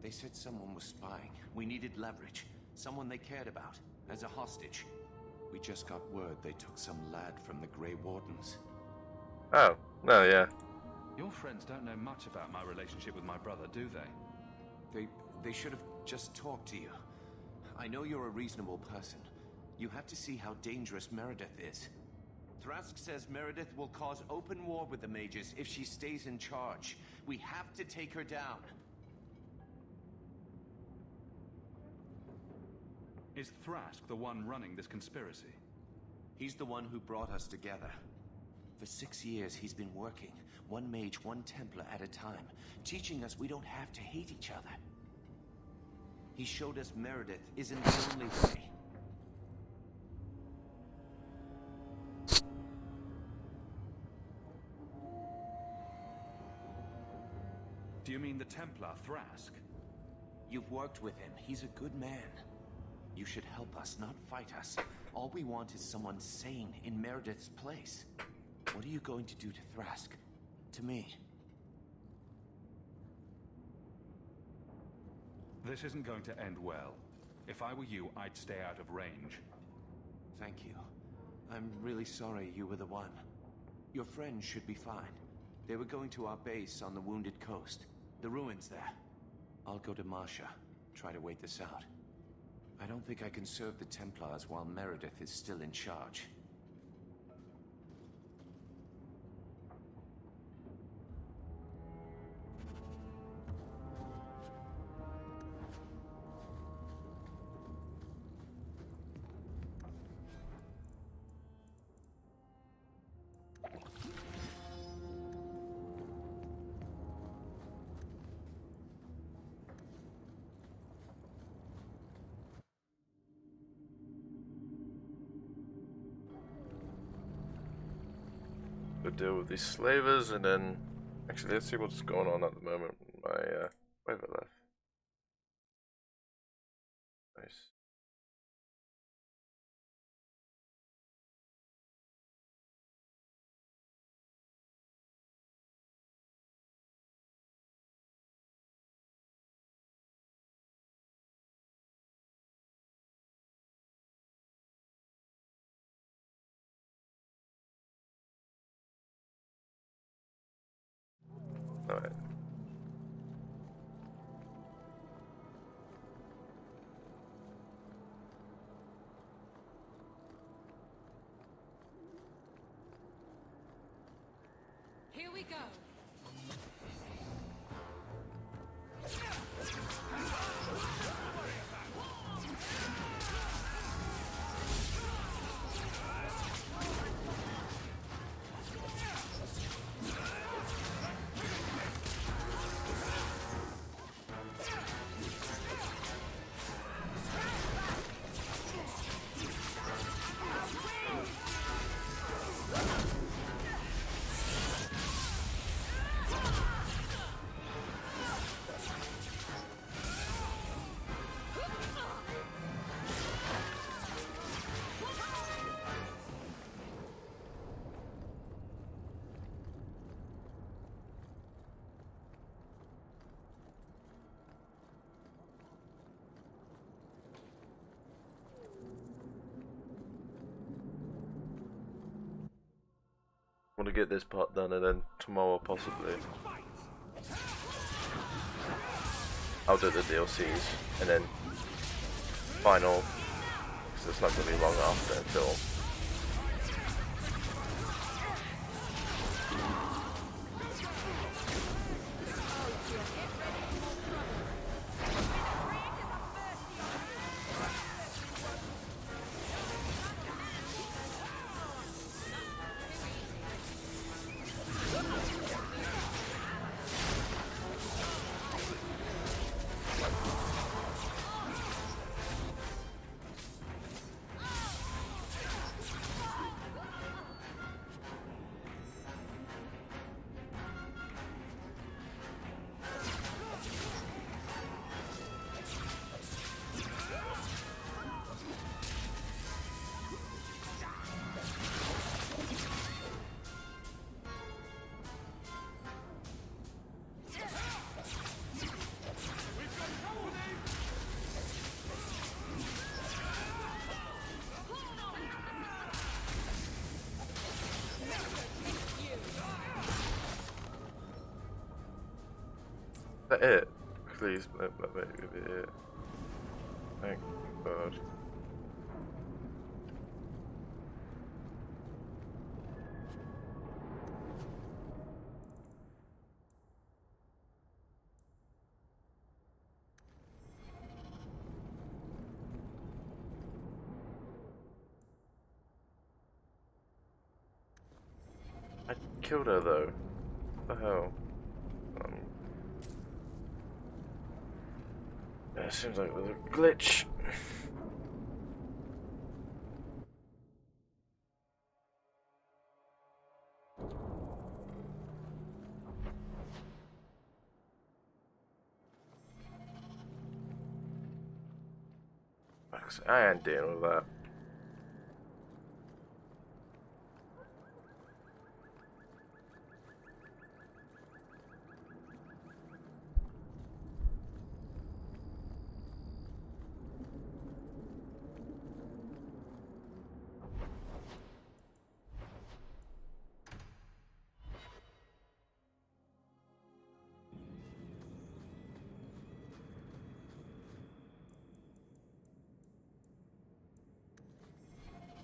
They said someone was spying. We needed leverage. Someone they cared about. As a hostage. We just got word they took some lad from the Grey Wardens. Oh, no, yeah. Your friends don't know much about my relationship with my brother, do they? They should have just talked to you. I know you're a reasonable person. You have to see how dangerous Meredith is. Thrask says Meredith will cause open war with the mages if she stays in charge. We have to take her down. Is Thrask the one running this conspiracy? He's the one who brought us together. For 6 years, he's been working, one mage, one Templar at a time, teaching us we don't have to hate each other. He showed us Meredith isn't the only way. Do you mean the Templar, Thrask? You've worked with him. He's a good man. You should help us, not fight us. All we want is someone sane in Meredith's place. What are you going to do to Thrask? To me? This isn't going to end well. If I were you, I'd stay out of range. Thank you. I'm really sorry you were the one. Your friends should be fine. They were going to our base on the Wounded Coast. The ruins there. I'll go to Marsha. Try to wait this out. I don't think I can serve the Templars while Meredith is still in charge. Go deal with these slavers, and then actually let's see what's going on at the moment. My where have I left? Nice. Alright. Here we go. Want to get this part done, and then tomorrow possibly I'll do the DLCs, and then final, because it's not going to be long after until Is that it? Please, let me be it. Thank God. I killed her though. What the hell? Yeah, it seems like there's a glitch. I ain't dealing with that.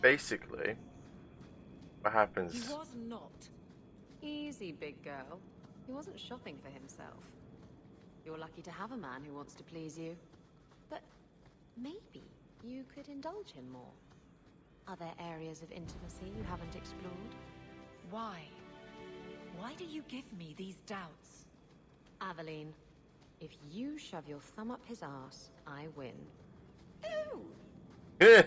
Basically, what happens? He was not. Easy, big girl. He wasn't shopping for himself. You're lucky to have a man who wants to please you. But maybe you could indulge him more. Are there areas of intimacy you haven't explored? Why? Why do you give me these doubts? Aveline, if you shove your thumb up his arse, I win. Yeah.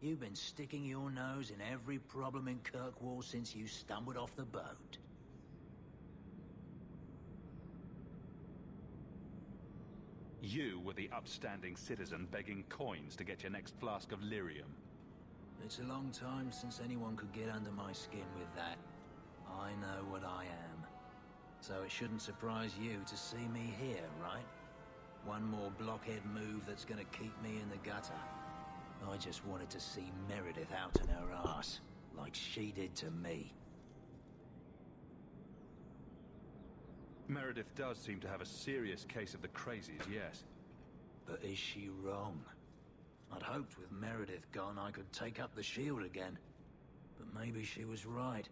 You've been sticking your nose in every problem in Kirkwall since you stumbled off the boat. You were the upstanding citizen begging coins to get your next flask of lyrium. It's a long time since anyone could get under my skin with that. I know what I am. So it shouldn't surprise you to see me here, right? One more blockhead move that's gonna keep me in the gutter. I just wanted to see Meredith out in her ass, like she did to me. Meredith does seem to have a serious case of the crazies, yes. But is she wrong? I'd hoped with Meredith gone I could take up the shield again. But maybe she was right.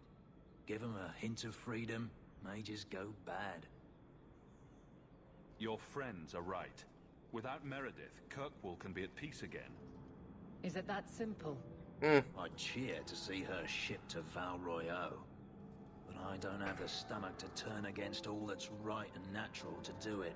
Give 'em a hint of freedom, may just go bad. Your friends are right. Without Meredith, Kirkwall can be at peace again. Is it that simple? I'd cheer to see her shipped to Val Royeaux. But I don't have the stomach to turn against all that's right and natural to do it.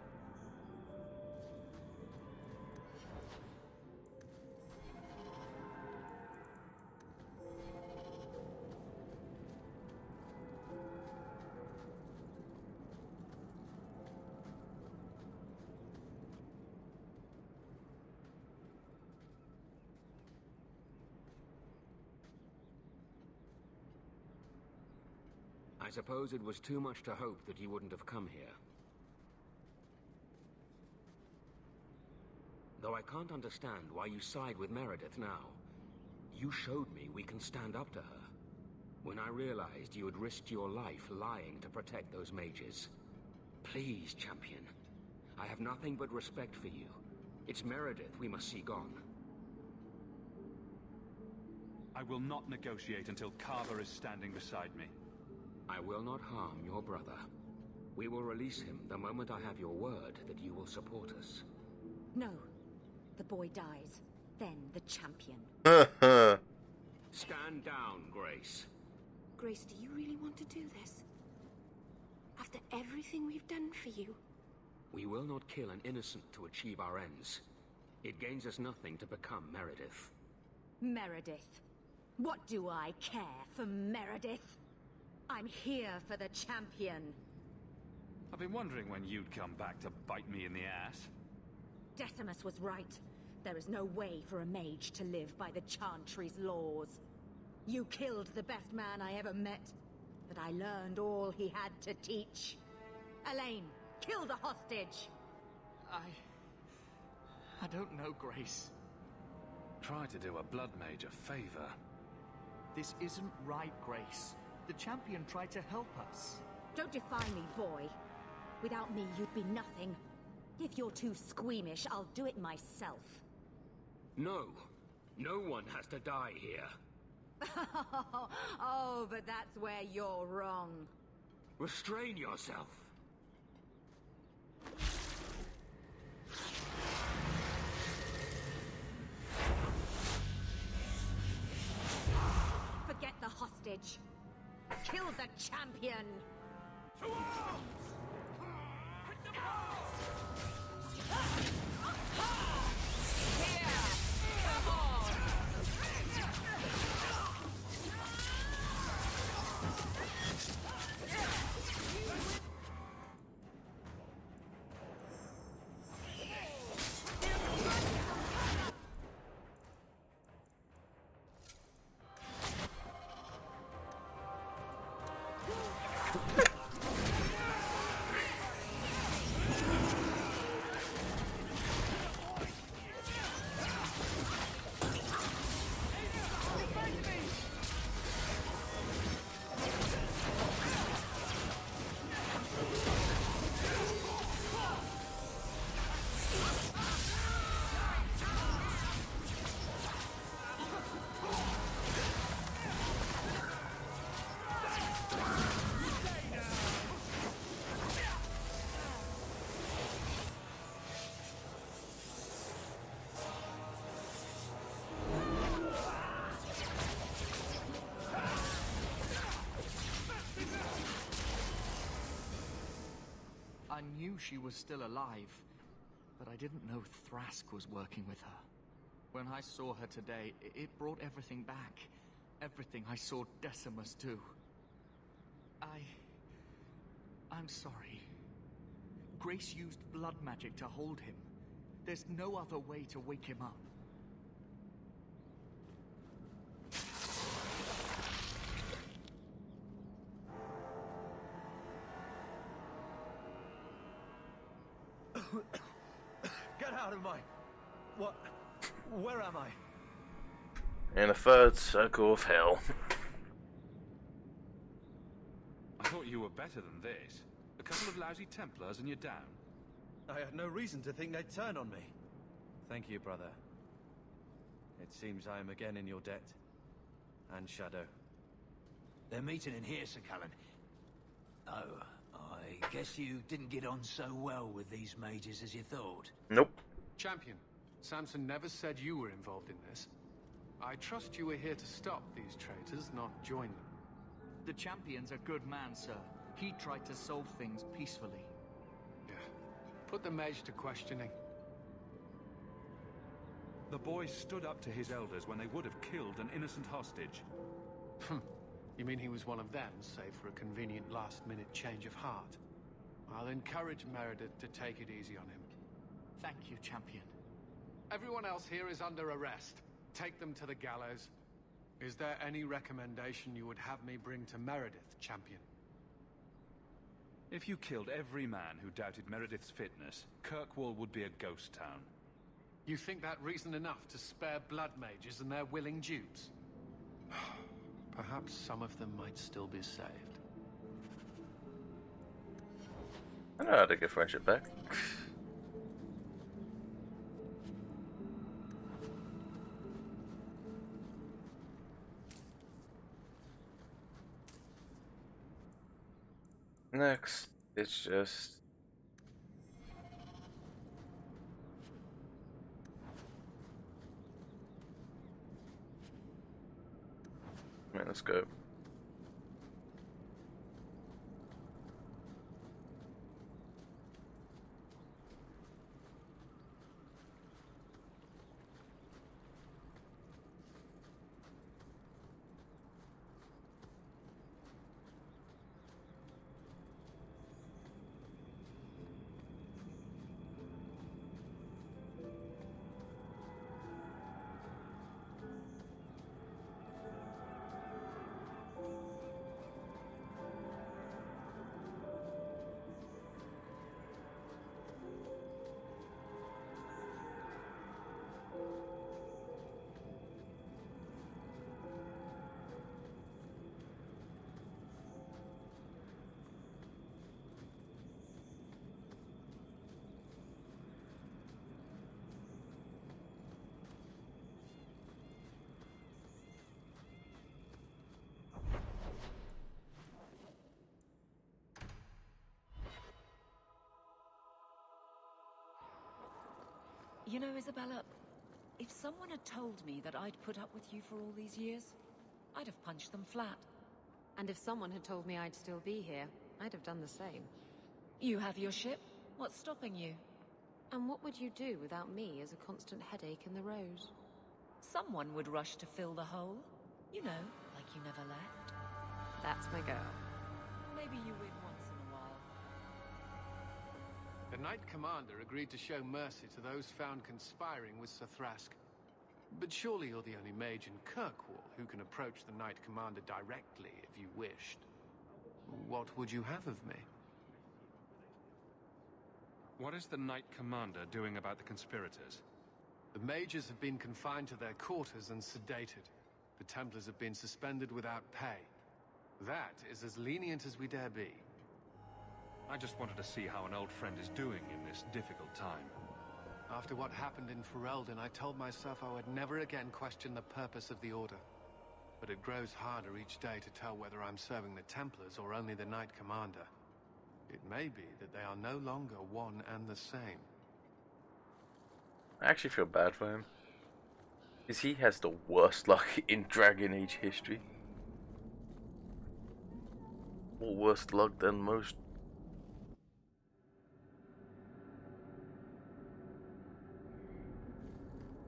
I suppose it was too much to hope that you wouldn't have come here. Though I can't understand why you side with Meredith now. You showed me we can stand up to her. When I realized you had risked your life lying to protect those mages. Please, champion. I have nothing but respect for you. It's Meredith we must see gone. I will not negotiate until Carver is standing beside me. I will not harm your brother. We will release him the moment I have your word that you will support us. No. The boy dies. Then the champion. Stand down, Grace. Grace, do you really want to do this? After everything we've done for you? We will not kill an innocent to achieve our ends. It gains us nothing to become Meredith. Meredith? What do I care for Meredith? I'm here for the champion. I've been wondering when you'd come back to bite me in the ass. Decimus was right. There is no way for a mage to live by the Chantry's laws. You killed the best man I ever met, but I learned all he had to teach. Elaine, kill the hostage! I don't know, Grace. Try to do a blood mage a favor. This isn't right, Grace. The champion tried to help us. Don't defy me, boy. Without me, you'd be nothing. If you're too squeamish, I'll do it myself. No. No one has to die here. Oh, but that's where you're wrong. Restrain yourself. Forget the hostage. Kill the champion! To arms! Hit the ball! Here! Come on! I knew she was still alive, but I didn't know Thrask was working with her. When I saw her today, it brought everything back. Everything I saw Decimus do. I'm sorry. Grace used blood magic to hold him. There's no other way to wake him up. Get out of my... What? Where am I? In a third circle of hell. I thought you were better than this. A couple of lousy Templars and you're down. I had no reason to think they'd turn on me. Thank you, brother. It seems I am again in your debt. And Shadow. They're meeting in here, Sir Callan. Oh, I guess you didn't get on so well with these mages as you thought. Nope. Champion, Samson never said you were involved in this. I trust you were here to stop these traitors, not join them. The champion's a good man, sir. He tried to solve things peacefully. Yeah. Put the mage to questioning. The boy stood up to his elders when they would have killed an innocent hostage. You mean he was one of them, save for a convenient last-minute change of heart? I'll encourage Meredith to take it easy on him. Thank you, champion. Everyone else here is under arrest. Take them to the gallows. Is there any recommendation you would have me bring to Meredith, champion? If you killed every man who doubted Meredith's fitness, Kirkwall would be a ghost town. You think that reason enough to spare blood mages and their willing dupes? Perhaps some of them might still be saved. I know how to get friendship back. Next, it's just... Man, let's go. You know, Isabella, if someone had told me that I'd put up with you for all these years, I'd have punched them flat. And if someone had told me I'd still be here, I'd have done the same. You have your ship. What's stopping you? And what would you do without me as a constant headache in the road? Someone would rush to fill the hole. You know, like you never left. That's my girl. Maybe you would once in a while. The Knight Commander agreed to show mercy to those found conspiring with Sir Thrask. But surely you're the only mage in Kirkwall who can approach the Knight Commander directly if you wished. What would you have of me? What is the Knight Commander doing about the conspirators? The mages have been confined to their quarters and sedated. The Templars have been suspended without pay. That is as lenient as we dare be. I just wanted to see how an old friend is doing in this difficult time. After what happened in Ferelden, I told myself I would never again question the purpose of the Order. But it grows harder each day to tell whether I'm serving the Templars or only the Knight Commander. It may be that they are no longer one and the same. I actually feel bad for him. Because he has the worst luck in Dragon Age history. More worse luck than most.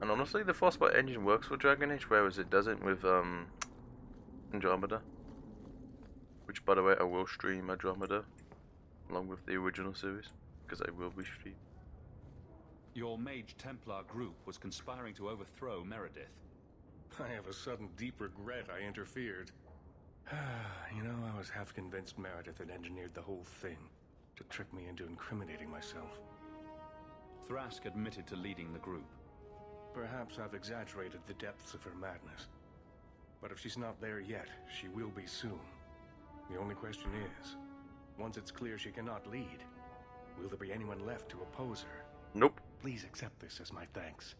And on Honestly, the Frostbite engine works for Dragon Age, whereas it doesn't with Andromeda. Which, by the way, I will stream Andromeda along with the original series, because I will be streaming. Your Mage Templar group was conspiring to overthrow Meredith. I have a sudden deep regret I interfered. You know, I was half convinced Meredith had engineered the whole thing to trick me into incriminating myself. Thrask admitted to leading the group. Perhaps I've exaggerated the depths of her madness. But if she's not there yet, she will be soon. The only question is, once it's clear she cannot lead, will there be anyone left to oppose her? Nope. Please accept this as my thanks.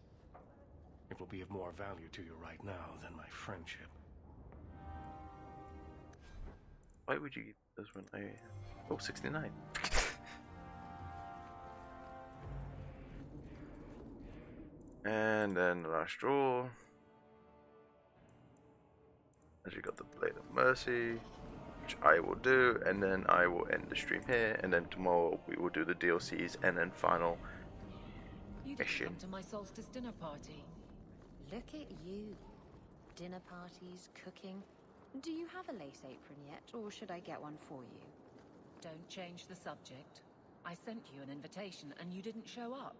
It will be of more value to you right now than my friendship. Why would you give this one a... Oh, 69. And then the last draw. As you got the Blade of Mercy, which I will do, and then I will end the stream here, and then tomorrow we will do the DLCs and then final You didn't come to my solstice dinner party. Look at you. Dinner parties, cooking. Do you have a lace apron yet, or should I get one for you? Don't change the subject. I sent you an invitation and you didn't show up.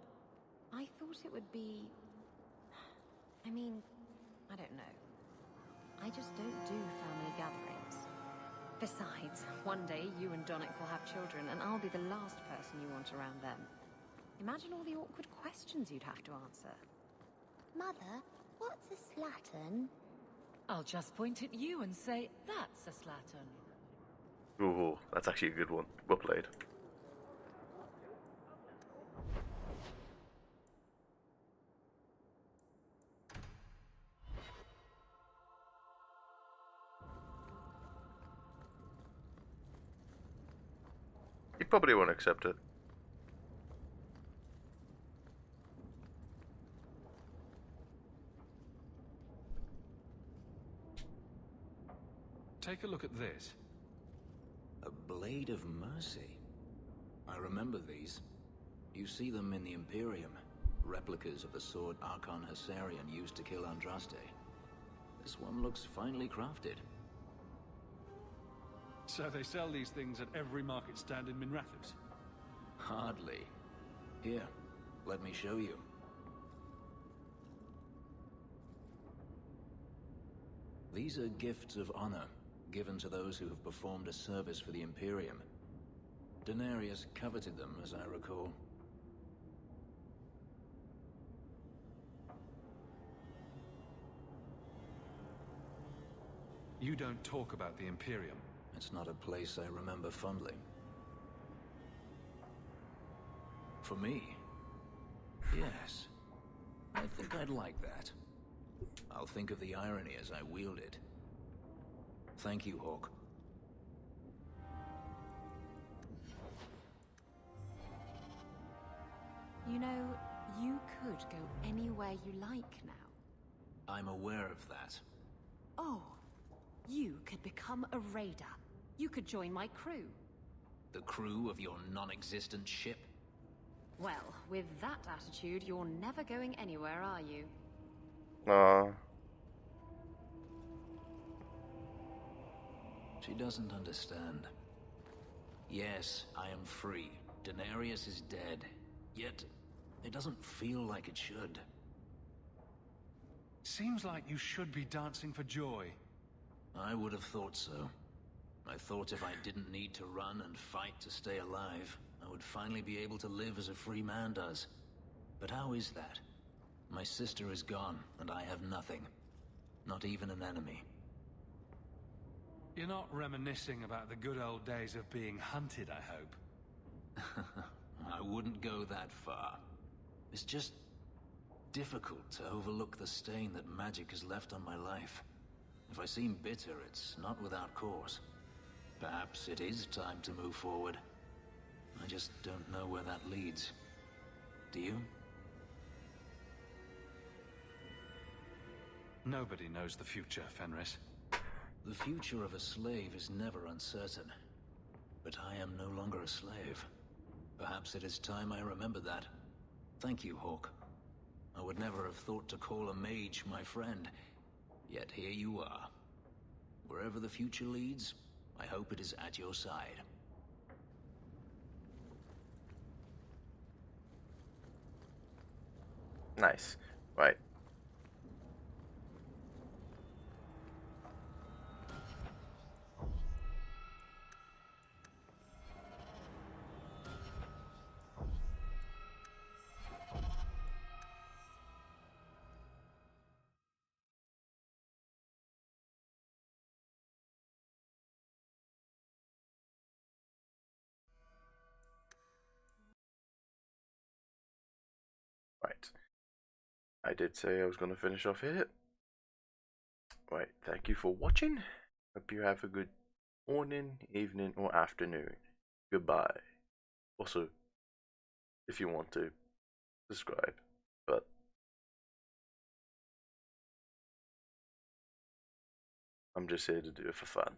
I thought it would be... I mean, I don't know. I just don't do family gatherings. Besides, one day you and Donick will have children and I'll be the last person you want around them. Imagine all the awkward questions you'd have to answer. Mother, what's a slattern? I'll just point at you and say, that's a slattern. Ooh, that's actually a good one. Well played. You probably won't accept it. Take a look at this. A Blade of Mercy. I remember these. You see them in the Imperium. Replicas of the sword Archon Hessarian used to kill Andraste. This one looks finely crafted. So they sell these things at every market stand in Minrathous? Hardly. Here, let me show you. These are gifts of honor, given to those who have performed a service for the Imperium. Denarius coveted them, as I recall. You don't talk about the Imperium. It's not a place I remember fondly. For me? Yes. I think I'd like that. I'll think of the irony as I wield it. Thank you, Hawk. You know, you could go anywhere you like now. I'm aware of that. Oh, you could become a raider. You could join my crew. The crew of your non-existent ship? Well, with that attitude, you're never going anywhere, are you? She doesn't understand. Yes, I am free. Denarius is dead. Yet, it doesn't feel like it should. Seems like you should be dancing for joy. I would have thought so. I thought if I didn't need to run and fight to stay alive, I would finally be able to live as a free man does. But how is that? My sister is gone, and I have nothing. Not even an enemy. You're not reminiscing about the good old days of being hunted, I hope. I wouldn't go that far. It's just difficult to overlook the stain that magic has left on my life. If I seem bitter, it's not without cause. Perhaps it is time to move forward. I just don't know where that leads. Do you? Nobody knows the future, Fenris. The future of a slave is never uncertain. But I am no longer a slave. Perhaps it is time I remember that. Thank you, Hawk. I would never have thought to call a mage my friend. Yet here you are. Wherever the future leads, I hope it is at your side. Nice. Right. Right. I did say I was going to finish off here. Right. Thank you for watching. Hope you have a good morning, evening, or afternoon. Goodbye. Also, if you want to, subscribe. But I'm just here to do it for fun.